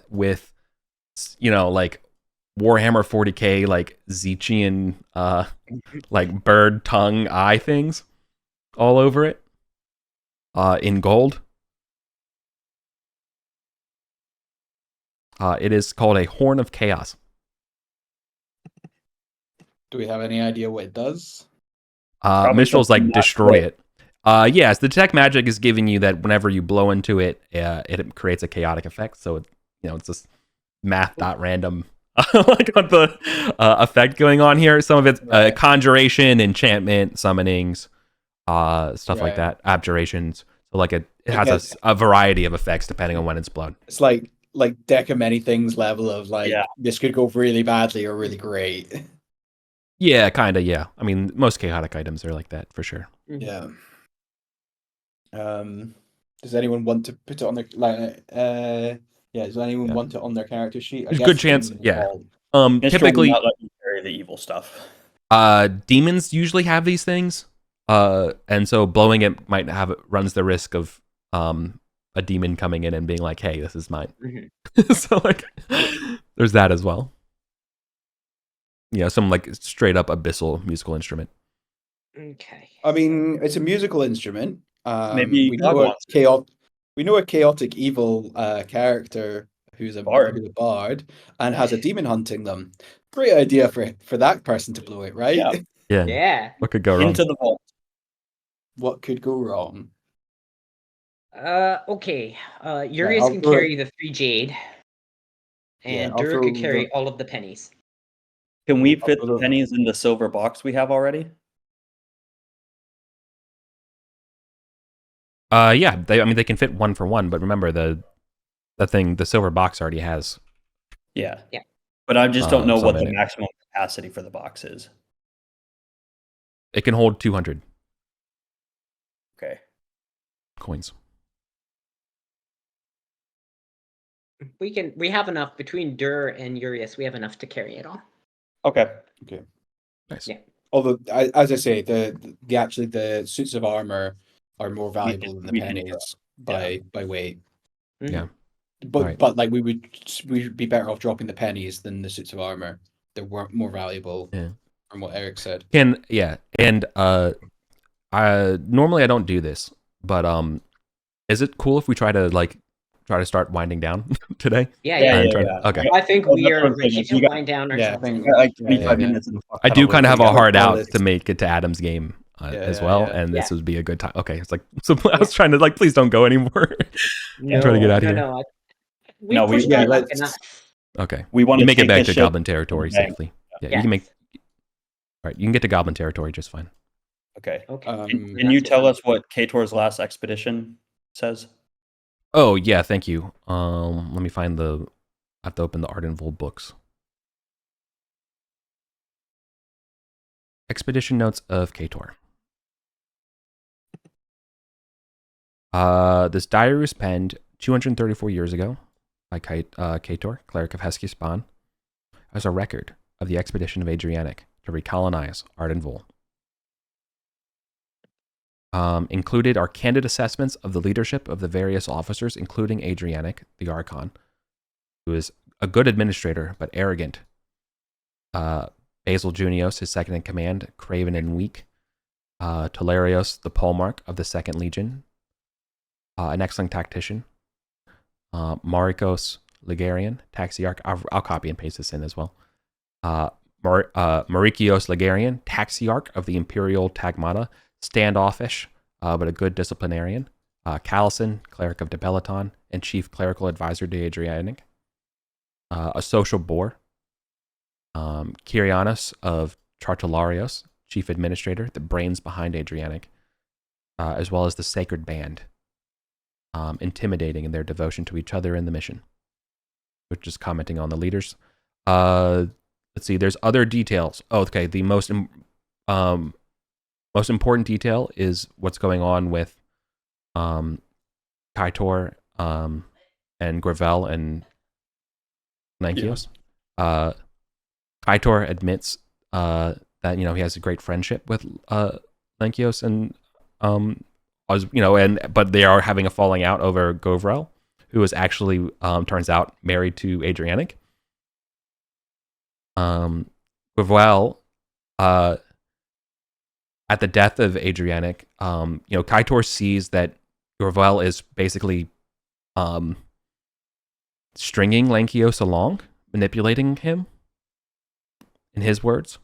with, like Warhammer 40k, like Zechian, like bird tongue eye things all over it, in gold. It is called a Horn of Chaos. Do we have any idea what it does? Mitchell's like destroy it. Yes, the detect magic is giving you that whenever you blow into it, it creates a chaotic effect. So it's just math.random like on the effect going on here. Some of it's conjuration, enchantment, summonings, stuff like Right. that, abjurations. So like it has Because- a variety of effects depending on when it's blown. It's like deck of many things level of like Yeah. this could go really badly or really great. Yeah, kind of. Yeah, I mean most chaotic items are like that for sure. Yeah. Does anyone want to put it on their yeah, does anyone Yeah. want it on their character sheet? There's a good chance, yeah. Mistral will Typically, not let you carry the evil stuff. demons usually have these things, and so blowing it runs the risk of a demon coming in and being like, "Hey, this is mine." So like, there's that as well. Yeah, some like straight up abyssal musical instrument. Okay. I mean, it's a musical instrument. Maybe we God know a wants chaotic evil character who's a Bard. bard and has a demon hunting them. Great idea for that person to blow it, right? Yeah. Yeah. Yeah. What could go wrong? Into the vault. What could go wrong? Okay. Urias I'll can throw it- carry the 3 jade, Yeah, and I'll Dur throw could carry the- all of the pennies. Can we I'll fit throw the the- pennies in the silver box we have already? Yeah, they can fit one for one, but remember the silver box already has. Yeah. Yeah. But I just don't know some what in the it. maximum capacity for the box is. It can hold 200 Okay. coins. We have enough between Dur and Urias. We have enough to carry it all. Okay. Nice. Yeah. Although, as I say, the suits of armor are more valuable than the we can do pennies by weight. Yeah. But Right. but like we would be better off dropping the pennies than the suits of armor. They're more valuable. Yeah. From what Eric said. And normally I don't do this, but is it cool if we try to start winding down today? Yeah. Okay. I think Oh, we that's what are I'm ready saying. to You got- wind down Yeah, I ourselves. think Like Yeah, 25 yeah. minutes and I do kind of have a hard out this. to make it to Adam's game as well, Yeah. and this Yeah. would be a good time. Okay, it's like so I was trying to like, please don't go anymore. No, trying to get out of here. No. No, we- pushed yeah, that back let's- enough. Okay, We want you to make it take back this to ship- Goblin territory Okay. safely. Yeah, Yes. you can make. All right, you can get to Goblin territory just fine. Okay. Okay. Can you tell us what Kator's last expedition says? Oh yeah, thank you. Let me find I have to open the Arden books. Expedition notes of Kator. This diary was penned 234 years ago by Kator, cleric of Heskia Spawn, as a record of the expedition of Adrianic to recolonize Arden. Included are candid assessments of the leadership of the various officers, including Adrianic, the Archon, who is a good administrator but arrogant. Basil Junios, his second in command, craven and weak. Tolarios, the Polemarch of the Second Legion, an excellent tactician. Marikos Ligarian, Taxiarch. I'll copy and paste this in as well. Marikios Ligarian, Taxiarch of the Imperial Tagmata, standoffish, but a good disciplinarian. Callison, cleric of Debelaton, and chief clerical advisor to Adrianic. A social bore. Kyrianos of Tartalarios, chief administrator, the brains behind Adrianic, as well as the Sacred Band, intimidating in their devotion to each other and the mission, which is commenting on the leaders. Let's see, there's other details. Oh, okay, the most important detail is what's going on with Kaitor and Gravel and Lankios. Kaitor admits that he has a great friendship with Lankios and but they are having a falling out over Govrel, who is actually turns out married to Adrianic. Govrel, at the death of Adrianic, Kaitor sees that Govrel is basically stringing Lankios along, manipulating him, in his words,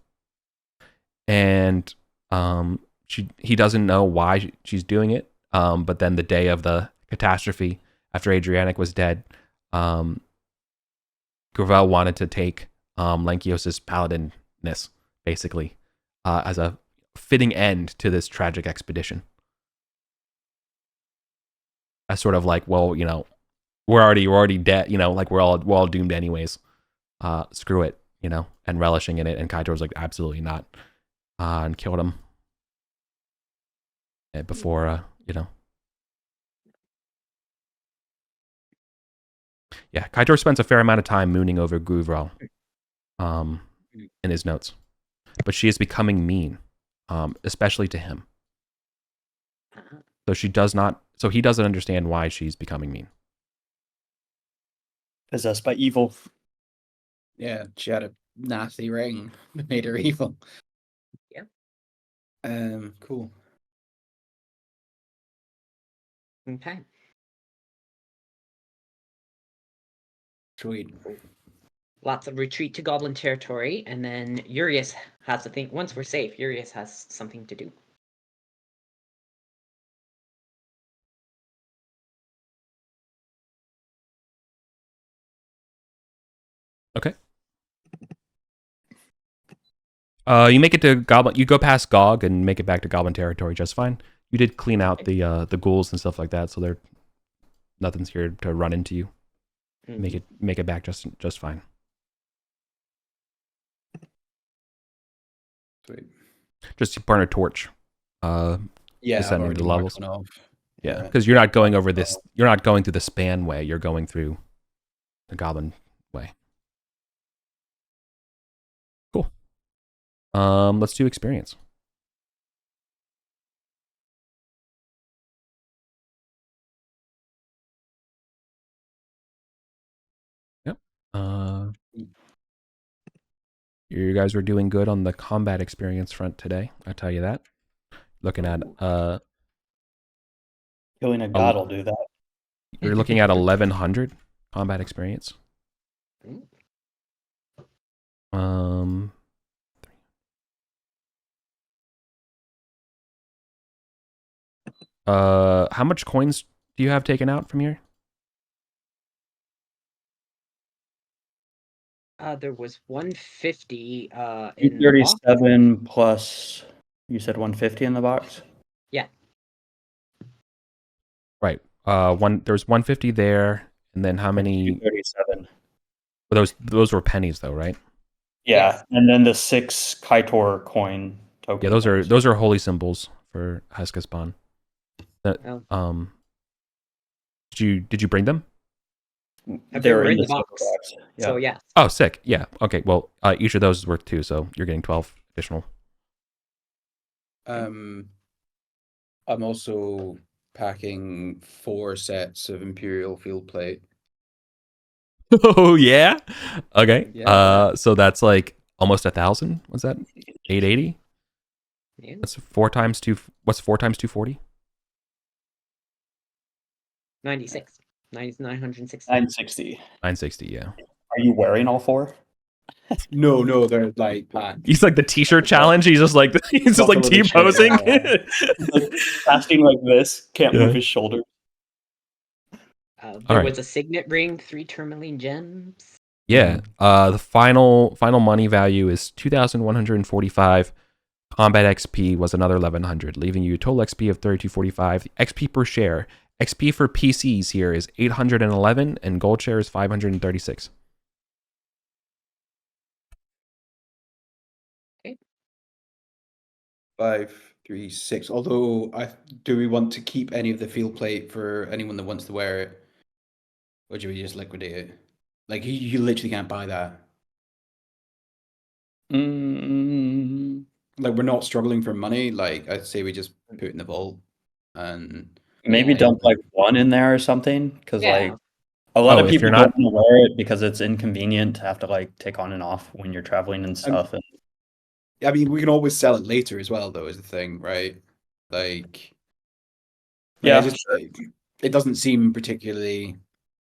and he doesn't know why she's doing it. But then the day of the catastrophe, after Adrianic was dead, Gravel wanted to take Lankios's paladinness, basically, as a fitting end to this tragic expedition. As sort of like, well, we're already dead, like we're all doomed anyways. Screw it, and relishing in it. And Kaitor's like, absolutely not, and killed him. And before, yeah, Kaitor spends a fair amount of time mooning over Guvral, in his notes, but she is becoming mean, especially to him. So he doesn't understand why she's becoming mean. Possessed by evil. Yeah, she had a nasty ring that made her evil. Yeah. Cool. Okay. Sweet. Lots of retreat to Goblin territory, and then Urius has to think. Once we're safe, Urius has something to do. Okay. You make it to Goblin. You go past Gog and make it back to Goblin territory just fine. You did clean out the ghouls and stuff like that, so nothing's here to run into you. Mm-hmm. Make it back just fine. Sweet. Just burn a torch. Yeah, descending the levels. Yeah, Yeah. because you're not going over this. You're not going through the span way. You're going through the Goblin way. Cool. Let's do experience. Yep. You guys were doing good on the combat experience front today. I tell you that. Looking at Killing a god will do that. you're looking at 1100 combat experience. How much coins do you have taken out from here? There was 150 in the box. 237 plus, you said 150 in the box? Yeah. Right. There's 150 there, and then how many? 237. Those were pennies though, right? Yeah, Yes. and then the 6 Kaitor coin tokens. Yeah, those are holy symbols for Heskaspan. Oh. Did you bring them? They were in the the box. box. Yeah. So yeah. Oh, sick. Yeah. Okay. Well, each of those is worth 2, so you're getting 12 additional. I'm also packing 4 sets of Imperial Field Plate. Oh yeah. Okay. Yeah. So that's like almost 1,000. What's that? 880. Yeah. That's 4 times 2. What's 4 times 240? 96. 960. 960. 960. Yeah. Are you wearing all 4? No, they're like packed. He's like the t-shirt challenge. He's just like T-posing. Like, casting like this, can't move his shoulder. There right. was a signet ring, 3 tourmaline gems. Yeah. The final money value is 2,145. Combat XP was another 1,100, leaving you a total XP of 3,245. XP per share. XP for PCs here is 811, and gold share is 536. 5, 3, 6. Although, do we want to keep any of the field plate for anyone that wants to wear it? Or do we just liquidate it? Like, you literally can't buy that. Like, we're not struggling for money. Like, I'd say we just put it in the vault. And maybe dump like 1 in there or something, because like a lot of people don't want to wear it because it's inconvenient to have to like take on and off when you're traveling and stuff. I mean, we can always sell it later as well, though, is the thing, right? Like, yeah, it doesn't seem particularly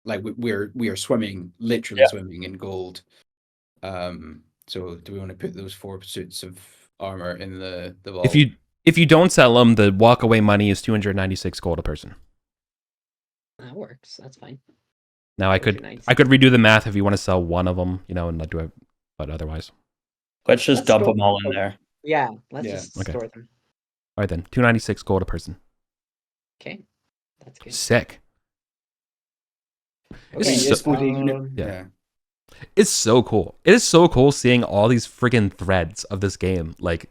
like we are swimming, literally swimming in gold. So do we want to put those 4 suits of armor in the vault? If you don't sell them, the walkaway money is 296 gold a person. That works. That's fine. Now I could redo the math if you want to sell one of them, and not do it, but otherwise. Let's just dump them all in there. Yeah, let's Yeah. just Okay. store them. All right then, 296 gold a person. Okay, that's good. Sick. Okay, It's I so- suppose yeah. yeah. It's so cool. It is so cool seeing all these friggin' threads of this game like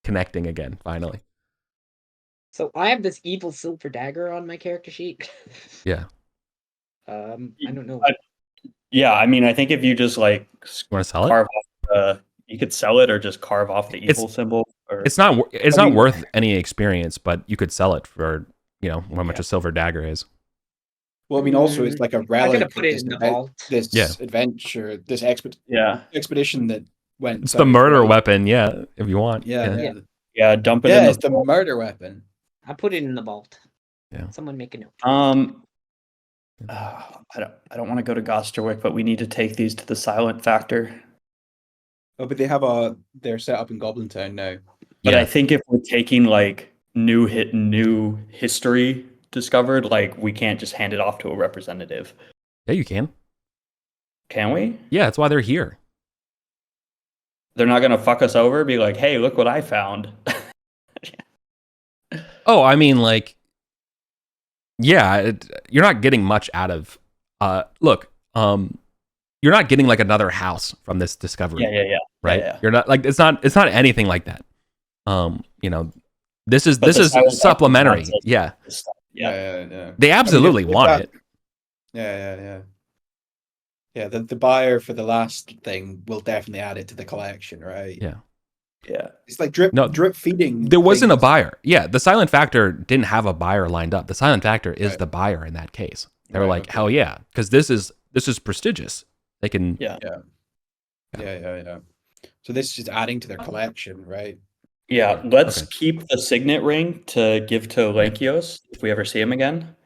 connecting again finally. so I have this evil silver dagger on my character sheet. Yeah. I don't know. Yeah, I mean, I think if you just like You want to sell it? carve off you could sell it or just carve off the It's- evil symbol. Or It's not I mean- worth any experience, but you could sell it for, how much Yeah. a silver dagger is. Well, I mean, also it's like a I'm relic gonna of put it this, in the vault. this Yeah. adventure, this yeah, expedition that went. It's the south, murder right? weapon, yeah, if you want. Yeah, Yeah. yeah, dump it yeah. in It's the murder weapon. I put it in the vault. Yeah. Someone make a note. I don't want to go to Gosterwick, but we need to take these to the silent factor. Oh, but they're set up in Goblin Town now. But Yeah. I think if we're taking like new history discovered, like we can't just hand it off to a representative. Yeah, you can. Can we? Yeah, that's why they're here. They're not gonna fuck us over, be like, hey, look what I found. Oh, I mean, like, yeah, you're not getting much out of. Look, you're not getting like another house from this discovery, yeah. right? yeah. You're not like it's not anything like that. This is But the silent supplementary. factor Yeah, Yeah. they absolutely if want that- it. Yeah. Yeah, the buyer for the last thing will definitely add it to the collection, right? Yeah. Yeah. It's like drip feeding. There wasn't a things. buyer. Yeah, the silent factor didn't have a buyer lined up. The silent factor is Right. the buyer in that case. They were Right, like, okay. hell yeah, because this is prestigious. They can. Yeah. Yeah. So this is adding to their collection, right? Yeah, let's Okay. keep the signet ring to give to Lankios if we ever see him again.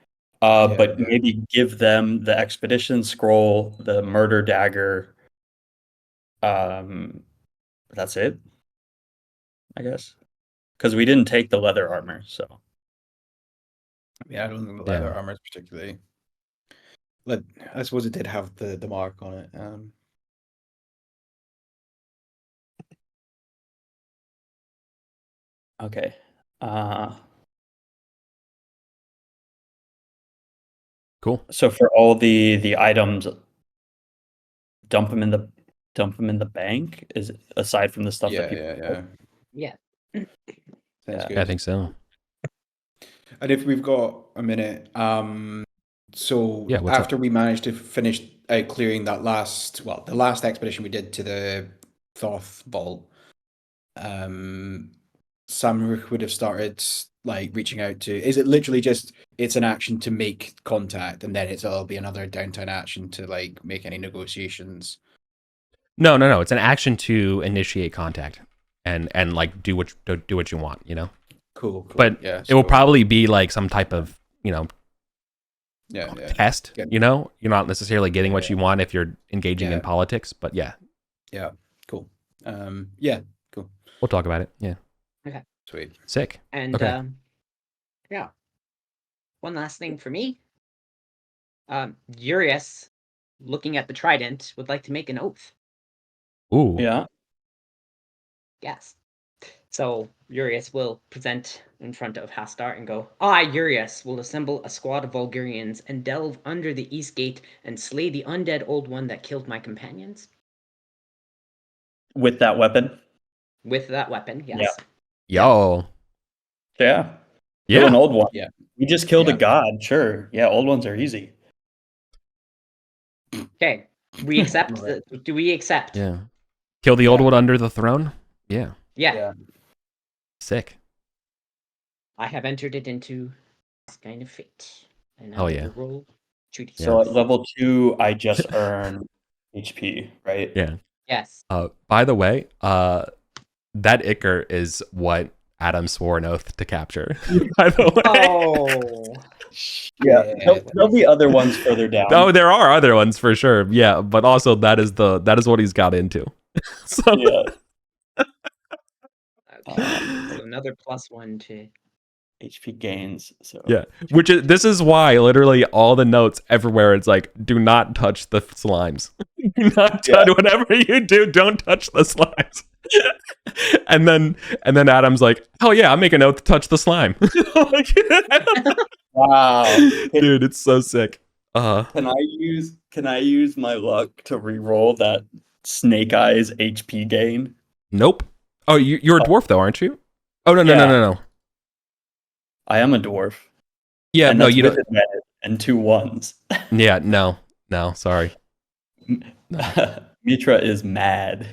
Yeah, But yeah. maybe give them the expedition scroll, the murder dagger. That's it, I guess, because we didn't take the leather armor. So I mean, I don't think the leather Yeah. armor is particularly. I suppose it did have the mark on it. okay. Cool. So for all the items, dump them in the bank. Is aside from the stuff that people. Yeah. Yeah. Sounds Yeah. good. Yeah, I think so. And if we've got a minute, so Yeah, what's up? after we managed to finish out clearing the last expedition we did to the Thoth Vault, Samruch would have started like reaching out to. Is it literally just it's an action to make contact, and then it'll be another downtown action to like make any negotiations? No. It's an action to initiate contact and like do what you want. Cool. But yeah, it will so- probably be like some type of yeah. test. Good. You're not necessarily getting what you want if you're engaging in Yeah. politics. But yeah, Cool. Cool. we'll talk about it. Yeah, Sweet. sick. And Okay. yeah. One last thing for me. Urias, looking at the trident, would like to make an oath. Ooh. Yeah. Yes. So Urias will present in front of Hastar and go, I, Urias, will assemble a squad of Vulgarians and delve under the east gate and slay the undead old one that killed my companions. With that weapon. With that weapon, yes. Yo. Yeah. Kill an Yeah. old one. Yeah. We just killed Yeah. a god. Sure. Yeah. Old ones are easy. Okay. We accept. Right. Do we accept? Yeah. Kill the old Yeah. one under the throne. Yeah. Yeah. Sick. I have entered it into this kind of fate. And Hell I yeah. will roll treaty. Yeah. So at level 2, I just earn HP, right? Yeah. Yes. By the way, that Icker is what Adam swore an oath to capture. By the way. Oh. Yeah. There'll be other ones further down. Oh, there are other ones for sure. Yeah, but also that is what he's got into. So Yeah. Okay. So another +1 to. HP gains. So yeah, this is why literally all the notes everywhere it's like, do not touch the slimes. Do not touch whatever you do. Don't touch the slimes. and then Adam's like, "Oh yeah, I'm making a note to touch the slime." Like, Wow. dude, it's so sick. Can I use my luck to re-roll that Snake Eyes HP gain? Nope. Oh, you're a dwarf though, aren't you? Oh no. Yeah. I am a dwarf. Yeah, And no, that's you with don't. advantage and 2 1s. Yeah, no, sorry. Mitra is mad.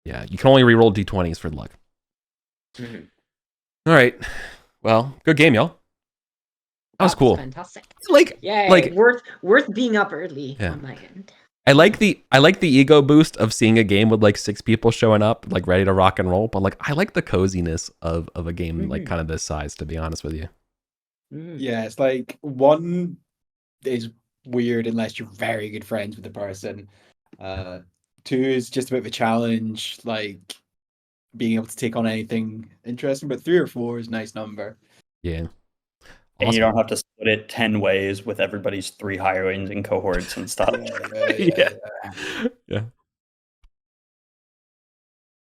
Yeah, you can only reroll d20s for luck. Mhm. All right. Well, good game, y'all. That was cool. Fantastic. Like, worth being up early Yeah. on my end. I like the ego boost of seeing a game with like 6 people showing up, like ready to rock and roll. But like, I like the coziness of a game like kind of this size. To be honest with you. Yeah, it's like 1 is weird unless you're very good friends with the person. 2 is just a bit of a challenge, like being able to take on anything interesting. But 3 or 4 is a nice number. Yeah. And Awesome. you don't have to split it 10 ways with everybody's 3 hirelings and cohorts and stuff. Yeah.